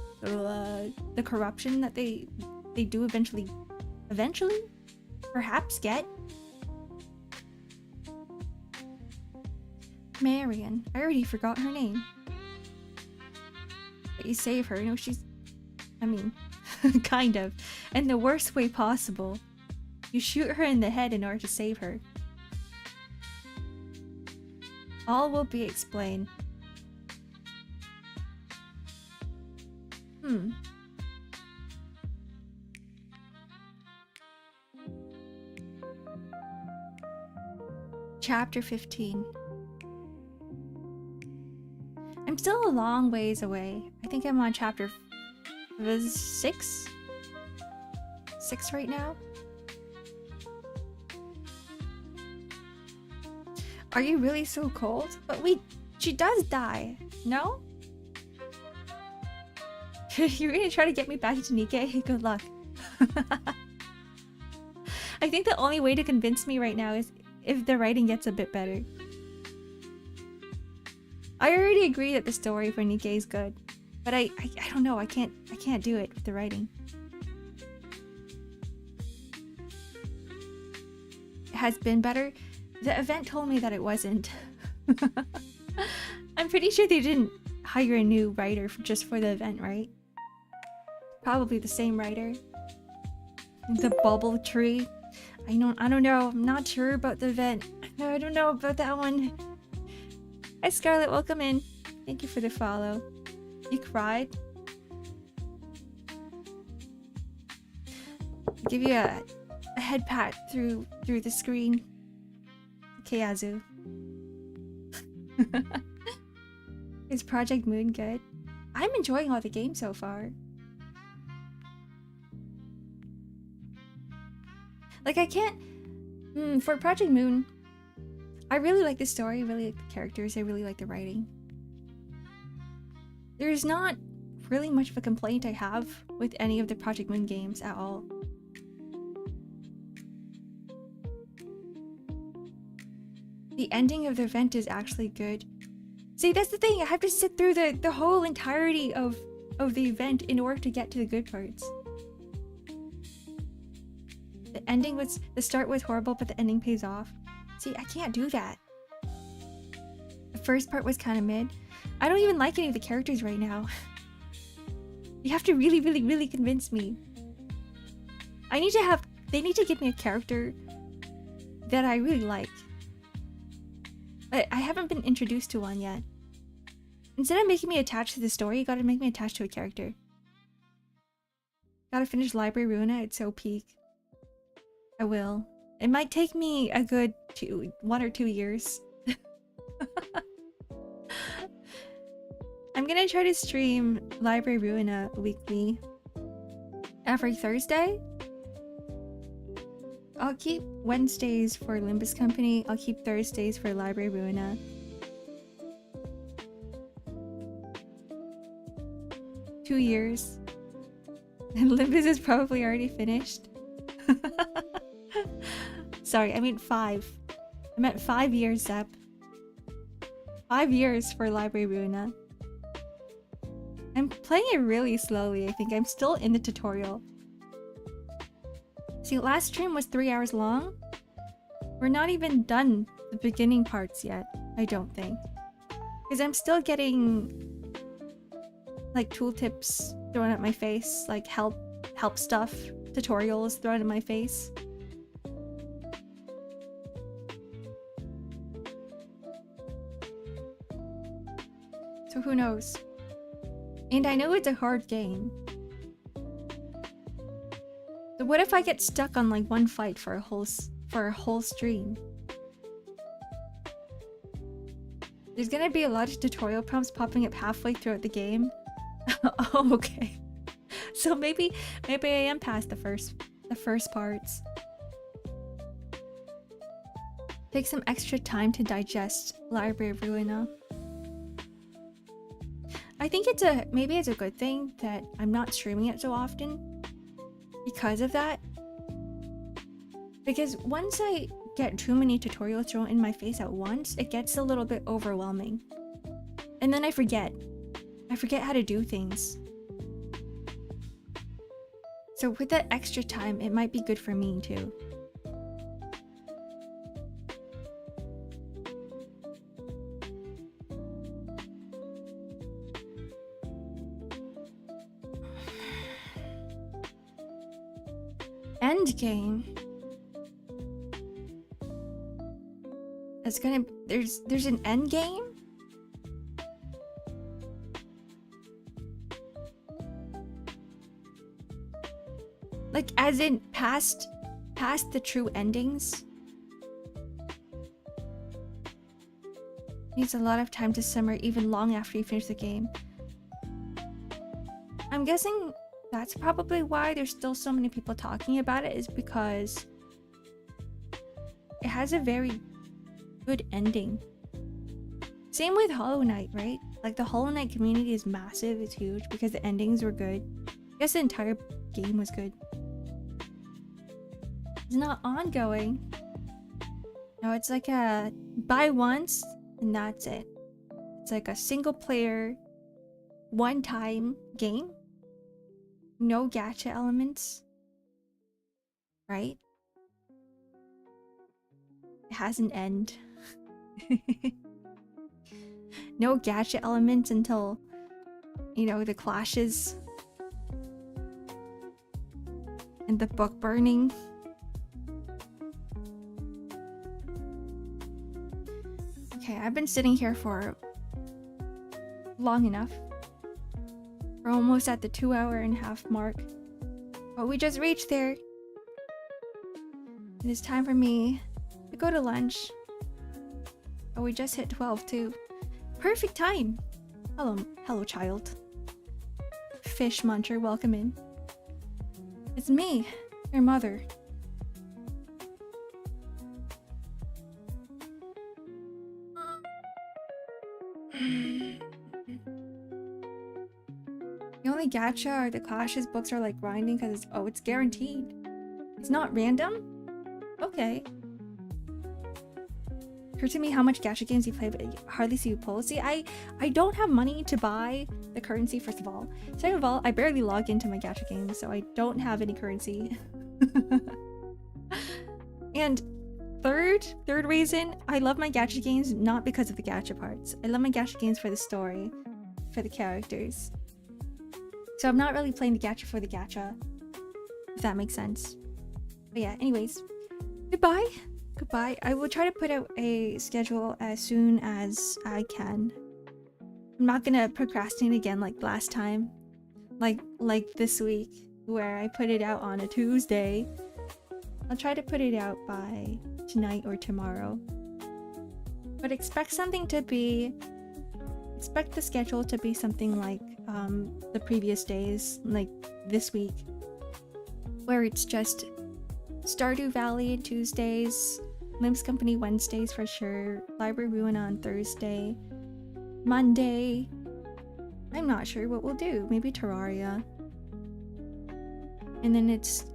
corruption that they do eventually perhaps get. Marion. I already forgot her name. But you save her. No, she's— I mean, kind of. In the worst way possible. You shoot her in the head in order to save her. All will be explained. Chapter 15. I'm still a long ways away. I think I'm on chapter 6? 6 right now? Are you really so cold? But she does die, no? You're gonna try to get me back into Nikkei? Good luck. I think the only way to convince me right now is if the writing gets a bit better. I already agree that the story for Nikkei is good, but I don't know, I can't do it with the writing. It has been better. The event told me that it wasn't. I'm pretty sure they didn't hire a new writer just for the event, right? Probably the same writer. The bubble tree. I don't know. I'm not sure about the event. I don't know about that one. Hi Scarlett, welcome in. Thank you for the follow. You cried? I'll give you a head pat through the screen. Kayazu. Is Project Moon good? I'm enjoying all the games so far. Like I can't... for Project Moon, I really like the story, I really like the characters, I really like the writing. There's not really much of a complaint I have with any of the Project Moon games at all. The ending of the event is actually good. See, that's the thing, I have to sit through the whole entirety of the event in order to get to the good parts. The start was horrible, but the ending pays off. See, I can't do that. The first part was kind of mid. I don't even like any of the characters right now. You have to really, really, really convince me. They need to give me a character that I really like. But I haven't been introduced to one yet. Instead of making me attached to the story, you gotta make me attached to a character. Gotta finish Library Ruina, it's so peak. I will. It might take me a good 1 or 2 years. I'm gonna try to stream Library Ruina weekly. Every Thursday? I'll keep Wednesdays for Limbus Company. I'll keep Thursdays for Library Ruina. Two years. And Limbus is probably already finished. Sorry, I mean 5. I meant 5 years, Zep. 5 years for Library Ruina. I'm playing it really slowly, I think. I'm still in the tutorial. See, last stream was 3 hours long. We're not even done the beginning parts yet, I don't think. Because I'm still getting like tooltips thrown at my face, like help stuff, tutorials thrown at my face. So who knows? And I know it's a hard game. So what if I get stuck on like one fight for a whole stream? There's gonna be a lot of tutorial prompts popping up halfway throughout the game. Oh, okay. So maybe I am past the first parts. Take some extra time to digest Library Ruina. I think maybe it's a good thing that I'm not streaming it so often because of that. Because once I get too many tutorials thrown in my face at once, it gets a little bit overwhelming. And then I forget how to do things. So with that extra time, it might be good for me too. Endgame. There's an end game? Like as in past the true endings? Needs a lot of time to simmer even long after you finish the game. I'm guessing that's probably why there's still so many people talking about it, is because it has a very good ending. Same with Hollow Knight, right? Like the Hollow Knight community is massive, it's huge because the endings were good. I guess the entire game was good. It's not ongoing. No, it's like a buy once and that's it. It's like a single player, one-time game. No gacha elements. Right? It has an end. No gacha elements until, you know, the clashes and the book burning. Okay, I've been sitting here for long enough. We're almost at the 2.5-hour mark. But we just reached there. It is time for me to go to lunch. Oh, we just hit 12 too. Perfect time. Hello child. Fish muncher, welcome in. It's me, your mother. The only gacha or the clashes books are like grinding because it's guaranteed. It's not random? Okay. Occurred to me how much gacha games you play, but I hardly see you pull. See, I don't have money to buy the currency, first of all. Second of all, I barely log into my gacha games, so I don't have any currency. And third reason, I love my gacha games not because of the gacha parts. I love my gacha games for the story, for the characters. So I'm not really playing the gacha for the gacha, if that makes sense. But yeah, anyways, goodbye. Goodbye. I will try to put out a schedule as soon as I can. I'm not gonna procrastinate again like last time. Like this week, where I put it out on a Tuesday. I'll try to put it out by tonight or tomorrow. But expect the schedule to be something like the previous days, like this week. Where it's just Stardew Valley Tuesdays, Limbs Company Wednesdays for sure, Library Ruin on Thursday, Monday, I'm not sure what we'll do, maybe Terraria. And then it's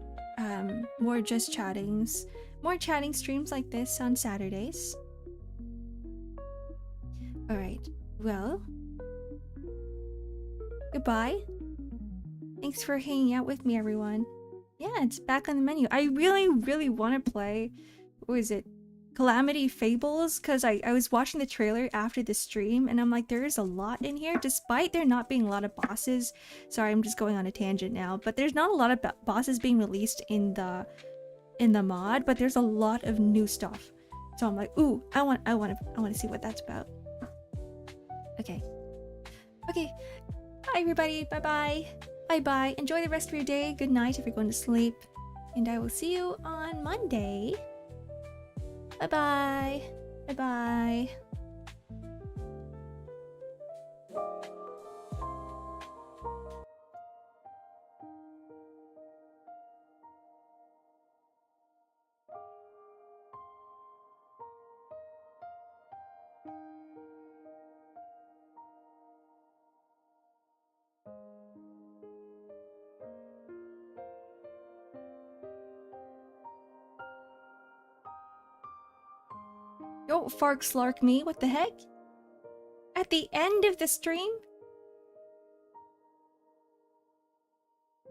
more just chattings, more chatting streams like this on Saturdays. Alright, well, goodbye. Thanks for hanging out with me, everyone. Yeah, it's back on the menu. I really want to play, what is it, Calamity Fables, because I was watching the trailer after the stream and I'm like, there is a lot in here despite there not being a lot of bosses. Sorry, I'm just going on a tangent now, but there's not a lot of bosses being released in the mod, but there's a lot of new stuff. So I'm like, ooh, I want to see what that's about. Okay. Bye everybody. Bye-bye. Bye-bye. Enjoy the rest of your day. Good night if you're going to sleep. And I will see you on Monday. Bye-bye. Bye-bye. Don't fark slark me, what the heck? At the end of the stream?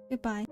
Goodbye.